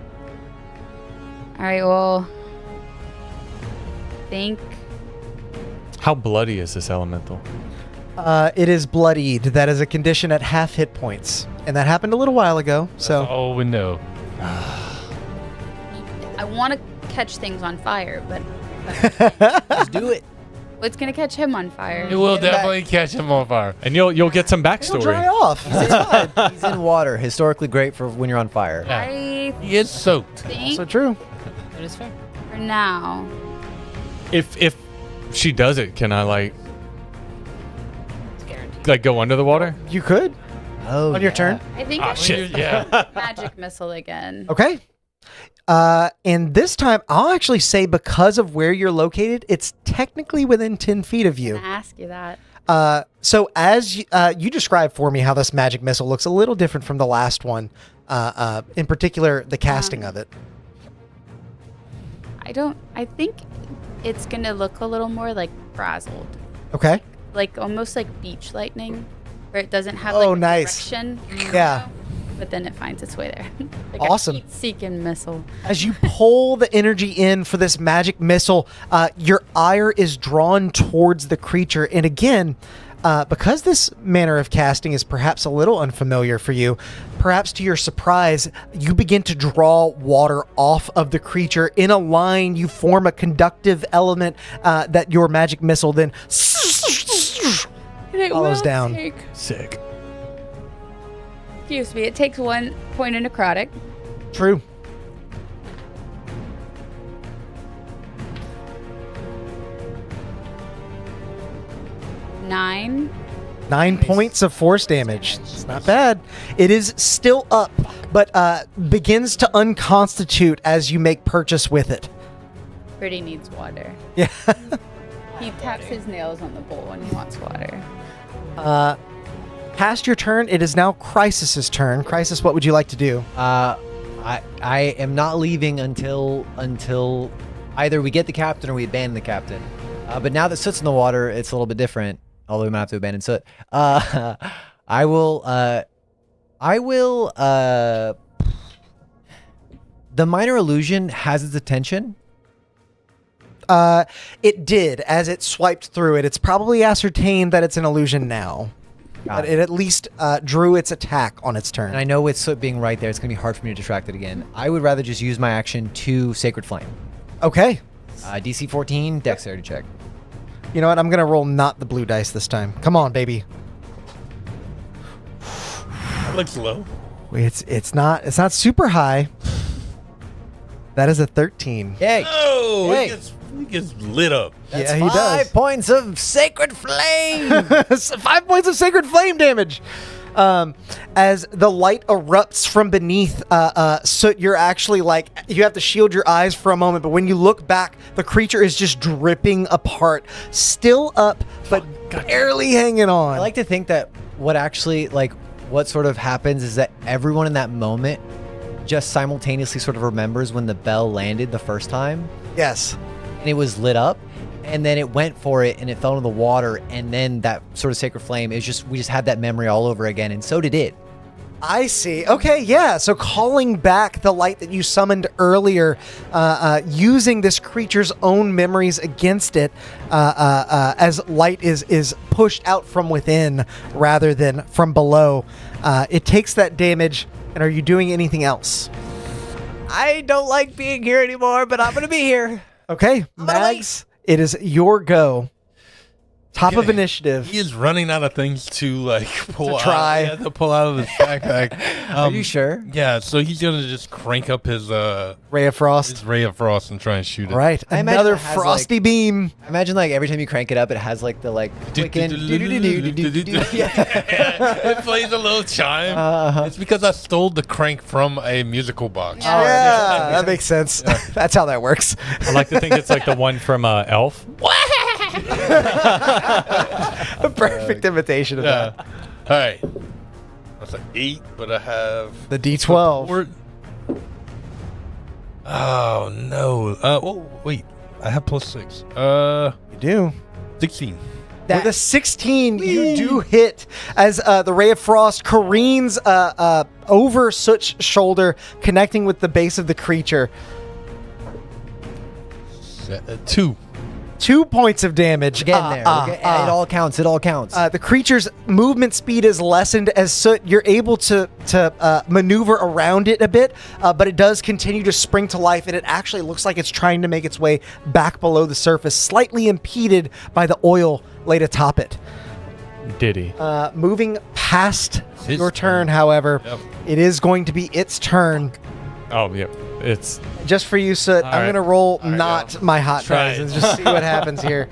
All right, well, think How bloody is this elemental? It is bloodied. That is a condition at half hit points. And that happened a little while ago. So Oh, we know. I want to catch things on fire, but Let's do it. what's going to catch him on fire? It will definitely catch him on fire. And you'll get some it'll backstory. dry off. He's in water. Historically great for when you're on fire. I He is soaked. think So true. That is fair. for now, If she does it, can I like go under the water? You could Oh, on your turn. I think Ah, it's shit. Yeah. magic missile again. Okay. And this time, I'll actually say because of where you're located, it's technically within 10 feet of I'm you. going to ask you that. So as you describe for me how this magic missile looks a little different from the last one, in particular, the casting of it. I think it's going to look a little more like frazzled. Okay. Like almost like beach lightning, where it doesn't have Oh, like a nice. direction. Yeah. But then it finds its way there. Like Awesome. a heat-seeking missile. As you pull the energy in for this magic missile, your ire is drawn towards the creature. And again, because this manner of casting is perhaps a little unfamiliar for you, perhaps to your surprise, you begin to draw water off of the creature. In a line, you form a conductive element that your magic missile then And it follows will down. take- Sick. excuse me, it takes 1 point in necrotic. True. Nine. 9 points of force damage. It's not bad. It is still up. but begins to unconstitute as you make purchase with it. Pretty needs water. Yeah. He taps his nails on the bowl when he wants water. Past your turn, it is now Crisis's turn. Crisis, what would you like to do? I am not leaving until either we get the captain or we abandon the captain. But now that Soot's in the water, it's a little bit different. Although we might have to abandon Soot. I will. The minor illusion has its attention. It did as it swiped through it. It's probably ascertained that it's an illusion now. But it at least drew its attack on its turn. And I know with Soot being right there, it's going to be hard for me to distract it again. I would rather just use my action to Sacred Flame. Okay. DC 14, Dexterity check. You know what? I'm going to roll not the blue dice this time. Come on, baby. That looks low. It's not super high. That is a 13. Yay. Oh, Yay. He gets lit up. That's Yeah, he does. 5 points of Sacred Flame. 5 points of Sacred Flame damage. As the light erupts from beneath Soot, you're actually like, you have to shield your eyes for a moment, but when you look back, the creature is just dripping apart. Still up, but barely hanging on. I like to think that what sort of happens is that everyone in that moment just simultaneously sort of remembers when the bell landed the first time. Yes. And it was lit up, and then it went for it, and it fell into the water, and then that sort of Sacred Flame we just had that memory all over again, and so did it. I see. Okay, yeah. So calling back the light that you summoned earlier, using this creature's own memories against it, as light is pushed out from within rather than from below. It takes that damage. And are you doing anything else? I don't like being here anymore, but I'm going to be here. Okay, Mags, it is your go. Top of initiative. He is running out of things to pull To try. out. Yeah, to pull out of his backpack. Are you sure? Yeah, so he's gonna just crank up his Ray of Frost. his ray of frost and try and shoot it. Right, I imagine another it has, frosty beam. I imagine every time you crank it up, it has the clicking. It plays a little chime. It's because I stole the crank from a musical box. Yeah, that makes sense. That's how that works. I like to think it's like the one from Elf. A perfect imitation of that. All right. That's an 8, but I have The D12. support. Oh no. Wait. I have +6. You do. 16. With a 16, you do hit as the Ray of Frost careens over Soot's shoulder, connecting with the base of the creature. 2. 2 points of damage. We're getting there. It all counts. It all counts. The creature's movement speed is lessened as Soot. You're able to maneuver around it a bit, but it does continue to spring to life, and it actually looks like it's trying to make its way back below the surface, slightly impeded by the oil laid atop it. Diddy. Moving past His your turn, turn. however, Yep. it is going to be its turn. Oh, yeah. It's Just for you, Soot, All I'm right. going to roll All right, not go. my hot Try dice it. and just see what happens here.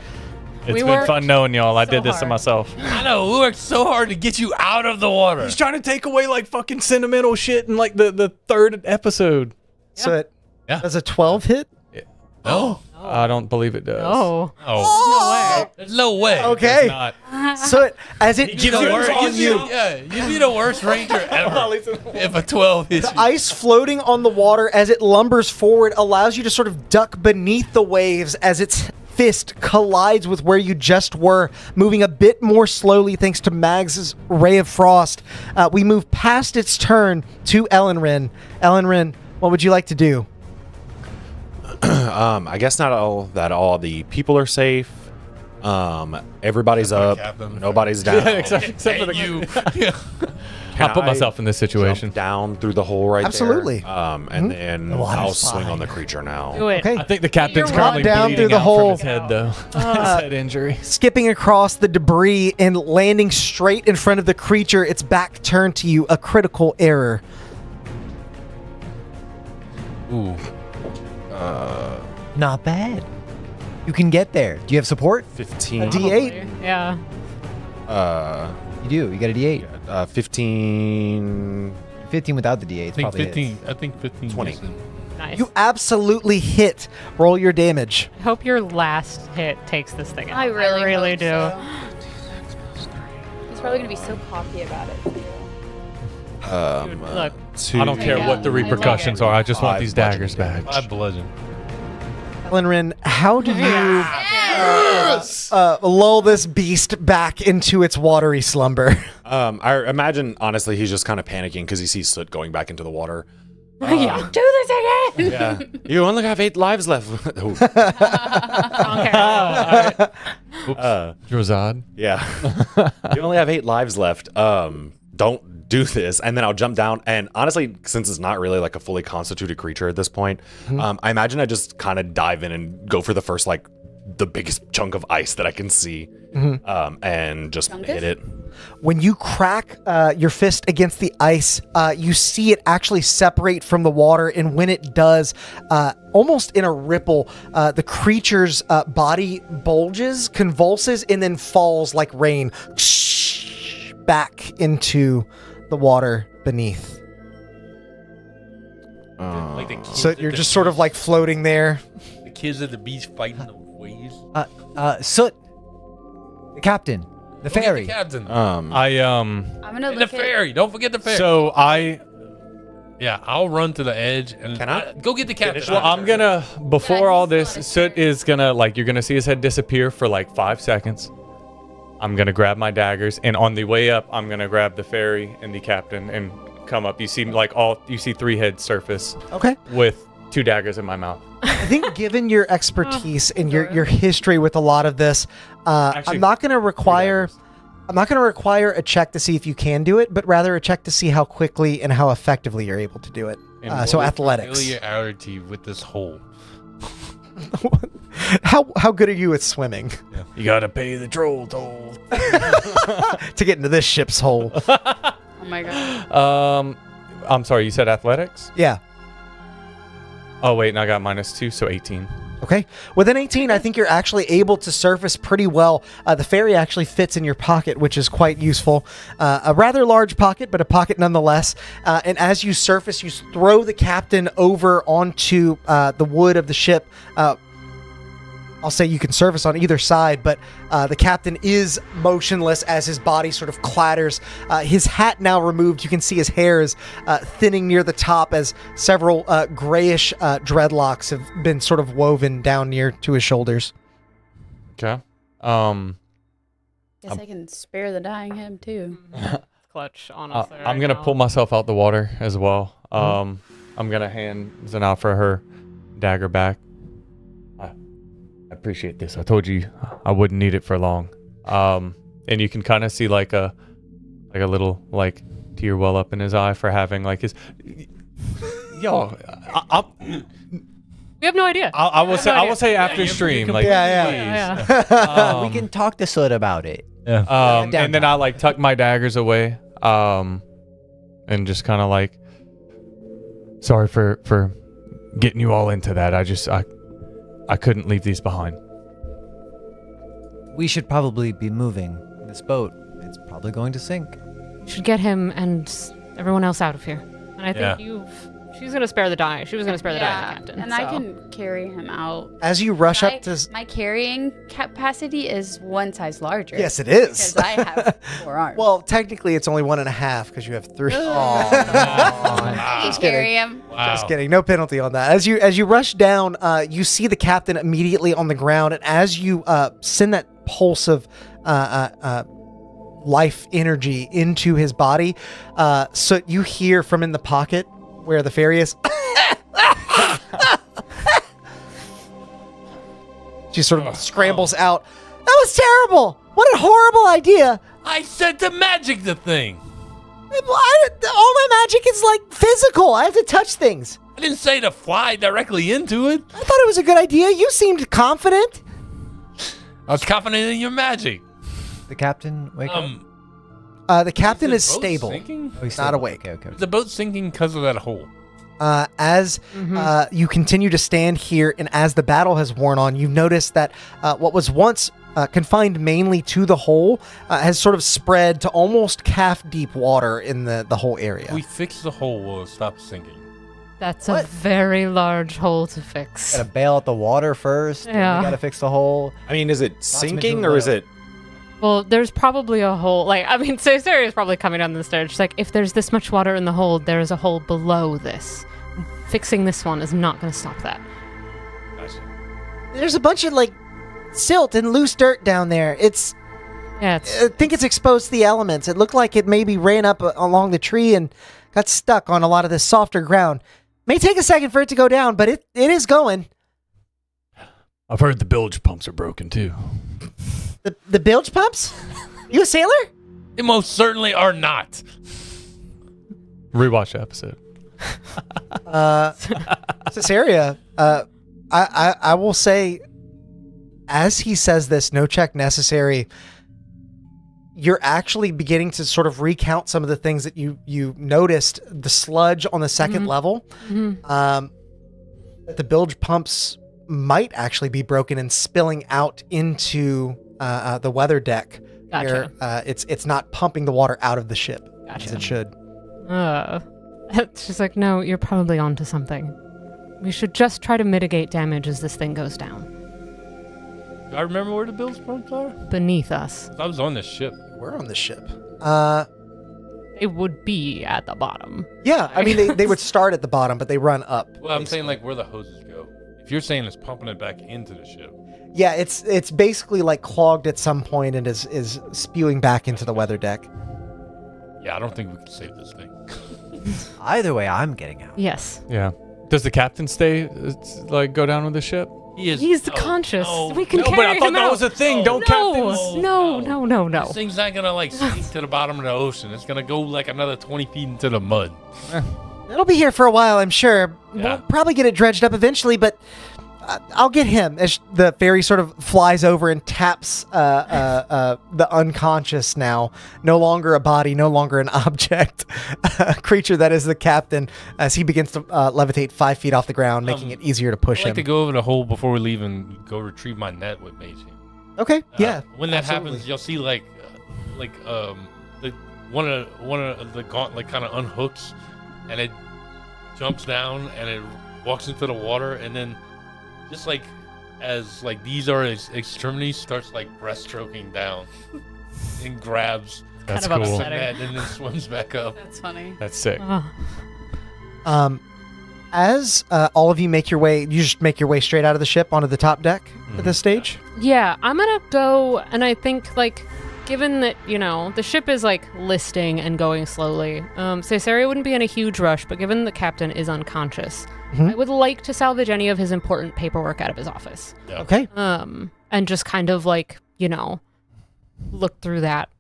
It's We been worked fun knowing y'all. I so did this to hard. myself. I know. We worked so hard to get you out of the water. He's trying to take away fucking sentimental shit in the third episode. Soot, Yeah. does a 12 hit? No. I don't believe it does. Oh. Oh. There's no way. Okay. It's not. Soot, as it You'd be the turns worst. on you, You'd be the worst ranger ever if a 12 hits you. ice floating on the water as it lumbers forward allows you to sort of duck beneath the waves as its fist collides with where you just were, moving a bit more slowly thanks to Mags's Ray of Frost. We move past its turn to Ellenrin. Ellenrin, what would you like to do? I guess not all the people are safe. Everybody's up. Captain. Nobody's down. except for the you. I put myself in this situation. Jump down through the hole right Absolutely. there. And then I'll swing on the creature now. Do it. Okay. I think the captain's You're currently down bleeding through the out hole. from his head, though. His head injury. Skipping across the debris and landing straight in front of the creature, its back turned to you, a critical error. Ooh. Not bad. You can get there. Do you have support? 15. A D8? Yeah. You do. You got a D8. 15, 15 without the D8. I think probably 15. hits. I think 15. 20. is in. Nice. You absolutely hit. Roll your damage. I hope your last hit takes this thing out. I really do. hope so. He's probably gonna be so cocky about it. Dude, look, Two. I don't care what the repercussions are. I just want Five these daggers back. bludgeoning I bludgeon. Elenrin, how do you lull this beast back into its watery slumber? I imagine, honestly, he's just kind of panicking because he sees Soot going back into the water. yeah. Do this again. Yeah. You only have 8 lives left. Oh. Drozad. Yeah. You only have 8 lives left. Don't do this. And then I'll jump down. And honestly, since it's not really like a fully constituted creature at this point, I imagine I just kind of dive in and go for the first, like, the biggest chunk of ice that I can see, and just hit it. When you crack your fist against the ice, you see it actually separate from the water, and when it does, almost in a ripple, the creature's body bulges, convulses, and then falls like rain back into the water beneath. Like the kids So at you're the just sort of like floating there. The kids at the beach fighting the waves. Soot. The captain. The Don't forget fairy. the captain. I'm gonna And the look at fairy. Don't forget the fairy. So I'll run to the edge and Can I go get the captain. finish well, I'm gonna before all this, Soot is gonna you're gonna see his head disappear for like 5 seconds. I'm gonna grab my daggers, and on the way up, I'm gonna grab the fairy and the captain and come up. You see you see 3 heads surface Okay. with 2 daggers in my mouth. I think given your expertise and your history with a lot of this, Actually, I'm not going to require a check to see if you can do it, but rather a check to see how quickly and how effectively you're able to do it. And So What is athletics. familiarity with this hole. How good are you at swimming You gotta pay the troll toll. to get into this ship's hole? Oh my god. I'm sorry, you said athletics? Yeah. Oh wait, and I got -2, so 18. Okay. With an 18, I think you're actually able to surface pretty well. The fairy actually fits in your pocket, which is quite useful. A rather large pocket, but a pocket nonetheless. And as you surface, you throw the captain over onto the wood of the ship. I'll say you can surface on either side, but the captain is motionless as his body sort of clatters. His hat now removed. You can see his hair is thinning near the top as several grayish dreadlocks have been sort of woven down near to his shoulders. Okay. Guess I can spare the dying him too. Clutch, honestly. I'm gonna pull myself out the water as well. I'm gonna hand Zanafra her dagger back. I appreciate this. I told you I wouldn't need it for long. And you can kind of see like a little like tear well up in his eye for having like his. Yo, We have no idea. I will say after stream, like Yeah. We can talk to Soot about it. and then I like tuck my daggers away, and just kind of like, sorry for getting you all into that. I couldn't leave these behind. We should probably be moving this boat. It's probably going to sink. We should get him and everyone else out of here. And I think Yeah. she's gonna spare the dying. She was gonna spare the dying captain. And I can carry him out. As you rush up to... My carrying capacity is 1 size larger. Yes, it is. Because I have 4 arms. Well, technically, it's only 1.5 because you have 3. you carry him. Wow. Just kidding. No penalty on that. As you rush down, you see the captain immediately on the ground, and as you send that pulse of life energy into his body, so you hear from in the pocket where the fairy is. She sort of scrambles out. That was terrible. What a horrible idea. I said to magic the thing. All my magic is like physical. I have to touch things. I didn't say to fly directly into it. I thought it was a good idea. You seemed confident. I was confident in your magic. The captain, wake up. The captain is the boat stable. sinking? Oh, he's Not stable. awake. Okay. The boat's sinking because of that hole. As you continue to stand here, and as the battle has worn on, you notice that what was once confined mainly to the hole, has sort of spread to almost calf-deep water in the whole area. If we fix the hole, will it stop sinking? That's a very large hole to fix. Gotta bail out the water first. Yeah. We gotta fix the hole. I mean, is it sinking or is it? Well, there's probably a hole. Like, I mean, Caesarea is probably coming down the stairs. She's like, if there's this much water in the hole, there is a hole below this. Fixing this one is not going to stop that. There's a bunch of like silt and loose dirt down there. I think it's exposed to the elements. It looked like it maybe ran up along the tree and got stuck on a lot of this softer ground. May take a second for it to go down, but it is going. I've heard the bilge pumps are broken too. The bilge pumps? You a sailor? They most certainly are not. Rewatch the episode. Caesarea, I will say, as he says this, no check necessary, you're actually beginning to sort of recount some of the things that you noticed. The sludge on the second level, that the bilge pumps might actually be broken and spilling out into the weather deck. Gotcha. Where it's not pumping the water out of the ship as it should. She's like, no, you're probably onto something. We should just try to mitigate damage as this thing goes down. Do I remember where the bilge pumps are? Beneath us. I was on this ship. We're on the ship. It would be at the bottom. Yeah, I mean, they would start at the bottom, but they run up. Well, I'm saying like where the hoses go. If you're saying it's pumping it back into the ship. Yeah, it's basically like clogged at some point and is spewing back into the weather deck. Yeah, I don't think we can save this thing. Either way, I'm getting out. Yes. Yeah. Does the captain stay, like, go down with the ship? He's the conscious. We can No, carry but I him thought that out. was a thing. Don't captains. No. This thing's not gonna like sink to the bottom of the ocean. It's gonna go like another 20 feet into the mud. It'll be here for a while, I'm sure. Yeah. We'll probably get it dredged up eventually, but I'll get him. As the ferry sort of flies over and taps the unconscious now, no longer a body, no longer an object, creature that is the captain, as he begins to levitate 5 feet off the ground, making it easier to push I'd like him. to go over the hole before we leave and go retrieve my net with Mage Hand. Okay, yeah. When that absolutely. happens, you'll see like one of the gauntlet kind of unhooks, and it jumps down and it walks into the water, and then just like as like these are its extremities, starts like breaststroking down and grabs. That's kind of cool. upsetting. And then swims back up. That's funny. That's sick. As all of you make your way, you just make your way straight out of the ship onto the top deck at this stage. Yeah, I'm gonna go, and I think like, given that the ship is like listing and going slowly, Caesarea wouldn't be in a huge rush, but given the captain is unconscious, I would like to salvage any of his important paperwork out of his office. Yeah. Okay. And just kind of like look through that.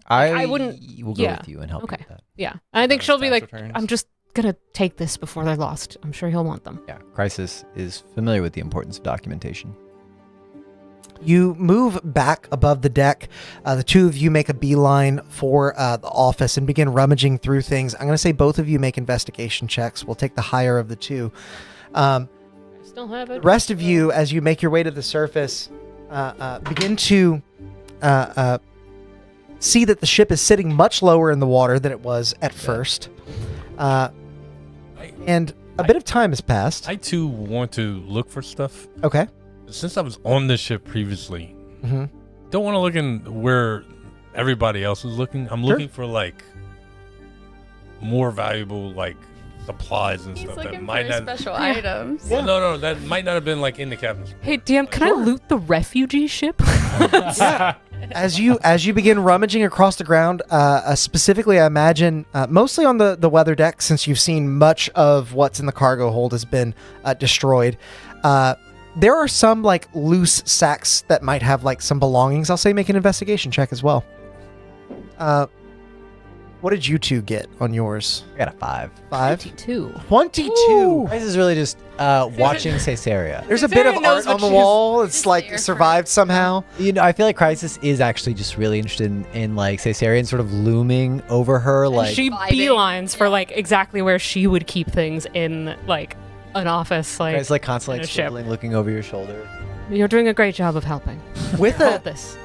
I wouldn't. will go with you and help you Okay. with that. Yeah, I think she'll be tax like, returns. I'm just gonna take this before they're lost. I'm sure he'll want them. Yeah, Crisis is familiar with the importance of documentation. You move back above the deck. The two of you make a beeline for the office and begin rummaging through things. I'm going to say both of you make investigation checks. We'll take the higher of the two. Still have it. The rest of you, as you make your way to the surface, begin to see that the ship is sitting much lower in the water than it was at first. And a bit of time has passed. I too want to look for stuff. Okay. Since I was on this ship previously, Mm-hmm. don't want to look in where everybody else is looking. I'm looking for like more valuable like supplies and He's stuff that looking might for not. special items. Well, no, that might not have been like in the captain's. Hey, DM, can I loot the refugee ship? As you begin rummaging across the ground, specifically, I imagine mostly on the weather deck, since you've seen much of what's in the cargo hold has been destroyed. There are some like loose sacks that might have like some belongings. I'll say make an investigation check as well. What did you two get on yours? I got a 5. 22. 22. Crisis is really just watching Caesarea. There's a bit of knows art on what the she's- wall. It's like survived somehow. I feel like Crisis is actually just really interested in like Caesarea and sort of looming over her. Like She vibing. beelines for like exactly where she would keep things in like an office. Like Crisis like constantly in like a ship. swiveling, looking over your shoulder. You're doing a great job of helping. With Hold this.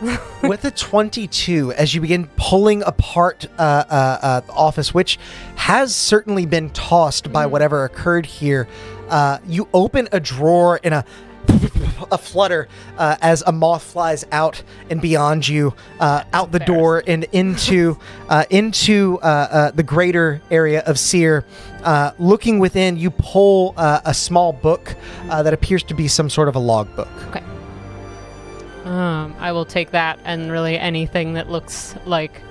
with a 22, as you begin pulling apart the office, which has certainly been tossed by whatever occurred here, you open a drawer in a flutter as a moth flies out and beyond you, out the door and into the greater area of Seer. Looking within, you pull a small book that appears to be some sort of a logbook. Okay. I will take that and really anything that looks like,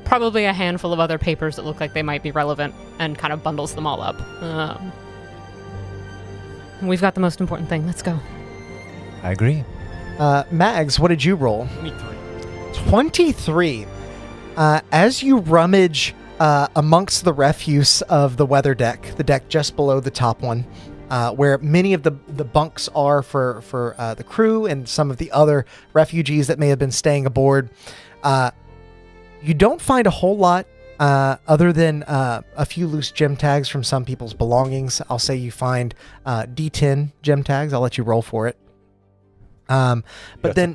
probably a handful of other papers that look like they might be relevant and kind of bundles them all up. We've got the most important thing. Let's go. I agree. Mags, what did you roll? 23. As you rummage amongst the refuse of the weather deck, the deck just below the top one, where many of the bunks are for the crew and some of the other refugees that may have been staying aboard, you don't find a whole lot other than a few loose gem tags from some people's belongings. I'll say you find D10 gem tags. I'll let you roll for it. But then,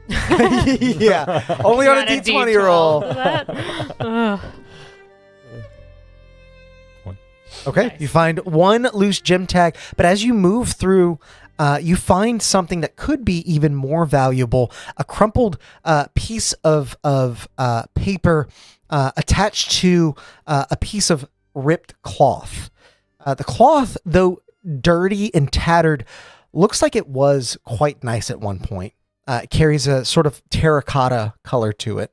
yeah, only on a D20 roll. Okay, nice. You find one loose gem tag, but as you move through, you find something that could be even more valuable: a crumpled piece of paper attached to a piece of ripped cloth. The cloth, though dirty and tattered, looks like it was quite nice at one point. It carries a sort of terracotta color to it.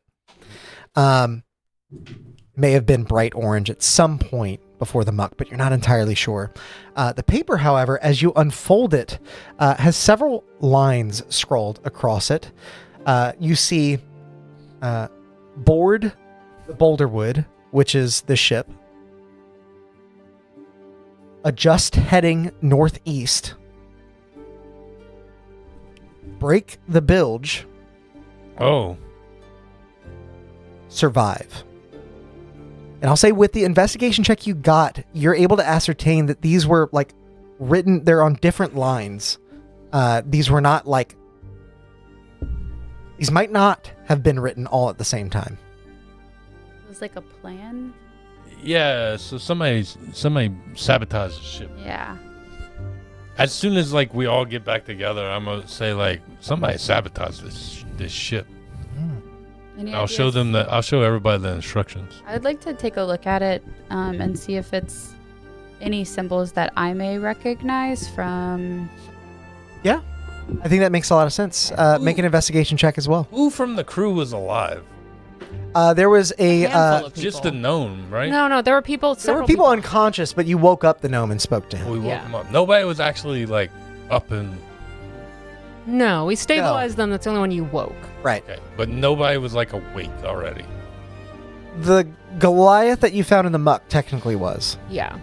May have been bright orange at some point before the muck, but you're not entirely sure. The paper, however, as you unfold it, has several lines scrolled across it. You see board the Boulderwood, which is the ship. Adjust heading northeast. Break the bilge. Oh. Survive. And I'll say with the investigation check you got, you're able to ascertain that these were written, they're on different lines. These were not these might not have been written all at the same time. It was like a plan? Yeah, so somebody sabotaged the ship. Yeah. As soon as we all get back together, I'm gonna say somebody sabotaged this ship. I'll show them I'll show everybody the instructions. I would like to take a look at it and see if it's any symbols that I may recognize from. Yeah, I think that makes a lot of sense. Make an investigation check as well. Who from the crew was alive? There was just a gnome, right? No, there were people. There were people unconscious, but you woke up the gnome and spoke to him. We woke him up. Nobody was actually up and. No, we stabilized them. That's the only one you woke. Right. Okay. But nobody was awake already. The Goliath that you found in the muck technically was. Yeah.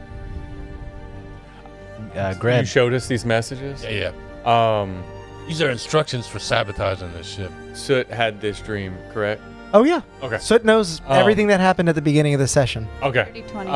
You showed us these messages? Yeah. These are instructions for sabotaging this ship. Soot had this dream, correct? Oh yeah. Okay. Soot knows everything that happened at the beginning of the session. Okay. 20.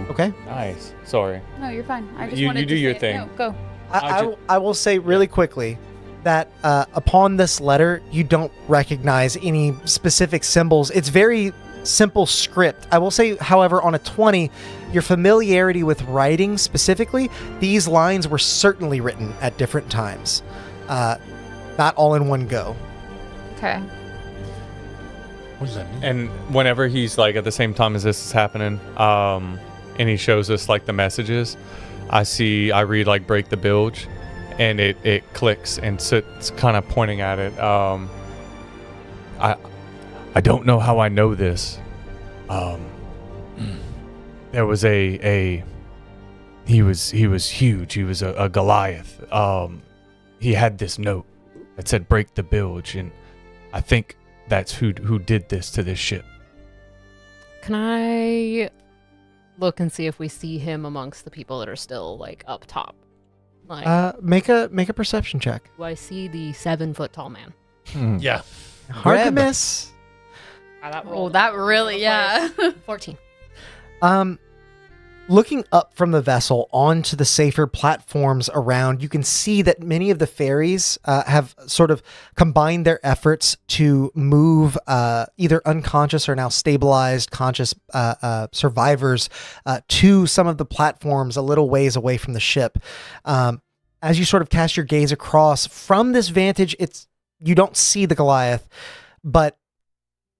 Okay. Nice. Sorry. No, you're fine. I just you wanted do to your say thing. No, go. I will say really quickly that upon this letter, you don't recognize any specific symbols. It's very simple script. I will say, however, on a 20, your familiarity with writing specifically, these lines were certainly written at different times. Not all in one go. Okay. What does that mean? And whenever he's at the same time as this is happening, and he shows us the messages, I read break the bilge, and it clicks and it's kind of pointing at it. I don't know how I know this. There was he was huge. He was a Goliath. He had this note that said break the bilge, and I think that's who did this to this ship. Can I look and see if we see him amongst the people that are still up top? Make a perception check. Do I see the 7-foot tall man? Yeah. Hard to miss. That really, yeah. 14. Looking up from the vessel onto the safer platforms around, you can see that many of the fairies have sort of combined their efforts to move either unconscious or now stabilized conscious survivors to some of the platforms a little ways away from the ship. As you sort of cast your gaze across from this vantage, you don't see the Goliath, but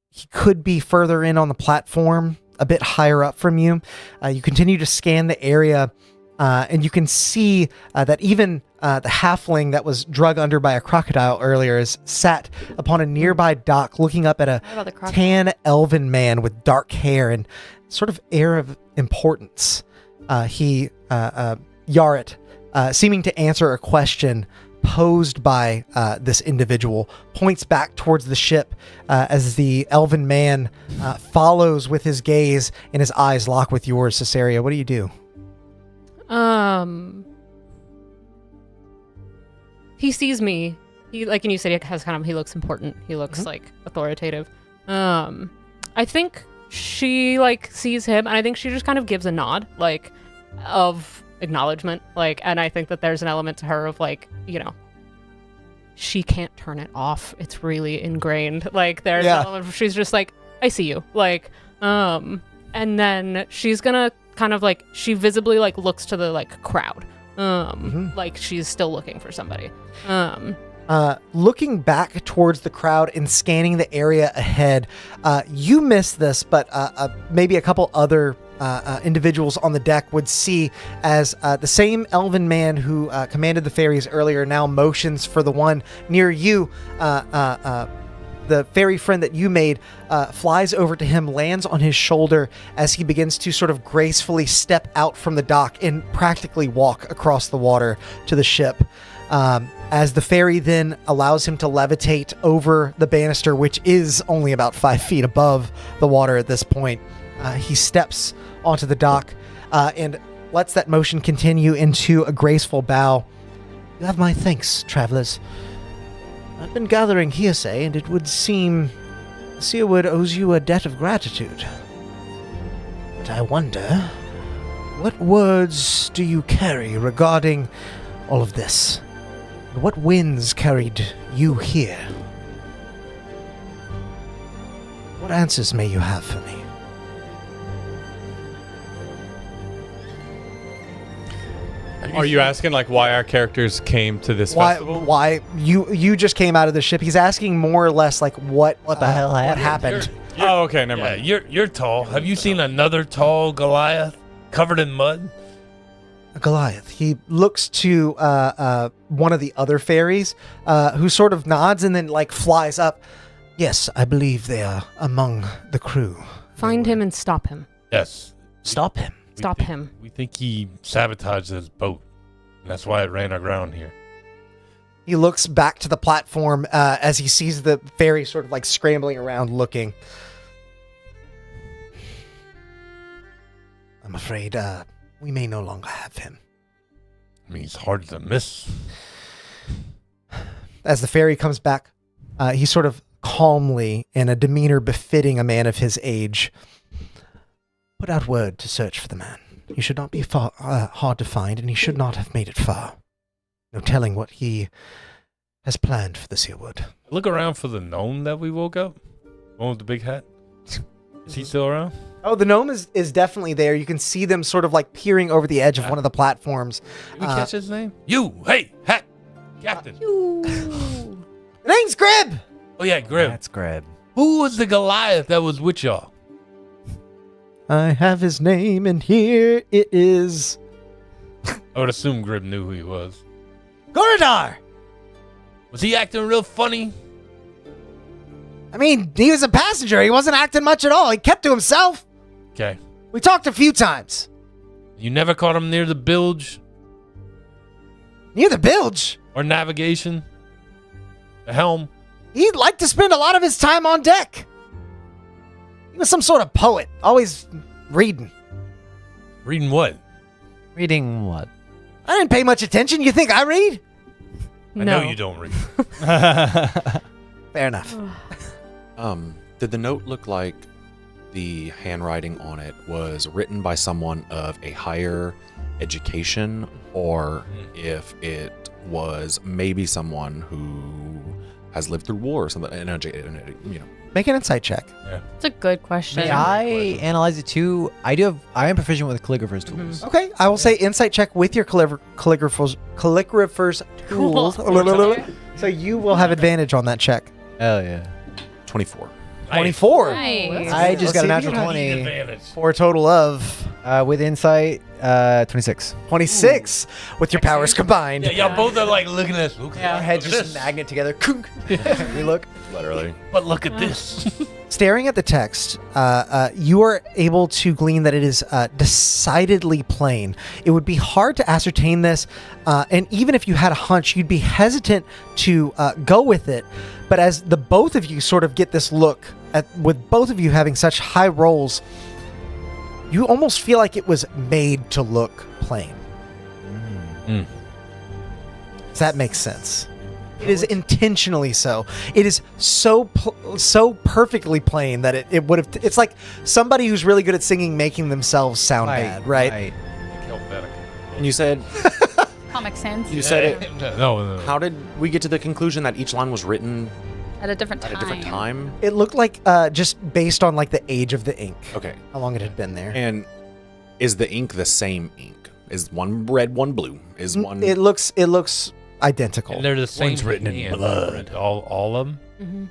he could be further in on the platform, a bit higher up from you. You continue to scan the area, and you can see that even the halfling that was drug under by a crocodile earlier is sat upon a nearby dock looking up at a tan elven man with dark hair and sort of air of importance. Yaret, seeming to answer a question posed by this individual, points back towards the ship as the elven man follows with his gaze and his eyes lock with yours, Caesarea. What do you do? He sees me. And you said, he looks important. He looks authoritative. I think she sees him, and I think she just kind of gives a nod, of acknowledgement, and I think that there's an element to her of she can't turn it off. It's really ingrained. There's an element where she's just I see you, and then she's gonna kind of she visibly looks to the crowd, she's still looking for somebody. Looking back towards the crowd and scanning the area ahead, you missed this, but maybe a couple other individuals on the deck would see as the same elven man who commanded the fairies earlier now motions for the one near you. The fairy friend that you made flies over to him, lands on his shoulder as he begins to sort of gracefully step out from the dock and practically walk across the water to the ship. As the fairy then allows him to levitate over the banister, which is only about 5 feet above the water at this point, he steps onto the dock and lets that motion continue into a graceful bow. You have my thanks, travelers. I've been gathering hearsay, and it would seem Searwood owes you a debt of gratitude. But I wonder, what words do you carry regarding all of this? And what winds carried you here? What answers may you have for me? Are you asking why our characters came to this festival? Why you just came out of the ship? He's asking more or less what the hell happened. Oh, okay, never mind. You're tall. Have you seen another tall Goliath covered in mud? A Goliath. He looks to one of the other fairies, who sort of nods and then flies up. Yes, I believe they are among the crew. Find him and stop him. Yes. Stop him. Stop him. We think he sabotaged his boat. And that's why it ran aground here. He looks back to the platform as he sees the fairy sort of scrambling around looking. I'm afraid we may no longer have him. I mean, he's hard to miss. As the fairy comes back, he sort of calmly, in a demeanor befitting a man of his age, put out word to search for the man. He should not be hard to find, and he should not have made it far. No telling what he has planned for the Searwood. Look around for the gnome that we woke up. One with the big hat. Is he still around? Oh, the gnome is definitely there. You can see them sort of peering over the edge of one of the platforms. Did we catch his name? You! Hey! Hat! Captain! The name's Grib! Oh yeah, Grib. That's Grib. Who was the Goliath that was with y'all? I have his name, and here it is. I would assume Grib knew who he was. Goradar! Was he acting real funny? I mean, he was a passenger. He wasn't acting much at all. He kept to himself. Okay. We talked a few times. You never caught him near the bilge? Near the bilge? Or navigation? The helm? He'd like to spend a lot of his time on deck. He was some sort of poet, always reading. Reading what? Reading what? I didn't pay much attention. You think I read? I know you don't read. Fair enough. Did the note look like the handwriting on it was written by someone of a higher education, or if it was maybe someone who has lived through war or something. Make an insight check. It's a good question. May I analyze it too? I am proficient with calligrapher's tools. Okay, I will say insight check with your calligrapher's tools. So you will have advantage on that check. Hell yeah. 24. 24. Nice. I just got a Let's see natural if you 20 for a total of with insight. 26. 26 with your powers combined. Yeah, y'all both are like looking at us. Our heads just magnet together. We look. Literally. But look at this. Staring at the text, you are able to glean that it is decidedly plain. It would be hard to ascertain this, and even if you had a hunch, you'd be hesitant to go with it. But as the both of you sort of get this look, with both of you having such high rolls, you almost feel like it was made to look plain. Does that make sense? It is intentionally so. It is so perfectly plain that it would have. It's like somebody who's really good at singing making themselves sound bad, right? And you said Comic Sans. you said it. No. How did we get to the conclusion that each line was written At a different time. at a different time? It looked like just based on like the age of the ink. Okay. How long it had been there. And is the ink the same ink? Is one red, one blue? Is one? It looks identical. And they're the same. One's written in hand, blood. All of them? Mm-hmm.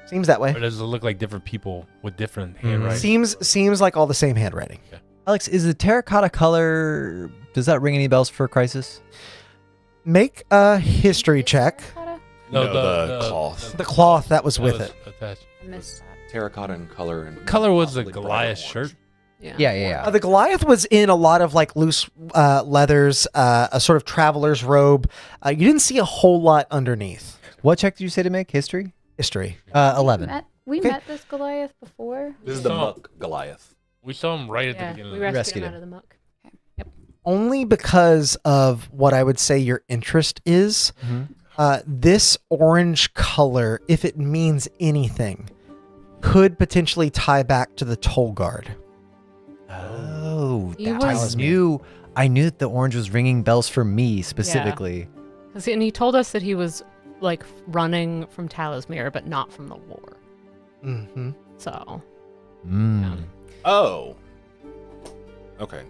Seems that way. Or does it look like different people with different handwriting? Seems like all the same handwriting. Okay. Alex, is the terracotta color? Does that ring any bells for Crisis? Make a history check. No, the cloth. The cloth that was with it. Attached. I missed that. Terracotta in color. And Color was the possibly Goliath bright shirt. Yeah. The Goliath was in a lot of like loose leathers, a sort of traveler's robe. You didn't see a whole lot underneath. What check did you say to make? History? History. 11. We met this Goliath before. This is the muck Goliath. We saw him right at the Yeah, beginning. we of the rescued him Rescued out of the muck. Only because of what I would say your interest is. This orange color, if it means anything, could potentially tie back to the toll guard. Oh, He that was- I knew that the orange was ringing bells for me specifically. And he told us that he was like running from Talismyr, but not from the war. Mm-hmm. So. Mm. Oh. Okay.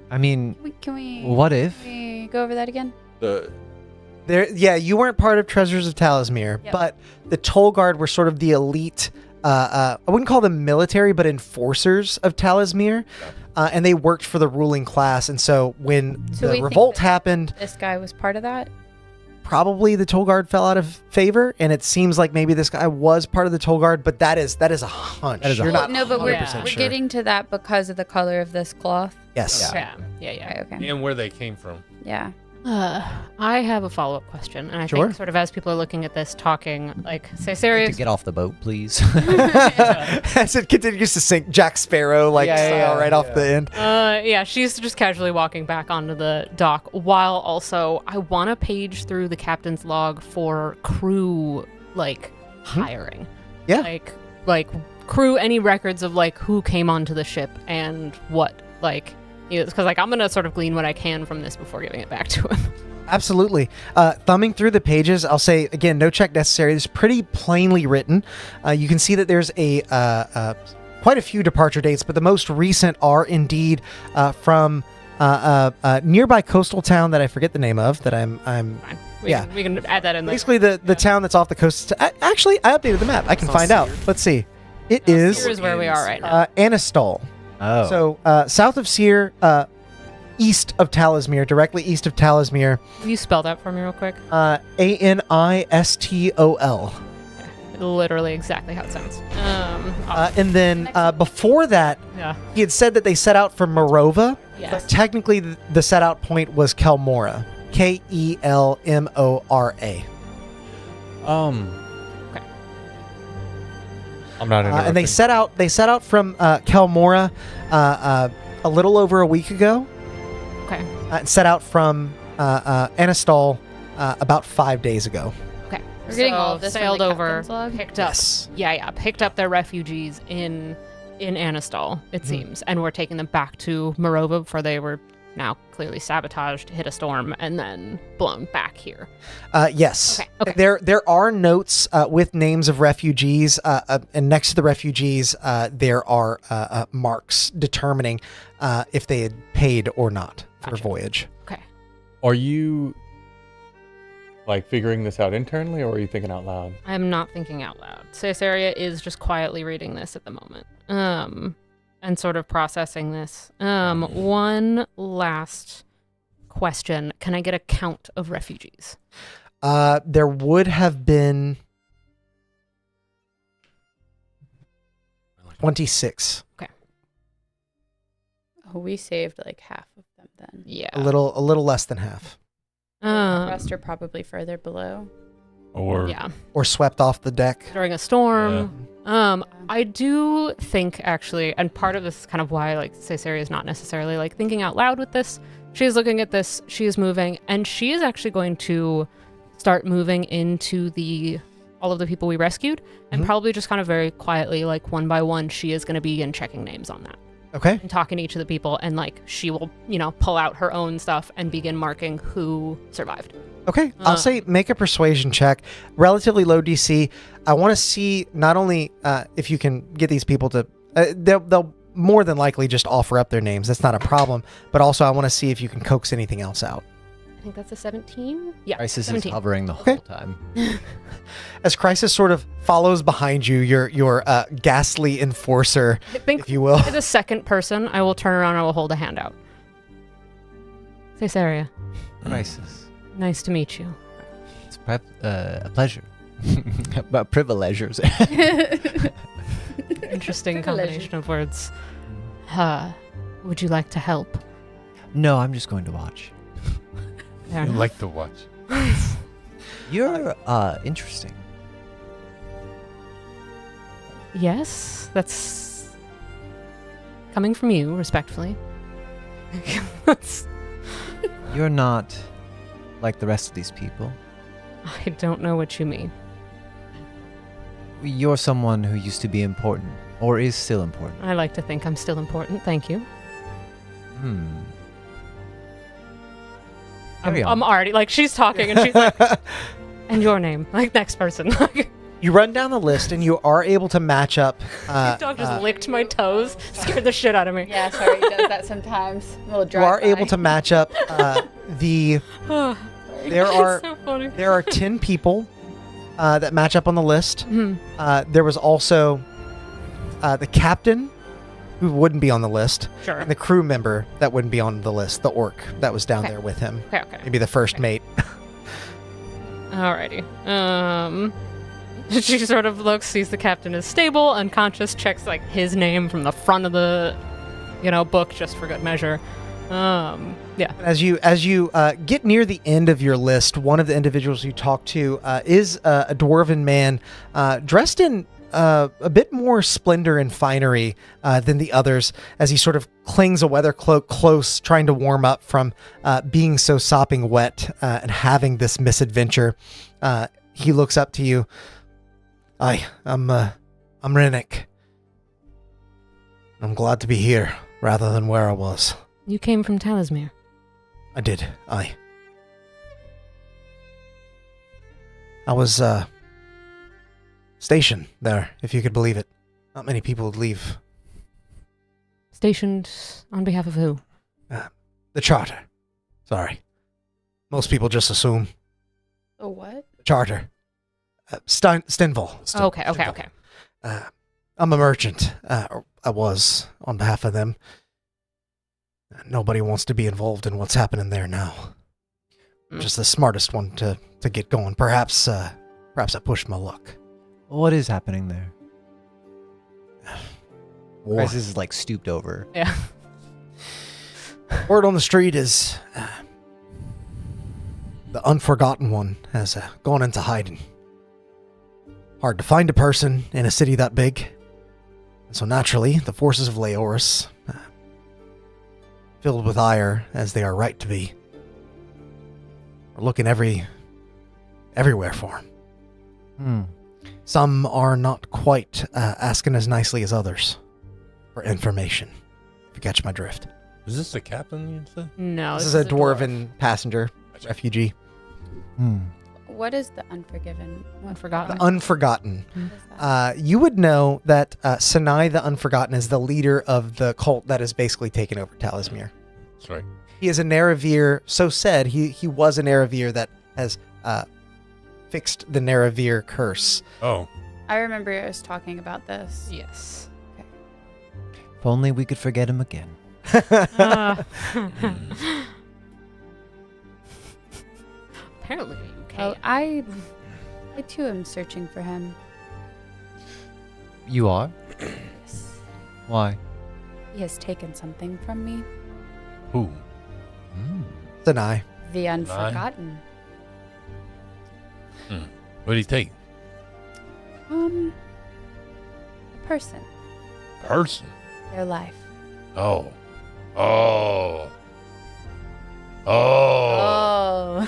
I mean, Can we? what if? Can we go over that again? You weren't part of Treasures of Talismyr, Yep. but the toll guard were sort of the elite. I wouldn't call them military, but enforcers of Talismyr, and they worked for the ruling class. And so when So we the think revolt that happened, This guy was part of that. probably the toll guard fell out of favor, and it seems like maybe this guy was part of the toll guard. But that is a hunch. That is a You're hunch. not No, but we're 100% sure. getting to that because of the color of this cloth. Yes. Yeah. Okay. And where they came from. Yeah. I have a follow-up question, and I Sure. think sort of as people are looking at this, talking like, say, To serious. get off the boat, please. As it continues to sink, Jack Sparrow style right off the end. Yeah, she's just casually walking back onto the dock while also I want to page through the captain's log for crew hiring. Yeah. Like crew, any records of like who came onto the ship and what because I'm gonna sort of glean what I can from this before giving it back to him. Absolutely. Thumbing through the pages, I'll say again, no check necessary. This is pretty plainly written. You can see that there's quite a few departure dates, but the most recent are indeed from nearby coastal town that I forget the name of. That I'm. Fine. We can add that in. Basically, the town that's off the coast. Actually, I updated the map. I can find out. Let's see. It is. Here is where we are right now. Anistol. Oh. So south of Seer, east of Talismyr, directly east of Talismyr. Will you spell that for me real quick? Anistol. Literally exactly how it sounds. And then before that, he had said that they set out from Morova. Yes. But technically, the set out point was Kelmora. Kelmora. Okay. I'm not interrupting. And they set out from Kelmora a little over a week ago. Okay. And set out from Anistol about 5 days ago. We're getting all of this from sailed the over, captain's log? picked up. Yes. Yeah, picked up their refugees in in Anastal, it seems, and we're taking them back to Morova, before they were now clearly sabotaged, hit a storm, and then blown back here. Yes. Okay. There are notes with names of refugees, and next to the refugees, there are marks determining if they had paid or not for voyage. Okay. Are you like figuring this out internally, or are you thinking out loud? I'm not thinking out loud. Caesarea is just quietly reading this at the moment, and sort of processing this. One last question: can I get a count of refugees? There would have been 26. Okay. Oh, we saved like half of them then. Yeah. A little less than half. The rest are probably further below. Or swept off the deck during a storm. I do think, actually, and part of this is kind of why like Caesarea is not necessarily like thinking out loud with this. She's looking at this, she is moving, and she is actually going to start moving into all of the people we rescued, and probably just kind of very quietly, like one by one, she is going to begin checking names on that. Okay. And talking to each of the people, and like she will, pull out her own stuff and begin marking who survived. Okay, I'll say make a persuasion check. Relatively low DC. I want to see not only if you can get these people to, they'll more than likely just offer up their names. That's not a problem. But also I want to see if you can coax anything else out. I think that's a 17. Yeah, Crisis 17. is hovering the whole time. As Crisis sort of follows behind you, your ghastly enforcer, if you will. The second person, I will turn around and I will hold a hand out. Caesarea. Crisis. Nice to meet you. It's a pleasure. But privileges. Interesting combination of words. Would you like to help? No, I'm just going to watch. I like to watch. You're interesting. Yes, that's coming from you, respectfully. You're not like the rest of these people. I don't know what you mean. You're someone who used to be important, or is still important. I like to think I'm still important, thank you. I'm already, like, she's talking and she's like, and your name, like, next person. You run down the list and you are able to match up. This dog just licked my toes, scared the shit out of me. Yeah, sorry, he does that sometimes. A little You are drive-by. able to match up there are so funny. there are 10 people that match up on the list. There was also the captain, who wouldn't be on the list, Sure. and the crew member that wouldn't be on the list, the orc that was down there with him. Okay. Maybe the first mate. Alrighty. She sort of looks, sees the captain is stable, unconscious, checks like his name from the front of the, book just for good measure. Yeah. As you get near the end of your list, one of the individuals you talk to is a dwarven man dressed in a bit more splendor and finery than the others, as he sort of clings a weather cloak close, trying to warm up from being so sopping wet and having this misadventure. He looks up to you. I'm Rennick. I'm glad to be here rather than where I was. You came from Talismyr. I did. I was stationed there, if you could believe it. Not many people would leave. Stationed on behalf of who? The charter. Sorry. Most people just assume. The what? The charter. Stenval. Okay. I'm a merchant. Or I was on behalf of them. Nobody wants to be involved in what's happening there now. Just the smartest one to get going. Perhaps I pushed my luck. What is happening there? War. Crisis is like stooped over. Yeah. Word on the street is the Unforgotten One has gone into hiding. Hard to find a person in a city that big. And so naturally, the forces of Leoris, filled with ire, as they are right to be, are looking everywhere for him. Some are not quite asking as nicely as others. for information. If you catch my drift. Is this the captain you said? No, This is a dwarven passenger refugee. What is the Unforgiven? Unforgotten. The Unforgotten. What is that? You would know that Sinai the Unforgotten is the leader of the cult that has basically taken over Talismyr. That's right. He is a Neravir, so said. He was a Neravir that has fixed the Neravir curse. Oh. I remember I was talking about this. Yes. If only we could forget him again. Apparently you Oh, can. I too am searching for him. You are? Yes. Why? He has taken something from me. Who? Sinai. The Unforgotten. What did he take? A person. Person. Their life. Oh. Oh. Oh. Oh.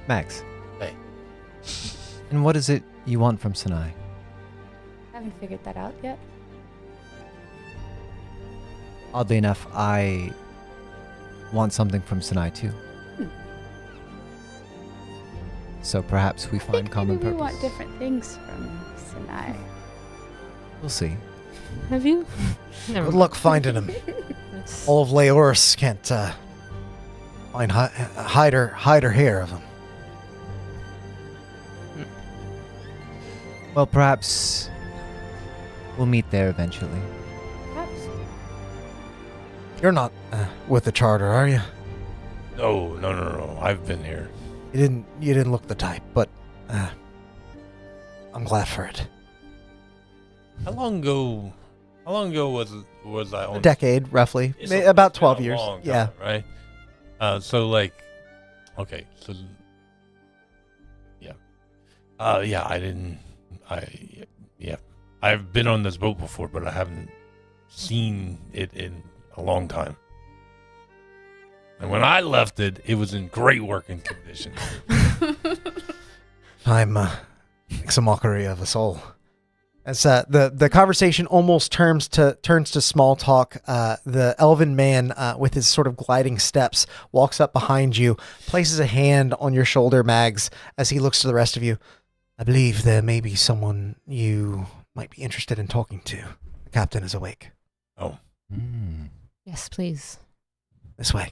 Max. Hey. And what is it you want from Sinai? Haven't figured that out yet. Oddly enough, I want something from Sinai too. So perhaps we find common Maybe we purpose. want different things from Sinai. We'll see. Have you? Never Good mind. luck finding him. All of Leoris can't find hide her hair of him. Well, perhaps we'll meet there eventually. Perhaps. You're not with the charter, are you? No. I've been here. You didn't look the type, but I'm glad for it. How long ago was I on A decade, roughly. It's About been 12 a years. long Yeah. time, right? So like, okay, so yeah, I've been on this boat before, but I haven't seen it in a long time. And when I left it, it was in great working condition. Time makes a mockery of us all. As the conversation almost turns to small talk, the elven man with his sort of gliding steps walks up behind you, places a hand on your shoulder, Mags, as he looks to the rest of you. I believe there may be someone you might be interested in talking to. The captain is awake. Oh. Yes, please. This way.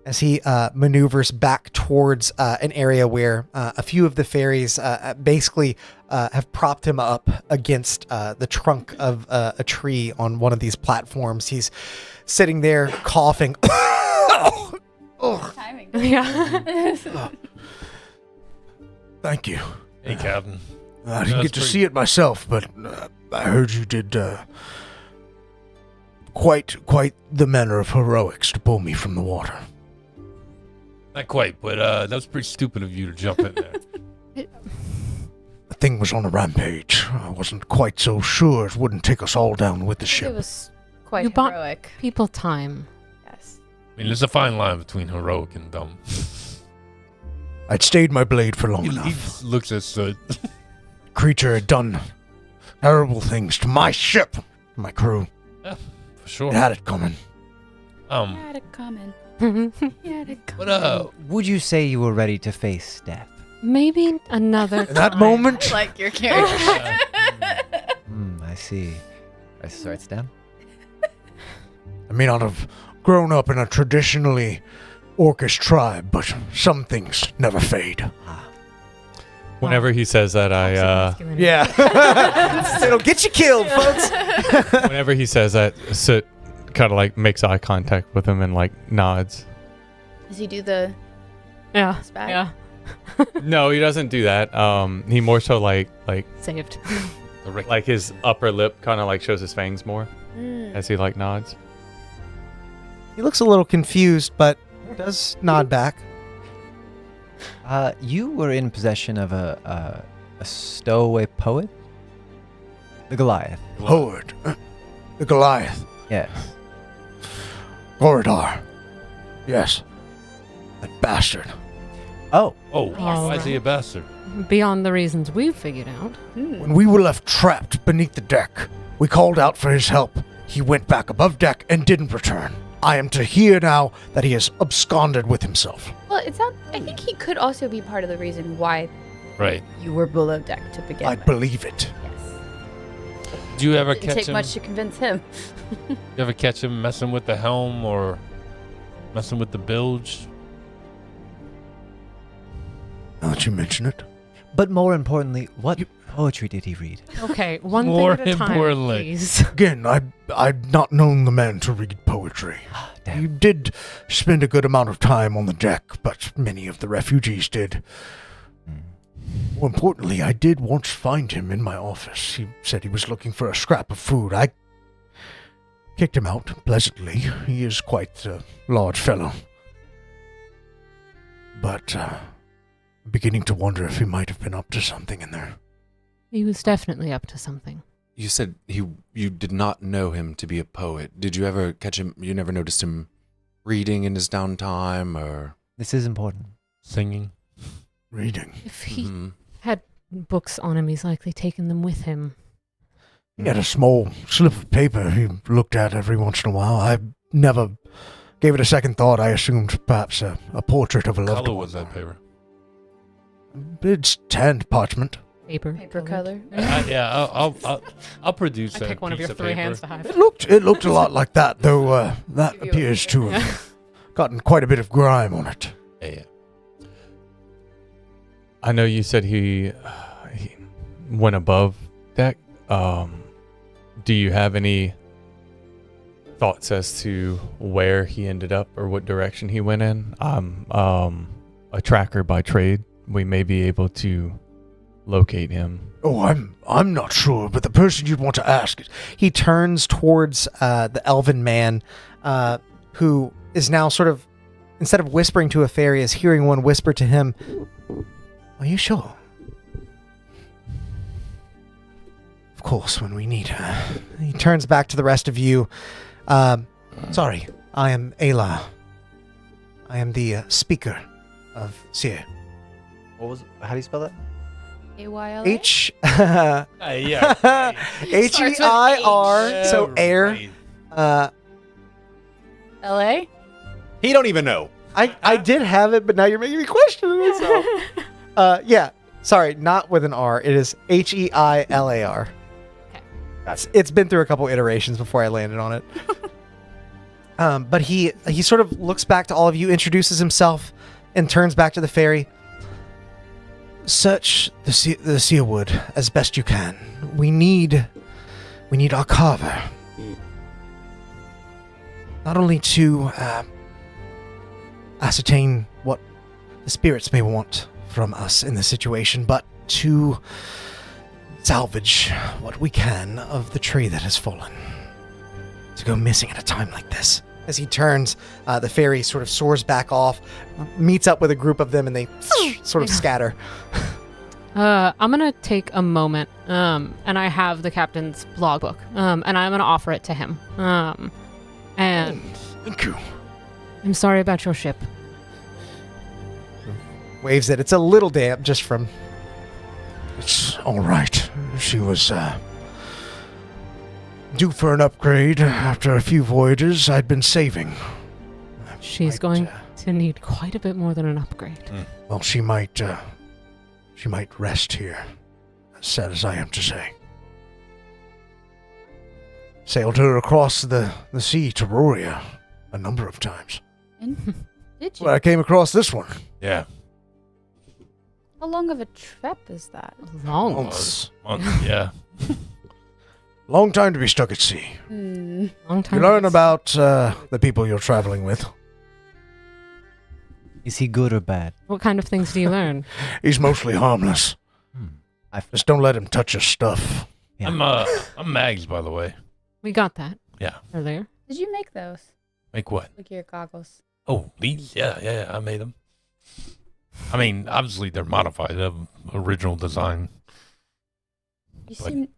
As he maneuvers back towards an area where a few of the fairies basically have propped him up against the trunk of a tree on one of these platforms. He's sitting there coughing. Timing. Yeah. Thank you. Hey, Captain. I didn't get to see it myself, but I heard you did quite the manner of heroics to pull me from the water. Not quite, but that was pretty stupid of you to jump in there. The thing was on a rampage. I wasn't quite so sure it wouldn't take us all down with the It ship. was quite You bought- heroic. People time. Yes. I mean, there's a fine line between heroic and dumb. I'd stayed my blade for long He enough. just looks at Soot. Creature had done terrible things to my ship, my crew. Yeah, for sure. It had it coming. Had it coming. Had it coming. But Would you say you were ready to face death? Maybe another In that time. moment, I like your character. I see. Crisis writes down. I may not have grown up in a traditionally orcish tribe, but some things never fade. Whenever he says that, Yeah. It'll get you killed, folks. whenever he says that, Soot kind of like makes eye contact with him and like nods. Does he do the Yeah. spag? Yeah. No, he doesn't do that. He more so like Saved. like his upper lip kind of like shows his fangs more Mm. as he like nods. He looks a little confused, but does nod back. You were in possession of a stowaway poet? The Goliath. Howard, the Goliath, Yes. Goradar. Yes, that bastard. Oh. oh, why is he a bastard? Beyond the reasons we've figured out. When we were left trapped beneath the deck We called out for his help. He went back above deck and didn't return. I am to hear now that he has absconded with himself. Well, it's not. I think he could also be part of the reason why Right. you were below deck to begin I with. believe it. Yes. Do you ever It didn't catch take him? much to convince him. You ever catch him messing with the helm or messing with the bilge? Now that you mention it. But more importantly, what poetry did he read? Okay, one More thing at a time, importantly. please. Again, I'd not known the man to read poetry. He did spend a good amount of time on the deck, but many of the refugees did. More importantly, I did once find him in my office. He said he was looking for a scrap of food. I kicked him out pleasantly. He is quite a large fellow. But I'm beginning to wonder if he might have been up to something in there. He was definitely up to something. You said you did not know him to be a poet. Did you ever catch him? You never noticed him reading in his downtime, or This is important. Singing? Reading. If he had books on him, he's likely taken them with him. He had a small slip of paper he looked at every once in a while. I never gave it a second thought. I assumed perhaps a portrait of a What loved color one. was that paper? It's tanned parchment. Paper color. Yeah, I'll produce I that pick one of piece your three paper. hands to hide. It looked a lot like that, though. That appears to have gotten quite a bit of grime on it. Yeah. I know you said he went above deck. Do you have any thoughts as to where he ended up or what direction he went in? I'm a tracker by trade. We may be able to locate him. Oh, I'm not sure, but the person you'd want to ask is He turns towards the elven man, who is now sort of, instead of whispering to a fairy, is hearing one whisper to him. Are you sure? Of course, when we need her. He turns back to the rest of you. Sorry, I am Ayla. I am the speaker of Seer. What was? How do you spell that? AYLA? H. Yeah. H-E-I-R. So air. LA? he don't even know. I did have it, but now you're making me question it. Yeah. Sorry, not with an R. It is H-E-I-L-A-R. Okay. It's been through a couple iterations before I landed on it. But he sort of looks back to all of you, introduces himself, and turns back to the fairy. Search the Seerwood as best you can. We need our carver. Not only to ascertain what the spirits may want from us in this situation, but to salvage what we can of the tree that has fallen. To go missing at a time like this. As he turns, the fairy sort of soars back off, meets up with a group of them, and they sort of scatter. I'm gonna take a moment, and I have the captain's logbook, and I'm gonna offer it to him. And Thank you. I'm sorry about your ship. Waves it. It's a little damp just from... It's all right. She was due for an upgrade after a few voyages I'd been saving. She's going to need quite a bit more than an upgrade. Well, she might rest here, as sad as I am to say. Sailed her across the sea to Roria a number of times. And did you? Well, I came across this one. Yeah. How long of a trip is that? Long. Months. Yeah. Long time to be stuck at sea. Hmm. Long time. You learn about the people you're traveling with. Is he good or bad? What kind of things do you learn? He's mostly harmless. I Just don't let him touch your stuff. Yeah. I'm Mags, by the way. We got that. Yeah. Earlier. Did you make those? Make what? Like your goggles? Oh, these? Yeah, I made them. I mean, obviously they're modified. They have original design.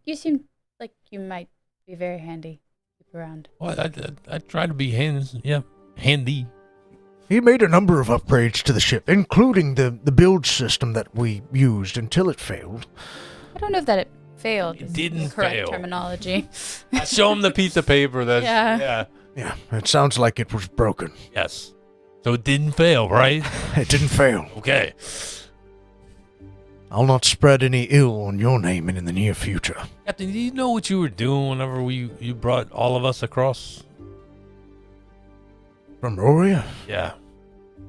You seem like you might be very handy. Keep around. Well, I try to be handy. He made a number of upgrades to the ship, including the bilge system that we used until it failed. I don't know if that it failed. It didn't correct fail. terminology. I show him the piece of paper. That's Yeah. Yeah, it sounds like it was broken. Yes. So it didn't fail, right? It didn't fail. Okay. I'll not spread any ill on your name in the near future. Captain, do you know what you were doing whenever you brought all of us across? From Roria? Yeah.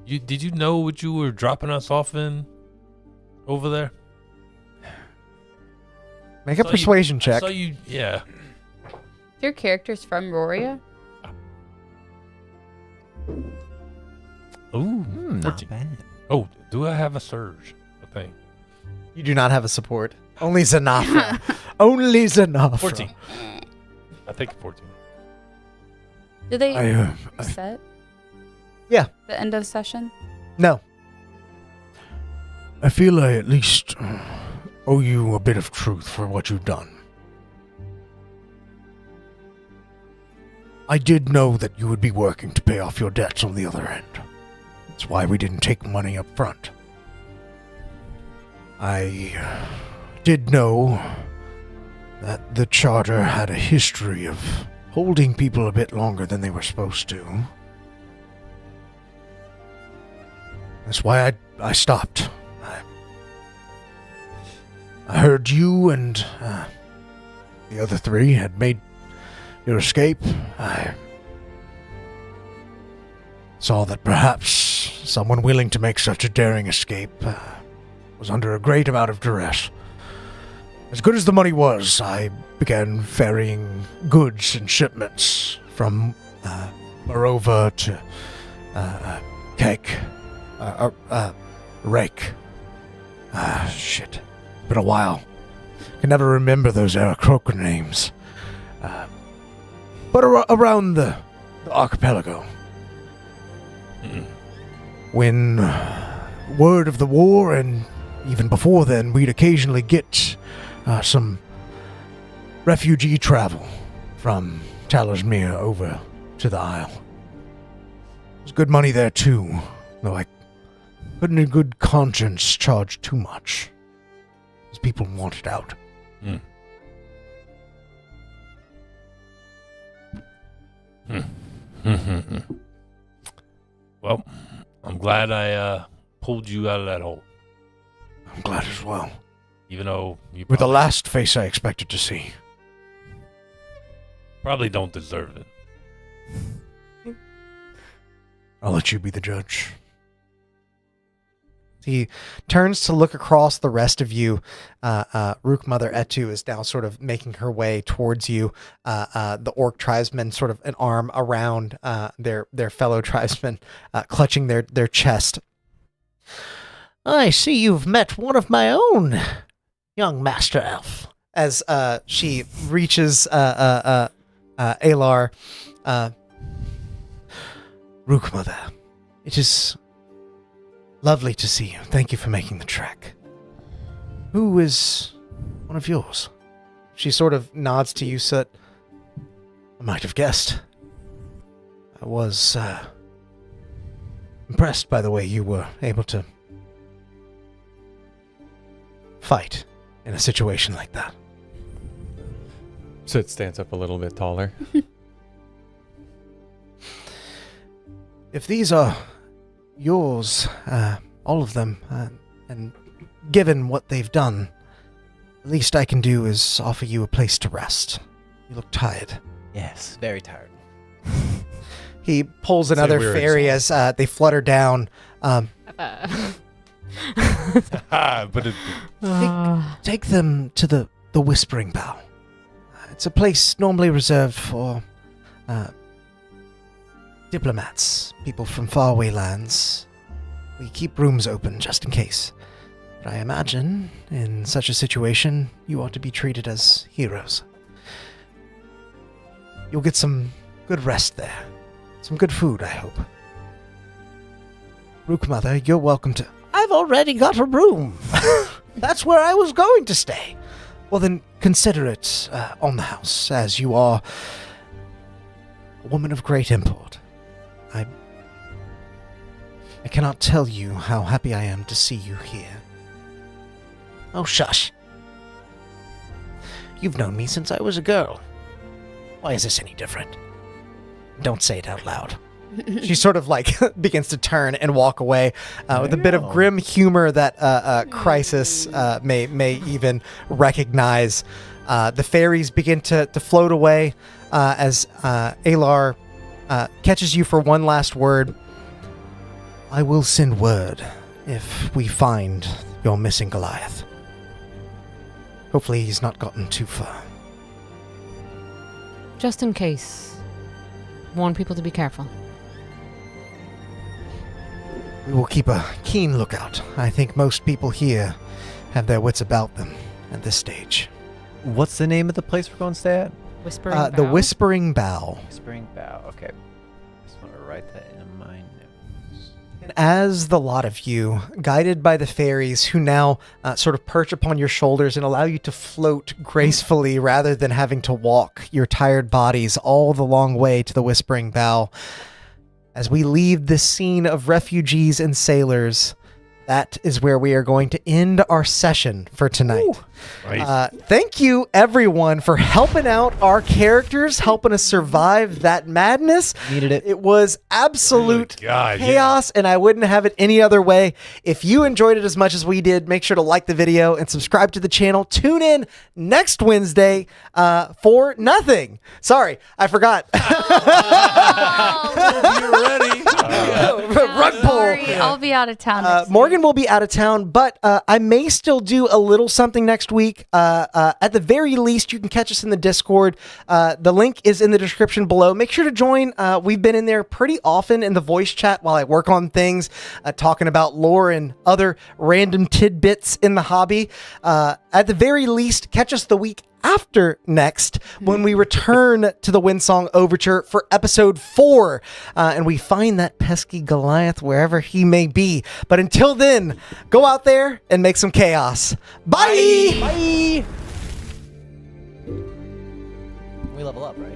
Did you know what you were dropping us off in over there? Make a persuasion check. I saw you, yeah. Your character's from Roria? Ooh, not 14. bad. Oh, do I have a surge? I think. You do not have a support. Only Zanafra. Only Zanafra. 14. I think 14. Do they I reset? Yeah. The end of session? No. I feel I at least owe you a bit of truth for what you've done. I did know that you would be working to pay off your debts on the other end. That's why we didn't take money up front. I did know that the charter had a history of holding people a bit longer than they were supposed to. That's why I stopped. I heard you and the other three had made your escape. I saw that perhaps someone willing to make such a daring escape was under a great amount of duress. As good as the money was, I began ferrying goods and shipments from Morova to Kek. Rake. Shit. Been a while. Can never remember those Aarakocra names. But around the archipelago. When word of the war, and even before then, we'd occasionally get some refugee travel from Talismyr over to the Isle. There's good money there too, though I couldn't in good conscience charge too much, as people wanted out. Well, I'm glad I pulled you out of that hole. I'm glad as well. Even though you With the last face I expected to see. probably don't deserve it. I'll let you be the judge. He turns to look across the rest of you. Rook Mother Etu is now sort of making her way towards you. The orc tribesmen, sort of an arm around their fellow tribesmen, clutching their chest. I see you've met one of my own, young master elf. As she reaches Alar, Rook Mother, it is lovely to see you. Thank you for making the trek. Who is one of yours? she sort of nods to you, Soot. I might have guessed. I was impressed by the way you were able to fight in a situation like that. Soot stands up a little bit taller. If these are yours, all of them, and given what they've done, the least I can do is offer you a place to rest. You look tired. Yes, very tired. He pulls another fairy as they flutter down. Take them to the Whispering Bough. It's a place normally reserved for diplomats, people from faraway lands. We keep rooms open just in case. But I imagine, in such a situation, you ought to be treated as heroes. You'll get some good rest there. Some good food, I hope. Rook Mother, you're welcome to... I've already got a room. That's where I was going to stay. Well, then consider it on the house, as you are a woman of great import. I cannot tell you how happy I am to see you here. Oh, shush. You've known me since I was a girl. Why is this any different? Don't say it out loud. She sort of like begins to turn and walk away with a bit of grim humor that Crisis may even recognize. The fairies begin to float away as Alar catches you for one last word. I will send word if we find your missing Goliath. Hopefully he's not gotten too far. Just in case. Warn people to be careful. We will keep a keen lookout. I think most people here have their wits about them at this stage. What's the name of the place we're going to stay at? Whispering Bough? The Whispering Bough. Whispering Bough. Okay. Just want to write that in my notes. And as the lot of you, guided by the fairies who now sort of perch upon your shoulders and allow you to float gracefully rather than having to walk your tired bodies all the long way to the Whispering Bough, as we leave this scene of refugees and sailors, that is where we are going to end our session for tonight. Nice. Thank you, everyone, for helping out our characters, helping us survive that madness. Needed it. It was absolute Good God, chaos, and I wouldn't have it any other way. If you enjoyed it as much as we did, make sure to like the video and subscribe to the channel. Tune in next Wednesday for nothing. Sorry, I forgot. You're ready. Rug pull. Sorry, I'll be out of town. Next Morgan will be out of town, but I may still do a little something next week. At the very least, you can catch us in the Discord. The link is in the description below. Make sure to join. We've been in there pretty often in the voice chat while I work on things, talking about lore and other random tidbits in the hobby. At the very least, catch us the week after next when we return to the Windsong Overture for episode 4 and we find that pesky Goliath wherever he may be. But until then, go out there and make some chaos. Bye! Bye. We level up, right?